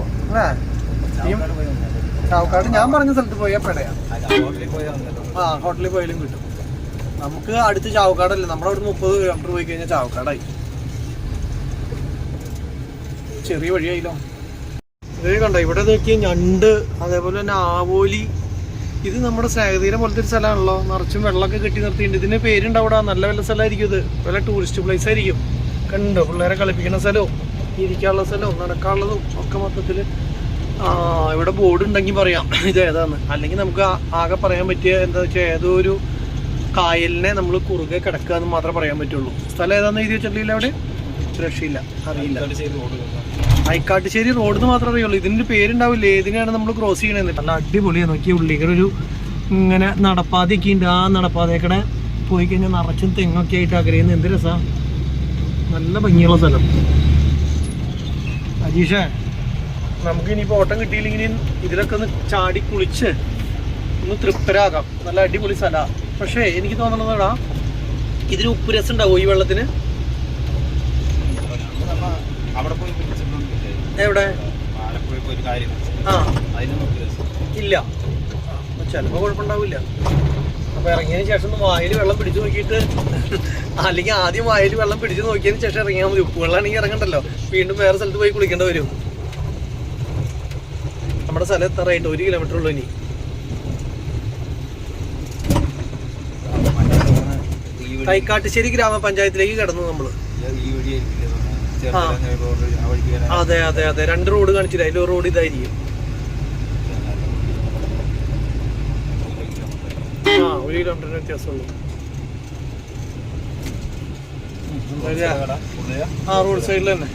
ചാവക്കാട് ഞാൻ പറഞ്ഞ സ്ഥലത്ത് പോയാൽ പെടയാ. ഹോട്ടലിൽ പോയാലും കിട്ടും. നമുക്ക് അടുത്ത് ചാവക്കാടല്ലേ, നമ്മുടെ അവിടെ 30 കിലോമീറ്റർ പോയി കഴിഞ്ഞാൽ ചാവക്കാടായി. ചെറിയ വഴിയായില്ലോ. ഇത് കണ്ടോ, ഇവിടെ നോക്കിയ ഞണ്ട്, അതേപോലെ തന്നെ ആവോലി. ഇത് നമ്മുടെ സ്നേഹതീരം പോലത്തെ ഒരു സ്ഥലമാണല്ലോ. നിറച്ചും വെള്ളമൊക്കെ കെട്ടി നിർത്തിയിട്ടുണ്ട്. ഇതിന് പേരുണ്ടാവിടാ. നല്ല വല്ല സ്ഥലമായിരിക്കും ഇത്. വല്ല ടൂറിസ്റ്റ് പ്ലേസ് ആയിരിക്കും. കണ്ടോ, പിള്ളേരെ കളിപ്പിക്കുന്ന സ്ഥലവും ഇരിക്കാനുള്ള സ്ഥലവും നടക്കാനുള്ളതും ഒക്കെ മൊത്തത്തിൽ. ഇവിടെ ബോർഡ് ഉണ്ടെങ്കിൽ പറയാം ഇത് ഏതാന്ന്. അല്ലെങ്കിൽ നമുക്ക് ആകെ പറയാൻ പറ്റിയ എന്താ വെച്ചാൽ ഏതോ ഒരു കായലിനെ നമ്മൾ കുറുകെ കിടക്കുക എന്ന് മാത്രമേ പറയാൻ പറ്റുള്ളൂ. സ്ഥലം ഏതാണെന്ന് എഴുതി വെച്ചിട്ടില്ല അവിടെ? രക്ഷയില്ല, അറിയില്ല. ഐക്കാട്ടുശ്ശേരി റോഡ് എന്ന് മാത്രമേ അറിയുള്ളൂ. ഇതിൻ്റെ പേരുണ്ടാവില്ല ഏതിനാണ് നമ്മൾ ക്രോസ് ചെയ്യണമെന്ന്. നല്ല അടിപൊളിയാണ്. നോക്കിയ ഉള്ളിക്കടൊരു ഇങ്ങനെ നടപ്പാതയൊക്കെ ഉണ്ട്. ആ നടപ്പാതയൊക്കെ പോയി കഴിഞ്ഞാൽ നിറച്ചും തെങ്ങൊക്കെ ആയിട്ട് ആഗ്രഹിക്കുന്നത്. എന്ത് രസമാണ്, നല്ല ഭംഗിയുള്ള സ്ഥലം. അജീഷേ, നമുക്ക് ഇനിയിപ്പോൾ ഓട്ടം കിട്ടിയില്ലെങ്കിൽ ഇതിലൊക്കെ ഒന്ന് ചാടി കുളിച്ച് ഒന്ന് തൃപ്തരാകാം. നല്ല അടിപൊളി സ്ഥലമാണ്. പക്ഷേ എനിക്ക് തോന്നുന്നതാ, ഇതിന് ഉപ്പ് രസം ഉണ്ടാവും ഈ വെള്ളത്തിന്. എവിടെ? ഇല്ല, ചിലപ്പോൾ കുഴപ്പമുണ്ടാവില്ല. അപ്പോൾ ഇറങ്ങിയതിന് ശേഷം ഒന്ന് വായിൽ വെള്ളം പിടിച്ചു നോക്കിയിട്ട്, അല്ലെങ്കിൽ ആദ്യം വായിൽ വെള്ളം പിടിച്ചു നോക്കിയതിന് ശേഷം ഇറങ്ങിയാൽ മതി. ഉപ്പ് വെള്ളമാണെങ്കിൽ ഇറങ്ങണ്ടല്ലോ, വീണ്ടും വേറെ സ്ഥലത്ത് പോയി കുളിക്കേണ്ടി വരും. നമ്മുടെ സ്ഥലം എത്താറായിട്ട് 1 കിലോമീറ്റർ ഉള്ളൂ ഇനി. കൈക്കാട്ടുശ്ശേരി ഗ്രാമപഞ്ചായത്തിലേക്ക് കടന്നു നമ്മള്. അതെ അതെ അതെ, 2 റോഡ് കാണിച്ചില്ല. അതിൽ ഒരു റോഡ് ഇതായിരിക്കും. 1 കിലോമീറ്ററിന് വ്യത്യാസമുള്ളൂ. റോഡ് സൈഡിൽ തന്നെ.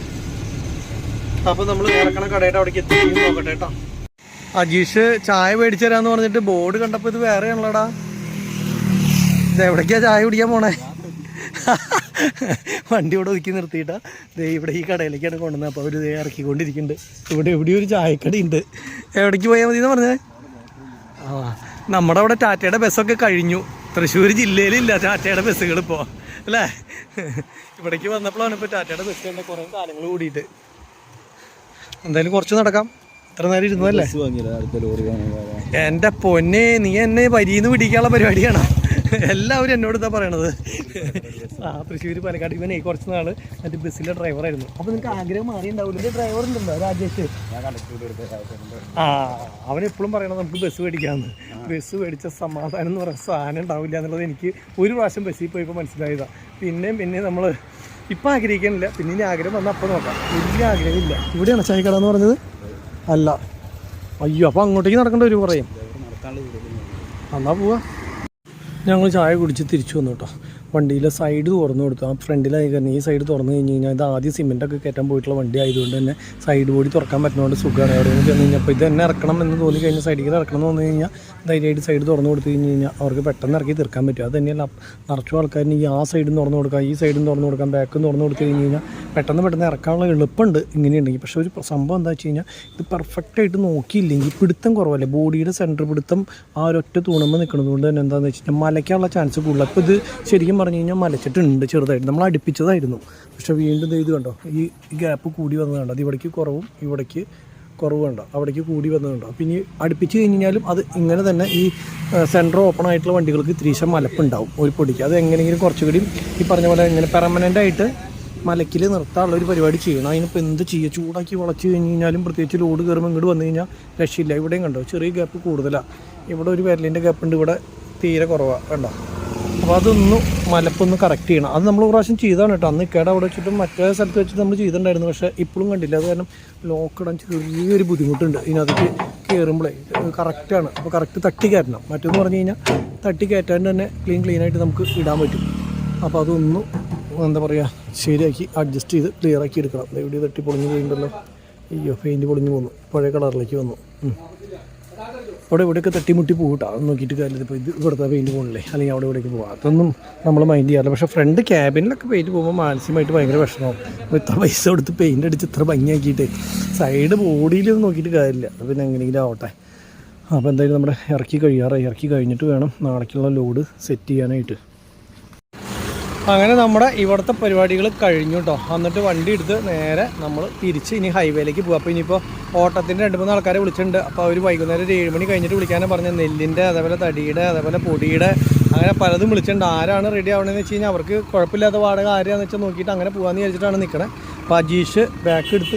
അപ്പൊ നമ്മൾ ഇറക്കണ കടയുടെ അവിടേക്ക് എത്തി നോക്കട്ടെ കേട്ടോ. അജീഷ് ചായ മേടിച്ചു തരാന്ന് പറഞ്ഞിട്ട് ബോർഡ് കണ്ടപ്പോ ഇത് വേറെ ആണല്ലോടാ. ഇത് എവിടേക്കാ ചായ കുടിക്കാൻ പോണേ? വണ്ടി ഇവിടെ ഒതുക്കി നിർത്തിയിട്ടാ ഇവിടെ ഈ കടയിലേക്കാണ് കൊണ്ടുവന്നത്. അപ്പോൾ അവർ ഇറക്കിക്കൊണ്ടിരിക്കുന്നുണ്ട്. ഇവിടെ എവിടെയും ഒരു ചായക്കടി ഉണ്ട്. എവിടേക്ക് പോയാൽ മതി എന്ന് പറഞ്ഞേ? നമ്മുടെ അവിടെ ടാറ്റയുടെ ബസ്സൊക്കെ കഴിഞ്ഞു. തൃശ്ശൂർ ജില്ലയിലില്ല ടാറ്റയുടെ ബസ്സുകൾ ഇപ്പോൾ അല്ലേ? ഇവിടേക്ക് വന്നപ്പോഴാണ് ഇപ്പോൾ ടാറ്റയുടെ ബസ് ഉണ്ട്. കുറേ കാലങ്ങൾ കൂടിയിട്ട് എന്തായാലും കുറച്ച് നടക്കാം. ഇത്ര നേരം ഇരുന്നതല്ലേ. എൻ്റെ പൊന്നെ, നീ എന്നെ വരിന്ന് പിടിക്കാനുള്ള പരിപാടിയാണ്. എല്ലാവരും എന്നോട് ഇതാ പറയണത്. തൃശ്ശൂർ പാലക്കാട് ഇവനെ കുറച്ച് നാൾ മറ്റേ ബസ്സിലെ ഡ്രൈവറായിരുന്നു. അപ്പോൾ നിങ്ങൾക്ക് ആഗ്രഹം മാറിയിട്ടുണ്ടാവില്ല. എൻ്റെ ഡ്രൈവർ ഉണ്ടല്ലോ രാജേഷ്, അവനെപ്പോഴും പറയണത് നമുക്ക് ബസ് മേടിക്കാമെന്ന്. ബസ് മേടിച്ച സമാധാനം എന്ന് പറയുന്ന സാധനം ഉണ്ടാവില്ല എന്നുള്ളത് എനിക്ക് ഒരു പ്രാവശ്യം ബസ്സിൽ പോയപ്പോൾ മനസ്സിലായതാണ്. പിന്നെ നമ്മൾ ഇപ്പം ആഗ്രഹിക്കാനില്ല, പിന്നെ ഇനി ആഗ്രഹം വന്നാൽ അപ്പം നോക്കാം. വലിയ ആഗ്രഹമില്ല. ഇവിടെയാണ് ചായക്കട എന്ന് പറഞ്ഞത് അല്ല. അയ്യോ, അപ്പോൾ അങ്ങോട്ടേക്ക് നടക്കേണ്ട ഒരു പറയും. എന്നാ പോവാ. ഞങ്ങൾ ചായ കുടിച്ച് തിരിച്ചു വന്നു കേട്ടോ. വണ്ടിയിലെ സൈഡ് തുറന്നു കൊടുത്തു. ആ ഫ്രണ്ടിലായി കാരണം ഈ സൈഡ് തുറന്നു കഴിഞ്ഞ് കഴിഞ്ഞാൽ ഇത് ആദ്യം സിമെൻറ്റൊക്കെ കയറ്റാൻ പോയിട്ടുള്ള വണ്ടി ആയതുകൊണ്ട് തന്നെ സൈഡ് ബോഡി തുറക്കാൻ പറ്റുന്നതുകൊണ്ട് സുഖമാണ്. എവിടെയെന്ന് ചെന്ന് കഴിഞ്ഞപ്പോൾ ഇത് തന്നെ ഇറക്കണം എന്ന് തോന്നി കഴിഞ്ഞാൽ സൈഡിൽ ഇറക്കണം എന്ന് തോന്നി കഴിഞ്ഞാൽ ധൈര്യമായിട്ട് സൈഡ് തുറന്നു കൊടുത്തു കഴിഞ്ഞ് കഴിഞ്ഞാൽ അവർക്ക് പെട്ടെന്ന് ഇറക്കി തീർക്കാൻ പറ്റും. അത് തന്നെയല്ല നിറച്ചു ആൾക്കാരിന് ഈ ആ സൈഡും തുറന്നു കൊടുക്കാം, ഈ സൈഡും തുറന്നു കൊടുക്കാം, ബാക്കും തുറന്നു കൊടുത്തു കഴിഞ്ഞ് കഴിഞ്ഞാൽ പെട്ടെന്ന് ഇറക്കാനുള്ള എളുപ്പമുണ്ട് ഇങ്ങനെയുണ്ടെങ്കിൽ. പക്ഷേ ഒരു സംഭവം എന്താ വെച്ച് കഴിഞ്ഞാൽ ഇത് പെർഫെക്റ്റായിട്ട് നോക്കിയില്ലെങ്കിൽ പിടുത്തം കുറവല്ലേ, ബോഡിയുടെ സെൻറ്റർ പിടുത്തം ആ ഒരൊറ്റ തൂണുമ്പോൾ നിൽക്കുന്നത് കൊണ്ട് തന്നെ എന്താണെന്ന് വെച്ച് കഴിഞ്ഞാൽ മലയ്ക്കാനുള്ള ചാൻസ് കൂടുതൽ. അപ്പോൾ ഇത് ശരിക്കും പറഞ്ഞു കഴിഞ്ഞാൽ മലച്ചിട്ടുണ്ട് ചെറുതായിട്ട്, നമ്മൾ അടുപ്പിച്ചതായിരുന്നു. പക്ഷേ വീണ്ടും ഇത് കണ്ടോ, ഈ ഗ്യാപ്പ് കൂടി വന്നത് കണ്ടോ, അത് ഇവിടേക്ക് കുറവും ഇവിടേക്ക് കുറവ് കണ്ടോ, അവിടേക്ക് കൂടി വന്നതുണ്ടോ. പിന്നെ അടുപ്പിച്ച് കഴിഞ്ഞാലും അത് ഇങ്ങനെ തന്നെ ഈ സെൻറ്റർ ഓപ്പൺ ആയിട്ടുള്ള വണ്ടികൾക്ക് ഇത്തിരീശം മലപ്പുണ്ടാവും ഒരു പൊടിക്ക്. അത് എങ്ങനെയെങ്കിലും കുറച്ചുകൂടി ഈ പറഞ്ഞ പോലെ ഇങ്ങനെ പെർമനൻ്റായിട്ട് മലക്കിൽ നിർത്താനുള്ള ഒരു പരിപാടി ചെയ്യണം. അതിനിപ്പോൾ എന്ത് ചെയ്യുക, ചൂടാക്കി വളച്ച് കഴിഞ്ഞ് കഴിഞ്ഞാലും പ്രത്യേകിച്ച് ലോഡ് കയറുമ്പോൾ ഇങ്ങോട്ട് വന്നു കഴിഞ്ഞാൽ രക്ഷയില്ല. ഇവിടെയും കണ്ടോ ചെറിയ ഗ്യാപ്പ് കൂടുതലാണ്, ഇവിടെ ഒരു വിരലിൻ്റെ ഗ്യാപ്പ് ഉണ്ട്, ഇവിടെ തീരെ കുറവാണ് കണ്ടോ. അപ്പോൾ അതൊന്ന് മലപ്പൊന്ന് കറക്റ്റ് ചെയ്യണം. അത് നമ്മൾ പ്രാവശ്യം ചെയ്താണ് കേട്ടോ. അന്ന് ഇക്കയുടെ അവിടെ വെച്ചിട്ടും മറ്റേ സ്ഥലത്ത് വെച്ചിട്ട് നമ്മൾ ചെയ്തിട്ടുണ്ടായിരുന്നു. പക്ഷേ ഇപ്പോഴും കണ്ടില്ല. അത് കാരണം ലോക്കിടാൻ ചെറിയൊരു ബുദ്ധിമുട്ടുണ്ട് ഇതിനകത്തേക്ക് കയറുമ്പോഴേ. കറക്റ്റാണ്, അപ്പോൾ കറക്റ്റ് തട്ടി കയറ്റണം. മറ്റൊന്ന് പറഞ്ഞു കഴിഞ്ഞാൽ തട്ടി കയറ്റാണ്ട് തന്നെ ക്ലീനായിട്ട് നമുക്ക് ഇടാൻ പറ്റും. അപ്പോൾ അതൊന്നും എന്താ പറയുക ശരിയാക്കി അഡ്ജസ്റ്റ് ചെയ്ത് ക്ലിയറാക്കി എടുക്കണം. എവിടെ തട്ടി പൊളിഞ്ഞ് കഴിയുണ്ടല്ലോ. അയ്യോ, പെയിൻറ്റ് പൊളിഞ്ഞ് പോന്നു, പഴയ കളറിലേക്ക് വന്നു. ഇവിടെയൊക്കെ തട്ടിമുട്ടി പോകട്ടോ, അത് നോക്കിയിട്ട് കാര്യമില്ല. ഇപ്പോൾ ഇത് ഇവിടുത്തെ പെയിൻറ്റ് പോകണില്ലേ, അല്ലെങ്കിൽ അവിടെ ഇവിടേക്ക് പോകാം, അതൊന്നും നമ്മൾ മൈൻഡ് ചെയ്യാറില്ല. പക്ഷേ ഫ്രണ്ട് ക്യാബിനിലൊക്കെ പെയിൻറ്റ് പോകുമ്പോൾ മാനസികമായിട്ട് ഭയങ്കര വിഷമമാവും. അപ്പോൾ ഇത്ര പൈസ കൊടുത്ത് പെയിൻ്റ് അടിച്ച് ഇത്ര ഭംഗിയാക്കിയിട്ട് സൈഡ് ബോഡിയിലൊന്നും നോക്കിയിട്ട് കാര്യമില്ല. അത് പിന്നെ എങ്ങനെയെങ്കിലും ആവട്ടെ. അപ്പോൾ എന്തായാലും നമ്മുടെ ഇറക്കി കഴിഞ്ഞിട്ട് വേണം നാളേക്കുള്ള ലോഡ് സെറ്റ് ചെയ്യാനായിട്ട്. അങ്ങനെ നമ്മുടെ ഇവിടുത്തെ പരിപാടികൾ കഴിഞ്ഞു കേട്ടോ. എന്നിട്ട് വണ്ടി എടുത്ത് നേരെ നമ്മൾ തിരിച്ച് ഇനി ഹൈവേയിലേക്ക് പോകും. അപ്പോൾ ഇനിയിപ്പോൾ ഓട്ടത്തിൻ്റെ 2-3 ആൾക്കാരെ വിളിച്ചിട്ടുണ്ട്. അപ്പോൾ അവർ വൈകുന്നേരം ഒരു 7 മണി കഴിഞ്ഞിട്ട് വിളിക്കാനും പറഞ്ഞ നെല്ലിൻ്റെ അതേപോലെ തടിയുടെ അതേപോലെ പൊടിയുടെ അങ്ങനെ പലതും വിളിച്ചിട്ടുണ്ട്. ആരാണ് റെഡി ആവണമെന്ന് വെച്ച് കഴിഞ്ഞാൽ അവർക്ക് കുഴപ്പമില്ലാത്ത വാടക ആരെയാണെന്ന് വെച്ചാൽ നോക്കിയിട്ട് അങ്ങനെ പോകാമെന്ന് വിചാരിച്ചിട്ടാണ് നിൽക്കണത്. അപ്പോൾ അജീഷ് ബാക്ക് എടുത്ത്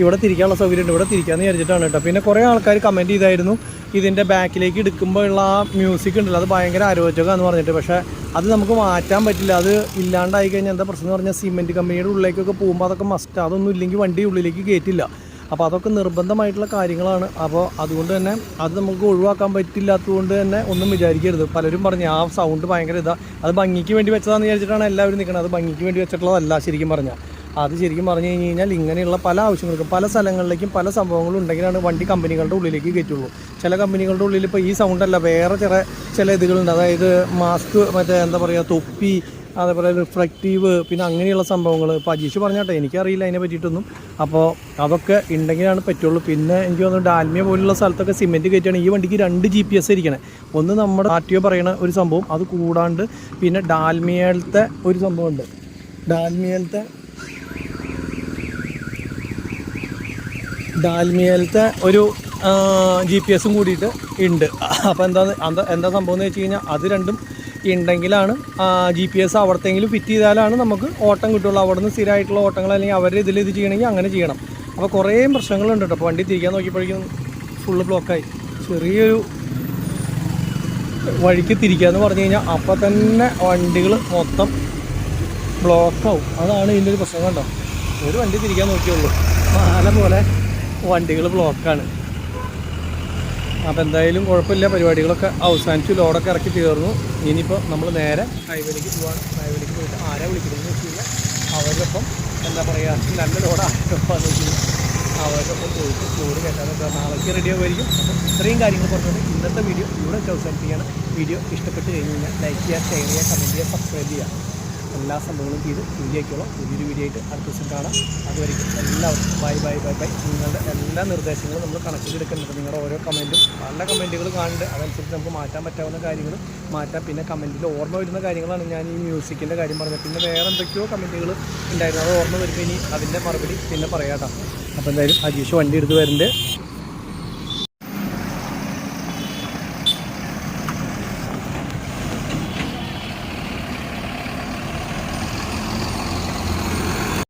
ഇവിടെ തിരിക്കാനുള്ള സൗകര്യം ഉണ്ട്, ഇവിടെ തിരിക്കാമെന്ന് വിചാരിച്ചിട്ടാണ് കേട്ടോ. പിന്നെ കുറേ ആൾക്കാർ കമൻറ്റ് ചെയ്തായിരുന്നു ഇതിൻ്റെ ബാക്കിലേക്ക് എടുക്കുമ്പോഴുള്ള ആ മ്യൂസിക് ഉണ്ടല്ലോ അത് ഭയങ്കര അരോചകമാണെന്ന് പറഞ്ഞിട്ട്. പക്ഷേ അത് നമുക്ക് മാറ്റാൻ പറ്റില്ല. അത് ഇല്ലാണ്ടായി കഴിഞ്ഞാൽ എന്താ പ്രശ്നം എന്ന് പറഞ്ഞാൽ സിമെൻറ്റ് കമ്പനിയുടെ ഉള്ളിലേക്കൊക്കെ പോകുമ്പോൾ അതൊക്കെ മസ്റ്റ്, അതൊന്നും ഇല്ലെങ്കിൽ വണ്ടി ഉള്ളിലേക്ക് കയറ്റില്ല. അപ്പോൾ അതൊക്കെ നിർബന്ധമായിട്ടുള്ള കാര്യങ്ങളാണ്. അപ്പോൾ അതുകൊണ്ട് തന്നെ അത് നമുക്ക് ഒഴിവാക്കാൻ പറ്റില്ലാത്തതുകൊണ്ട് തന്നെ ഒന്നും വിചാരിക്കരുത്. പലരും പറഞ്ഞു ആ സൗണ്ട് ഭയങ്കര അത് ഭംഗിക്ക് വേണ്ടി വെച്ചതാണെന്ന് വിചാരിച്ചിട്ടാണ് എല്ലാവരും നിൽക്കുന്നത്. അത് ഭംഗിക്ക് വേണ്ടി വെച്ചിട്ടുള്ളതല്ല ശരിക്കും പറഞ്ഞാൽ. അത് ശരിക്കും പറഞ്ഞു കഴിഞ്ഞാൽ ഇങ്ങനെയുള്ള പല ആവശ്യങ്ങൾക്കും പല സ്ഥലങ്ങളിലേക്കും പല സംഭവങ്ങളും ഉണ്ടെങ്കിലാണ് വണ്ടി കമ്പനികളുടെ ഉള്ളിലേക്ക് കയറ്റുള്ളൂ. ചില കമ്പനികളുടെ ഉള്ളിൽ ഇപ്പോൾ ഈ സൗണ്ടല്ല, വേറെ ചില ഇതുകളുണ്ട്. അതായത് മാസ്ക്, മറ്റേ എന്താ പറയുക തൊപ്പി, അതേപോലെ റിഫ്ലക്റ്റീവ്, പിന്നെ അങ്ങനെയുള്ള സംഭവങ്ങൾ. ഇപ്പോൾ അജീഷ് പറഞ്ഞാട്ടെ, എനിക്കറിയില്ല അതിനെ പറ്റിയിട്ടൊന്നും. അപ്പോൾ അതൊക്കെ ഉണ്ടെങ്കിലാണ് പറ്റുള്ളൂ. പിന്നെ എനിക്ക് തോന്നുന്നു ഡാൽമിയ പോലുള്ള സ്ഥലത്തൊക്കെ സിമെൻറ്റ് കയറ്റുകയാണ് ഈ വണ്ടിക്ക് 2 GPS ഇരിക്കണേ. ഒന്ന് നമ്മുടെ ആർടിഒ പറയുന്ന ഒരു സംഭവം, അത് കൂടാണ്ട് പിന്നെ ഡാൽമിയയിലത്തെ ഒരു സംഭവമുണ്ട്. ഡാൽമിയയിലത്തെ ഒരു GPS കൂടിയിട്ട് ഉണ്ട്. അപ്പോൾ എന്താ സംഭവം എന്ന് വെച്ച് കഴിഞ്ഞാൽ അത് രണ്ടും ഉണ്ടെങ്കിലാണ് GPS അവിടത്തെങ്കിലും ഫിറ്റ് ചെയ്താലാണ് നമുക്ക് ഓട്ടം കിട്ടുള്ളൂ. അവിടെ നിന്ന് സ്ഥിരമായിട്ടുള്ള ഓട്ടങ്ങൾ അല്ലെങ്കിൽ അവരുടെ ഇത് ചെയ്യണമെങ്കിൽ അങ്ങനെ ചെയ്യണം. അപ്പോൾ കുറേ പ്രശ്നങ്ങളുണ്ട് കേട്ടോ. അപ്പോൾ വണ്ടി തിരിക്കാൻ നോക്കിയപ്പോഴേക്കും ഫുള്ള് ബ്ലോക്കായി. ചെറിയൊരു വഴിക്ക് തിരിക്കാമെന്ന് പറഞ്ഞു കഴിഞ്ഞാൽ അപ്പം തന്നെ വണ്ടികൾ മൊത്തം ബ്ലോക്കാവും. അതാണ് ഇതിൻ്റെ ഒരു പ്രശ്നം. കണ്ടോ, ഒരു വണ്ടി തിരിക്കാൻ നോക്കിയുള്ളൂ, മാല പോലെ വണ്ടികൾ ബ്ലോക്കാണ്. അപ്പോൾ എന്തായാലും കുഴപ്പമില്ല, പരിപാടികളൊക്കെ അവസാനിച്ചു, ലോഡൊക്കെ ഇറക്കി തീർന്നു. ഇനിയിപ്പോൾ നമ്മൾ നേരെ ഹൈവേയിലേക്ക് പോവാണ്. ഹൈവേയിലേക്ക് പോയിട്ട് ആരാ വിളിക്കുന്നതെന്ന് വെച്ച് കഴിഞ്ഞാൽ അവരോടൊപ്പം എന്താ പറയുക നല്ല ലോഡായിട്ടൊപ്പം അവരോടൊപ്പം പോയിട്ട് ലോഡ് കയറ്റാൻ നാളേക്ക് റെഡി ആകുമായിരിക്കും. അപ്പോൾ ഇത്രയും കാര്യങ്ങൾ പറഞ്ഞുകൊണ്ട് ഇന്നത്തെ വീഡിയോ ഇവിടെ അവസാനിപ്പിക്കുകയാണ്. വീഡിയോ ഇഷ്ടപ്പെട്ട് കഴിഞ്ഞ് കഴിഞ്ഞാൽ ലൈക്ക് ചെയ്യുക, ഷെയർ ചെയ്യുക, കമൻറ്റ് ചെയ്യുക, സബ്സ്ക്രൈബ് ചെയ്യുക. എല്ലാ സംഭവങ്ങളും ചെയ്ത് ജോലിയാക്കിയോളാം. പുതിയൊരു വീഡിയോ ആയിട്ട് അടുത്ത ദിവസം കാണാം. അതുവരെയും എല്ലാവർക്കും ബൈ ബൈ ബൈ ബൈ. നിങ്ങളുടെ എല്ലാ നിർദ്ദേശങ്ങളും നമ്മൾ കണക്കിലെടുക്കുന്നുണ്ട്. നിങ്ങളുടെ ഓരോ കമൻറ്റും പല കമൻറ്റുകൾ കാണുന്നുണ്ട്. അതനുസരിച്ച് നമുക്ക് മാറ്റാൻ പറ്റാവുന്ന കാര്യങ്ങൾ മാറ്റാം. പിന്നെ കമൻറ്റിൽ ഓർമ്മ വരുന്ന കാര്യങ്ങളാണ് ഞാൻ ഈ മ്യൂസിക്കിൻ്റെ കാര്യം പറഞ്ഞത്. പിന്നെ വേറെ എന്തൊക്കെയോ കമൻറ്റുകൾ ഉണ്ടായിരുന്നു, അത് ഓർമ്മ വരുമ്പോൾ ഇനി അതിൻ്റെ മറുപടി പിന്നെ പറയാം കേട്ടോ. അപ്പോൾ എന്തായാലും അജീഷ് വണ്ടി എടുത്ത് വരുന്നുണ്ട്.